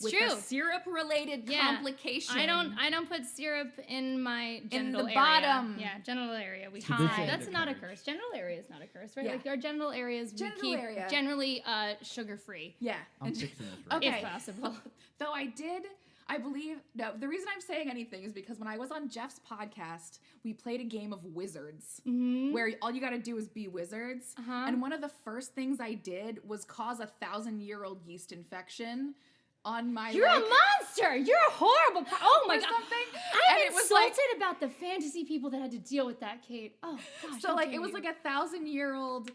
S18: with a syrup-related complication.
S21: I don't put syrup in my genital
S18: the
S21: area.
S18: bottom.
S21: Yeah, genital area. We
S18: Time.
S21: That's not a curse. Genital area is not a curse, right?
S18: Yeah.
S21: Like our genital areas we
S18: Genital
S21: keep
S18: area.
S21: generally sugar-free.
S18: Yeah.
S3: I'm fixing this right
S21: If possible.
S18: Though the reason I'm saying anything is because when I was on Jeff's podcast, we played a game of wizards where all you got to do is be wizards. And one of the first things I did was cause a 1,000-year-old yeast infection on my
S11: You're a monster. You're a horrible. Oh my god. I'm
S18: And it was
S11: insulted about the fantasy people that had to deal with that, Kate. Oh gosh.
S18: So like it was like a 1,000-year-old.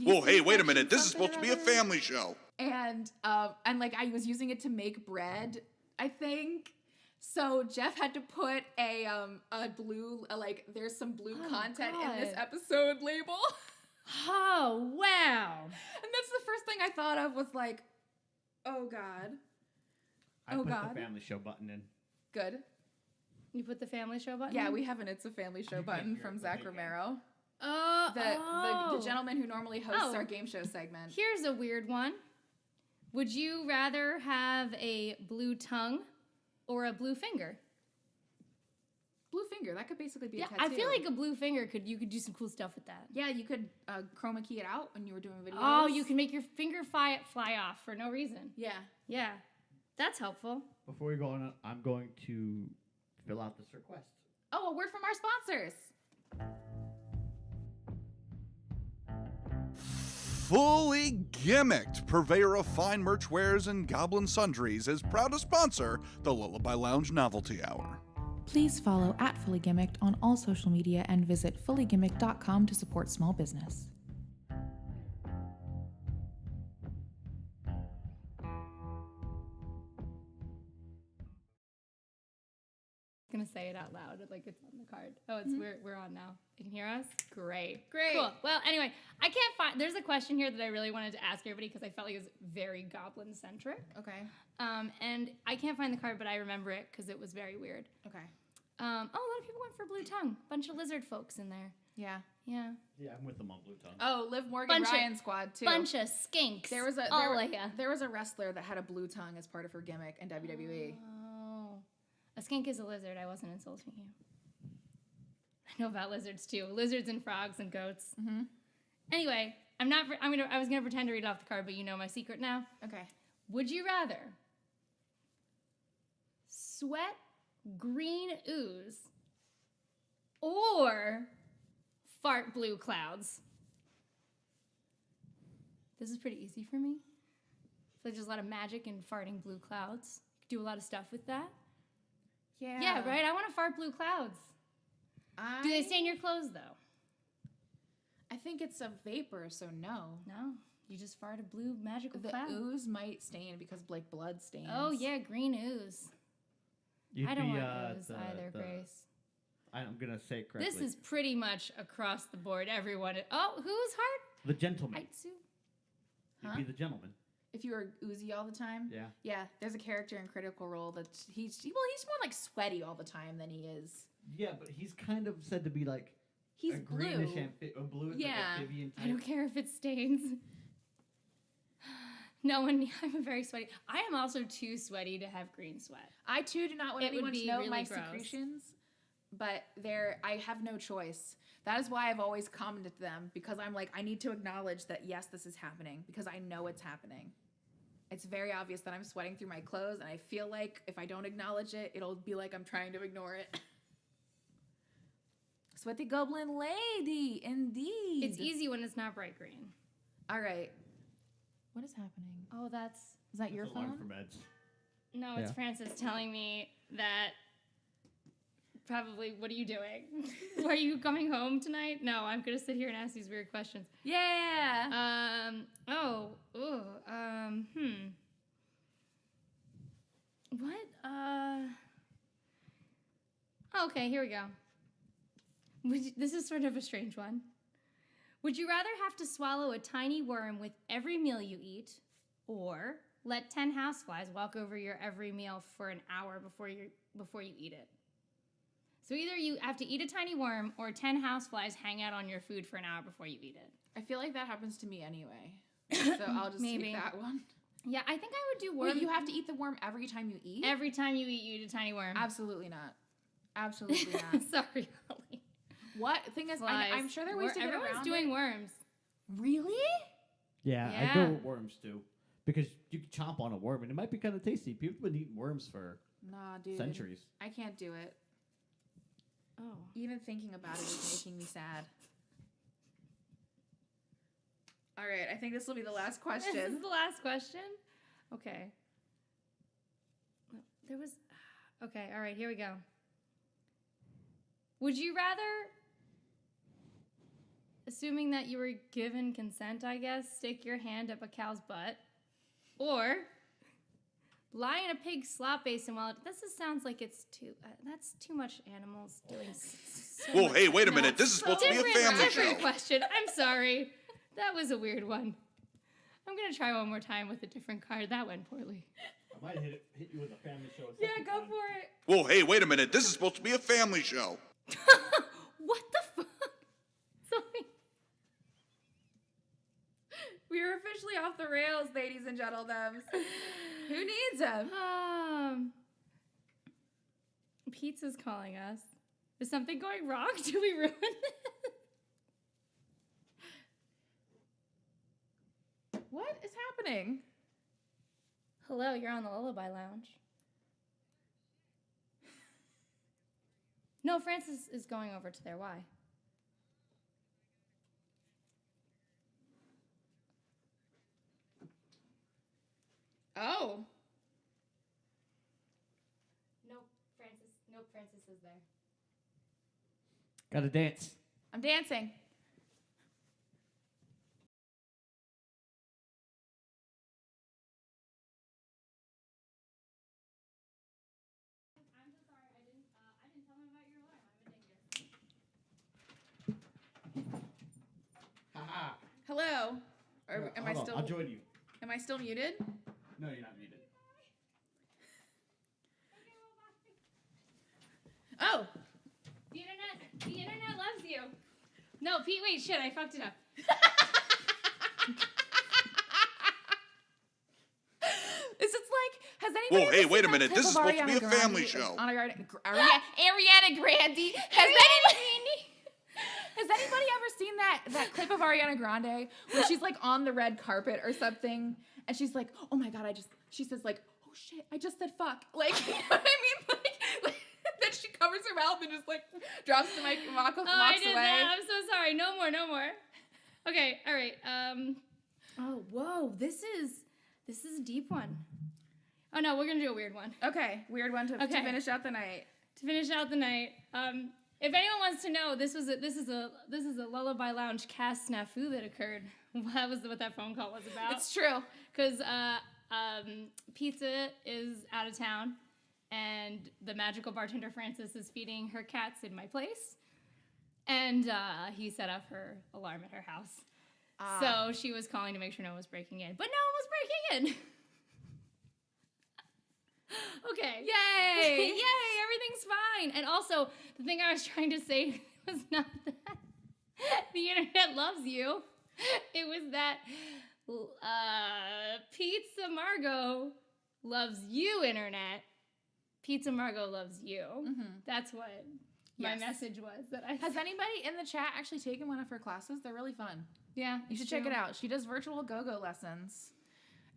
S20: Oh, hey, wait a minute. This is supposed to be a family show.
S18: And like I was using it to make bread, I think. So Jeff had to put a blue like there's some blue content in this episode label.
S11: Oh wow.
S18: And that's the first thing I thought of was like, oh god.
S3: I put the family show button in.
S18: Good.
S11: You put the family show button?
S18: Yeah,
S11: in?
S18: we have an It's a Family Show button from Zach Romero.
S11: The
S18: The gentleman who normally hosts our game show segment.
S11: Here's a weird one. Would you rather have a blue tongue or a blue finger?
S18: Blue finger, that could basically be a tattoo.
S11: I feel like a blue finger you could do some cool stuff with that.
S18: Yeah, you could chroma key it out when you were doing videos.
S11: Oh, you can make your finger fly off for no reason.
S18: Yeah.
S11: Yeah. That's helpful.
S3: Before we go on, I'm going to fill out this request.
S18: Oh, a word from our sponsors.
S20: Fully Gimmicked, purveyor of fine merch wares and goblin sundries, is proud to sponsor the Lullaby Lounge Novelty Hour.
S18: Please follow @FullyGimmicked on all social media and visit fullygimmicked.com to support small business.
S11: I'm gonna say it out loud, like it's on the card. Oh, it's we're on now. You can hear us? Great.
S18: Great.
S11: Cool. Well, anyway, I can't find. There's a question here that I really wanted to ask everybody because I felt like it was very goblin centric.
S18: Okay.
S11: And I can't find the card, but I remember it because it was very weird.
S18: Okay.
S11: A lot of people went for blue tongue. Bunch of lizard folks in there.
S18: Yeah.
S11: Yeah.
S3: Yeah, I'm with them on blue tongue.
S18: Oh, Liv Morgan Ryan squad too.
S11: Bunch of skinks.
S18: There was a wrestler that had a blue tongue as part of her gimmick in WWE.
S11: Oh. A skink is a lizard. I wasn't insulting you. I know about lizards too. Lizards and frogs and goats.
S18: Mm-hmm.
S11: Anyway, I was gonna pretend to read off the card, but you know my secret now.
S18: Okay.
S11: Would you rather sweat green ooze or fart blue clouds? This is pretty easy for me. I feel like there's a lot of magic in farting blue clouds. You could do a lot of stuff with that.
S18: Yeah.
S11: Yeah, right? I want to fart blue clouds. Do they stain your clothes, though?
S18: I think it's a vapor, so no.
S11: No. You just fart a blue magical cloud.
S18: The ooze might stain because like blood stains.
S11: Oh, yeah, green ooze. I don't want ooze either, Grace.
S3: I'm going to say it correctly.
S11: This is pretty much across the board. Everyone. Oh, whose heart?
S3: The gentleman.
S11: Aitsu.
S3: You'd be the gentleman.
S18: If you were oozy all the time?
S3: Yeah.
S18: Yeah, there's a character in Critical Role that he's more like sweaty all the time than he is.
S3: Yeah, but he's kind of said to be like
S18: he's
S3: a
S18: blue.
S3: greenish blue,
S11: Yeah.
S3: like amphibian type.
S11: I don't care if it stains. No one, I'm very sweaty. I am also too sweaty to have green sweat.
S18: I too do not want
S11: It
S18: anyone
S11: would
S18: to
S11: be
S18: know
S11: really
S18: my
S11: gross.
S18: secretions, but I have no choice. That is why I've always commented to them, because I'm like, I need to acknowledge that yes, this is happening, because I know it's happening. It's very obvious that I'm sweating through my clothes, and I feel like if I don't acknowledge it, it'll be like I'm trying to ignore it. Sweaty Goblin Lady, indeed.
S11: It's easy when it's not bright green.
S18: All right. What is happening?
S11: Oh, is
S18: that your phone?
S3: From Ed's.
S11: No, it's
S3: Yeah.
S11: Francis telling me that probably, what are you doing? Are you coming home tonight? No, I'm going to sit here and ask these weird questions.
S18: Yeah.
S11: What? Okay, here we go. This is sort of a strange one. Would you rather have to swallow a tiny worm with every meal you eat, or let 10 houseflies walk over your every meal for an hour before you eat it? So either you have to eat a tiny worm, or 10 houseflies hang out on your food for an hour before you eat it.
S18: I feel like that happens to me anyway. So I'll just take that one.
S11: Yeah, I think I would do worm.
S18: Wait, you have to eat the worm every time you eat?
S11: Every time you eat a tiny worm.
S18: Absolutely not. Absolutely not.
S11: Sorry, Holly.
S18: What? Thing is, I'm sure there are ways to get around
S11: Everyone's doing worms.
S18: Really?
S3: Yeah, I go with worms too. Because you can chomp on a worm and it might be kind of tasty. People have been eating worms for centuries.
S18: I can't do it.
S11: Oh.
S18: Even thinking about it is making me sad. All right, I think this will be the last question.
S11: This is the last question? Okay. there was. Okay, all right, here we go. Would you rather, assuming that you were given consent, I guess, stick your hand up a cow's butt, or lie in a pig's slop basin while this sounds like it's too. That's too much animals doing.
S20: Whoa, hey, wait a minute. This is supposed to be a family show.
S11: Different question. I'm sorry. That was a weird one. I'm gonna try one more time with a different card. That went poorly.
S3: I might hit you with a family show.
S11: Yeah, go for it.
S20: Whoa, hey, wait a minute. This is supposed to be a family show.
S11: What the fuck? Sorry.
S18: We are officially off the rails, ladies and gentlemen. Who needs them?
S11: Pizza's calling us. Is something going wrong? Did we ruin it?
S18: What is happening?
S11: Hello, you're on the Lullaby Lounge. No, Francis is going over to there. Why?
S18: Oh.
S11: Nope, Francis is there.
S3: Gotta dance.
S18: I'm dancing. Hello. Or am I still?
S3: I'll join you.
S18: Am I still muted?
S3: No, you're not muted.
S18: Oh.
S11: The internet loves you. No, Pete, wait, shit, I fucked it up.
S18: Is it like, has anybody
S20: Whoa, hey, wait a minute. This is supposed to be a family show.
S18: Ariana Grande. Has anybody ever seen that clip of Ariana Grande where she's like on the red carpet or something and she's like, oh my God, she says like, oh shit, I just said fuck. Like, you know what I mean? Like then she covers her mouth and just like drops the mic and walks
S11: I did
S18: away.
S11: that. I'm so sorry. No more. Okay, all right. Oh, whoa, this is a deep one. Oh no, we're gonna do a weird one.
S18: Okay, weird one to finish out the night.
S11: To finish out the night. If anyone wants to know, this is a Lullaby Lounge cast snafu that occurred. That was what that phone call was about.
S18: It's true.
S11: Because Pizza is out of town, and the magical bartender Francis is feeding her cats in my place, and he set off her alarm at her house. So she was calling to make sure no one was breaking in, but no one was breaking in. Okay.
S18: Yay!
S11: Yay! Everything's fine. And also, the thing I was trying to say was not that the internet loves you. It was that Pizza Margot loves you, internet. Pizza Margot loves you. Mm-hmm. That's what my message was.
S18: Has anybody in the chat actually taken one of her classes? They're really fun.
S11: Yeah,
S18: you should check it out. She does virtual go-go lessons.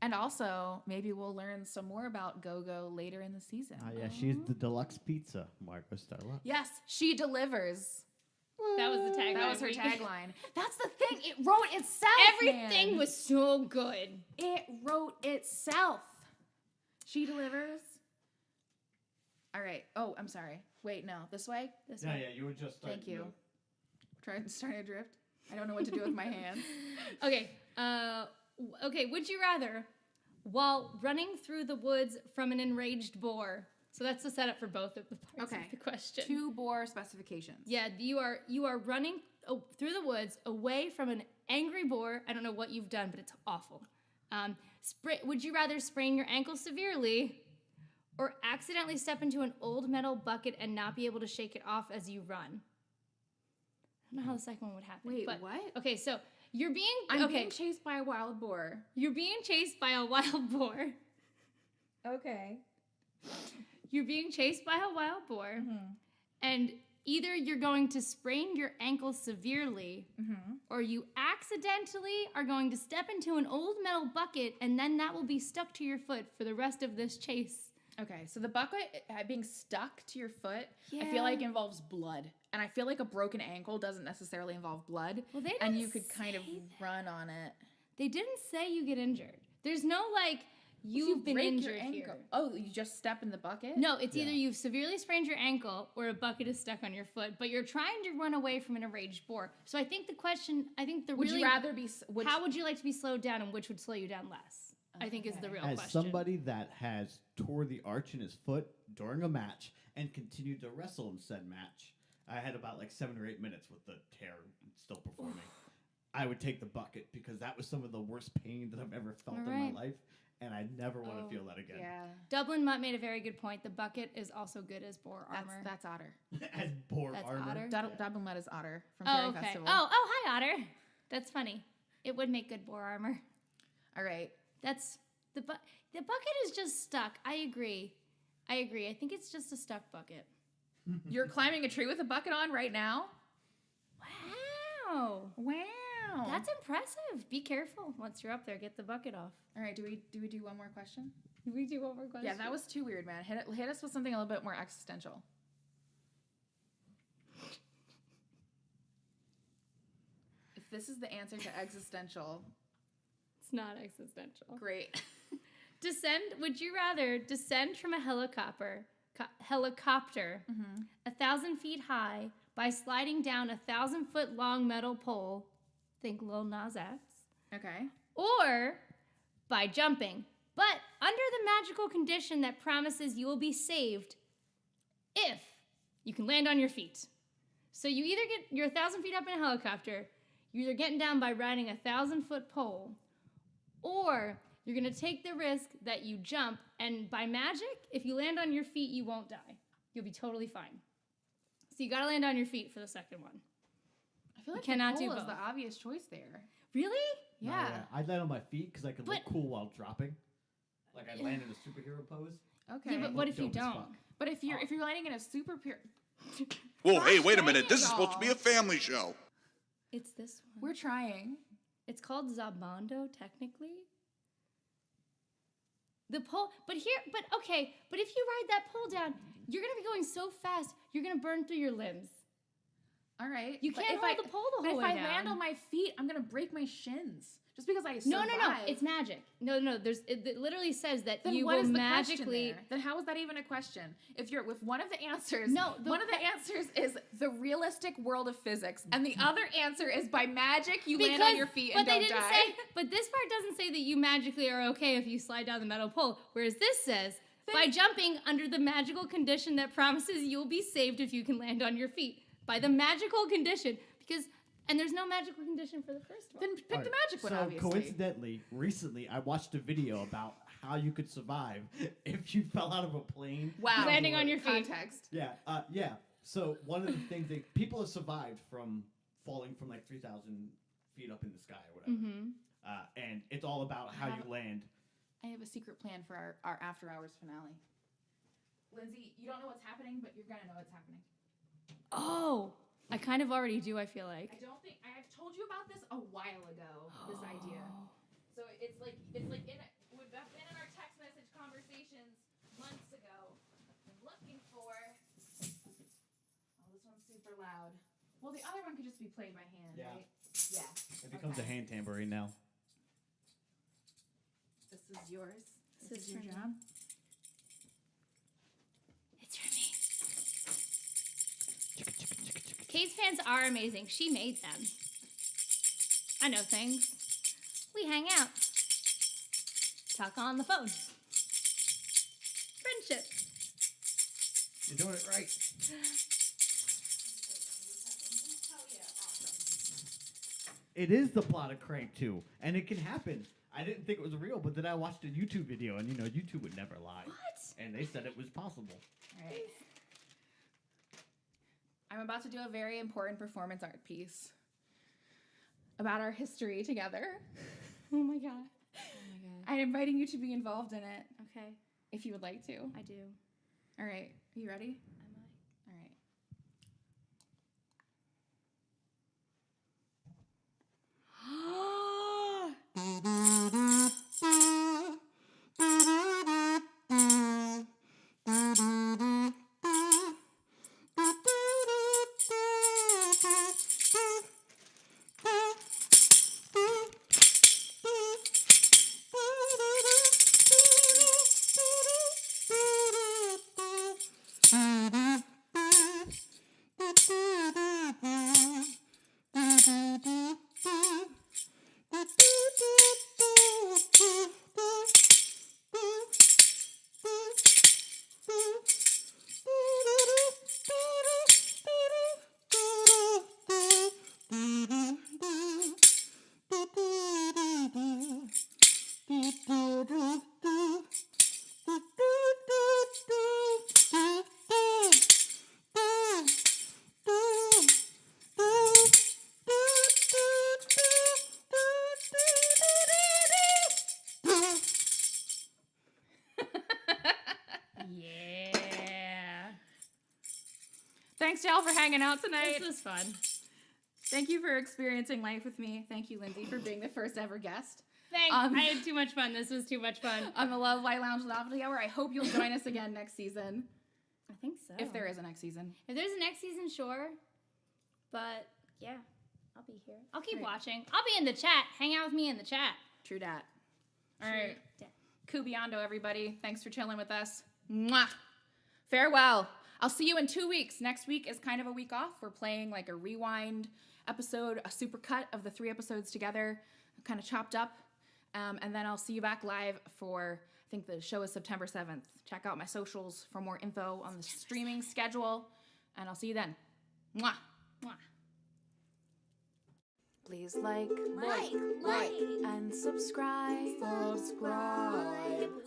S18: And also, maybe we'll learn some more about go-go later in the season.
S3: Yeah, she's the deluxe pizza, Margot Starla.
S18: Yes, she delivers.
S11: That was the tagline.
S18: That was her tagline. That's the thing. It wrote itself.
S11: Everything was so good.
S18: It wrote itself. She delivers. All right. Oh, I'm sorry. Wait, no. This way? This way?
S3: Yeah, you were just starting.
S18: Thank you. Starting to drift. I don't know what to do with my hands.
S11: Okay. Okay, would you rather, while running through the woods from an enraged boar, so that's the setup for both of the parts of the question.
S18: 2 boar specifications.
S11: Yeah, you are running through the woods away from an angry boar. I don't know what you've done, but it's awful. Would you rather sprain your ankle severely or accidentally step into an old metal bucket and not be able to shake it off as you run? I don't know how the second one would happen.
S18: Wait, what?
S11: Okay, so
S18: I'm being chased by a wild boar.
S11: You're being chased by a wild boar.
S18: Okay.
S11: You're being chased by a wild boar, and either you're going to sprain your ankle severely, or you accidentally are going to step into an old metal bucket, and then that will be stuck to your foot for the rest of this chase.
S18: Okay, so the bucket being stuck to your foot, I feel like involves blood. And I feel like a broken ankle doesn't necessarily involve blood.
S11: Well, they
S18: and
S11: didn't
S18: you could kind of run on it.
S11: They didn't say you get injured. There's no like, you've been
S18: break
S11: injured
S18: your ankle.
S11: here.
S18: Oh, you just step in the bucket?
S11: No, it's either you've severely sprained your ankle or a bucket is stuck on your foot, but you're trying to run away from an enraged boar. So I think
S18: Would you rather be?
S11: How would you like to be slowed down, and which would slow you down less? I think is the real
S3: As
S11: question.
S3: somebody that has tore the arch in his foot during a match and continued to wrestle in said match, I had about like 7 or 8 minutes with the tear still performing. I would take the bucket because that was some of the worst pain that I've ever felt in my life, and I never want to feel that again.
S11: Yeah. Dublin Mutt made a very good point. The bucket is also good as boar armor.
S18: That's otter.
S3: As boar
S11: That's
S3: armor.
S11: otter?
S18: Dublin Mutt is otter from
S11: Oh,
S18: Fairy
S11: okay.
S18: Festival.
S11: Oh, hi, Otter. That's funny. It would make good boar armor.
S18: All right.
S11: That's the bucket is just stuck. I agree. I think it's just a stuck bucket.
S18: You're climbing a tree with a bucket on right now?
S11: Wow.
S18: Wow.
S11: That's impressive. Be careful once you're up there. Get the bucket off.
S18: All right. Do we do one more question?
S11: We do one more question.
S18: Yeah, that was too weird, man. Hit us with something a little bit more existential. If this is the answer to existential,
S11: It's not existential.
S18: great.
S11: Would you rather descend from a helicopter 1,000 feet high by sliding down a 1,000-foot long metal pole, think Lil Nas X,
S18: Okay.
S11: or by jumping, but under the magical condition that promises you will be saved if you can land on your feet. So you're 1,000 feet up in a helicopter, you're either getting down by riding a 1,000-foot pole, or you're going to take the risk that you jump, and by magic, if you land on your feet, you won't die. You'll be totally fine. So you got to land on your feet for the second one.
S18: I feel like
S11: You cannot
S18: the
S11: do
S18: pole is
S11: both.
S18: the obvious choice there.
S11: Really?
S18: Yeah.
S3: I'd land on my feet because I could look cool while dropping. Like I'd land in a superhero pose.
S18: Okay.
S11: Yeah, but what if you
S3: Dope as
S11: don't?
S3: fuck.
S18: But if you're landing in a super
S20: Whoa, hey, wait a minute. This is supposed to be a family show.
S11: It's this one.
S18: We're trying.
S11: It's called Zabando, technically. The pole, but if you ride that pole down, you're gonna be going so fast, you're gonna burn through your limbs.
S18: All right.
S11: You can't hold the pole the whole way
S18: But if I
S11: down.
S18: land on my feet, I'm gonna break my shins. Just because I
S11: No,
S18: survive.
S11: it's magic. No, it literally says that
S18: Then
S11: you
S18: what
S11: will
S18: is the
S11: magically.
S18: question there? Then how is that even a question? If one of the answers,
S11: one
S18: of the answers is the realistic world of physics, and the other answer is by magic you land on your feet and
S11: but
S18: don't
S11: they didn't
S18: die.
S11: say. But this part doesn't say that you magically are okay if you slide down the metal pole. Whereas this says by jumping under the magical condition that promises you will be saved if you can land on your feet. By the magical condition, and there's no magical condition for the first one.
S18: Then pick the magic one,
S3: So
S18: obviously.
S3: coincidentally, recently I watched a video about how you could survive if you fell out of a plane.
S18: Wow.
S11: Landing on your feet.
S18: Context.
S3: Yeah. So one of the things people have survived from falling from like 3,000 feet up in the sky or whatever.
S11: Mm-hmm.
S3: And it's all about how you land.
S18: I have a secret plan for our after hours finale. Lindsay, you don't know what's happening, but you're gonna know what's happening.
S11: Oh, I kind of already do. I feel like.
S18: I don't think I've told you about this a while ago. This idea. So it's like in our text message conversations months ago. I'm looking for. Oh, this one's super loud. Well, the other one could just be played by hand,
S3: Yeah.
S18: right? Yeah.
S3: It becomes a hand tambourine now.
S18: This is yours.
S11: This is
S18: your
S11: for me.
S18: job.
S11: It's for me. Kay's fans are amazing. She made them. I know things. We hang out. Talk on the phone. Friendship.
S3: You're doing it right. It is the plot of Crank 2, and it can happen. I didn't think it was real, but then I watched a YouTube video, and YouTube would never lie.
S11: What?
S3: And they said it was possible.
S18: All right. I'm about to do a very important performance art piece about our history together.
S11: Oh my god.
S18: I'm inviting you to be involved in it.
S11: Okay.
S18: If you would like to.
S11: I do.
S18: All right. Are you ready?
S11: Am I?
S18: All right.
S4: Thanks to y'all for hanging out tonight.
S11: This was fun.
S4: Thank you for experiencing life with me. Thank you, Lindsay, for being the first ever guest.
S11: Thanks. I had too much fun. This was too much fun.
S4: On the Lullaby Lounge Novelty Hour. I hope you'll join us again next season.
S11: I think so.
S4: If there is a next season.
S11: If there's a next season, sure. But yeah, I'll be here. I'll keep
S4: Right.
S11: watching. I'll be in the chat. Hang out with me in the chat.
S4: True dat. All right. Kubiondo, everybody. Thanks for chilling with us. Mwah. Farewell. I'll see you in 2 weeks. Next week is kind of a week off. We're playing like a rewind episode, a super cut of the 3 episodes together, kind of chopped up. And then I'll see you back live for, I think the show is September 7th. Check out my socials for more info on the streaming schedule. And I'll see you then. Mwah.
S11: Mwah.
S18: Please like, and subscribe.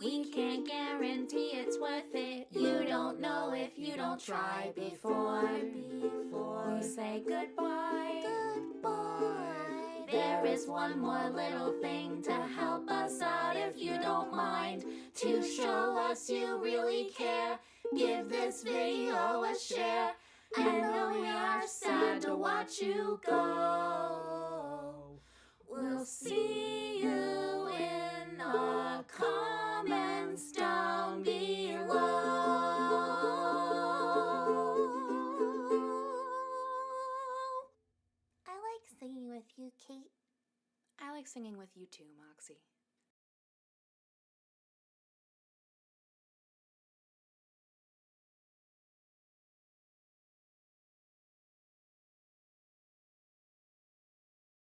S21: We can't guarantee it's worth it. You don't know if you don't try before we say goodbye. There is one more little thing to help us out if you don't mind. To show us you really care, give this video a share. I know we are sad to watch you go. We'll see you in the comments down below. I like singing with you, Kate.
S18: I like singing with you too, Moxie.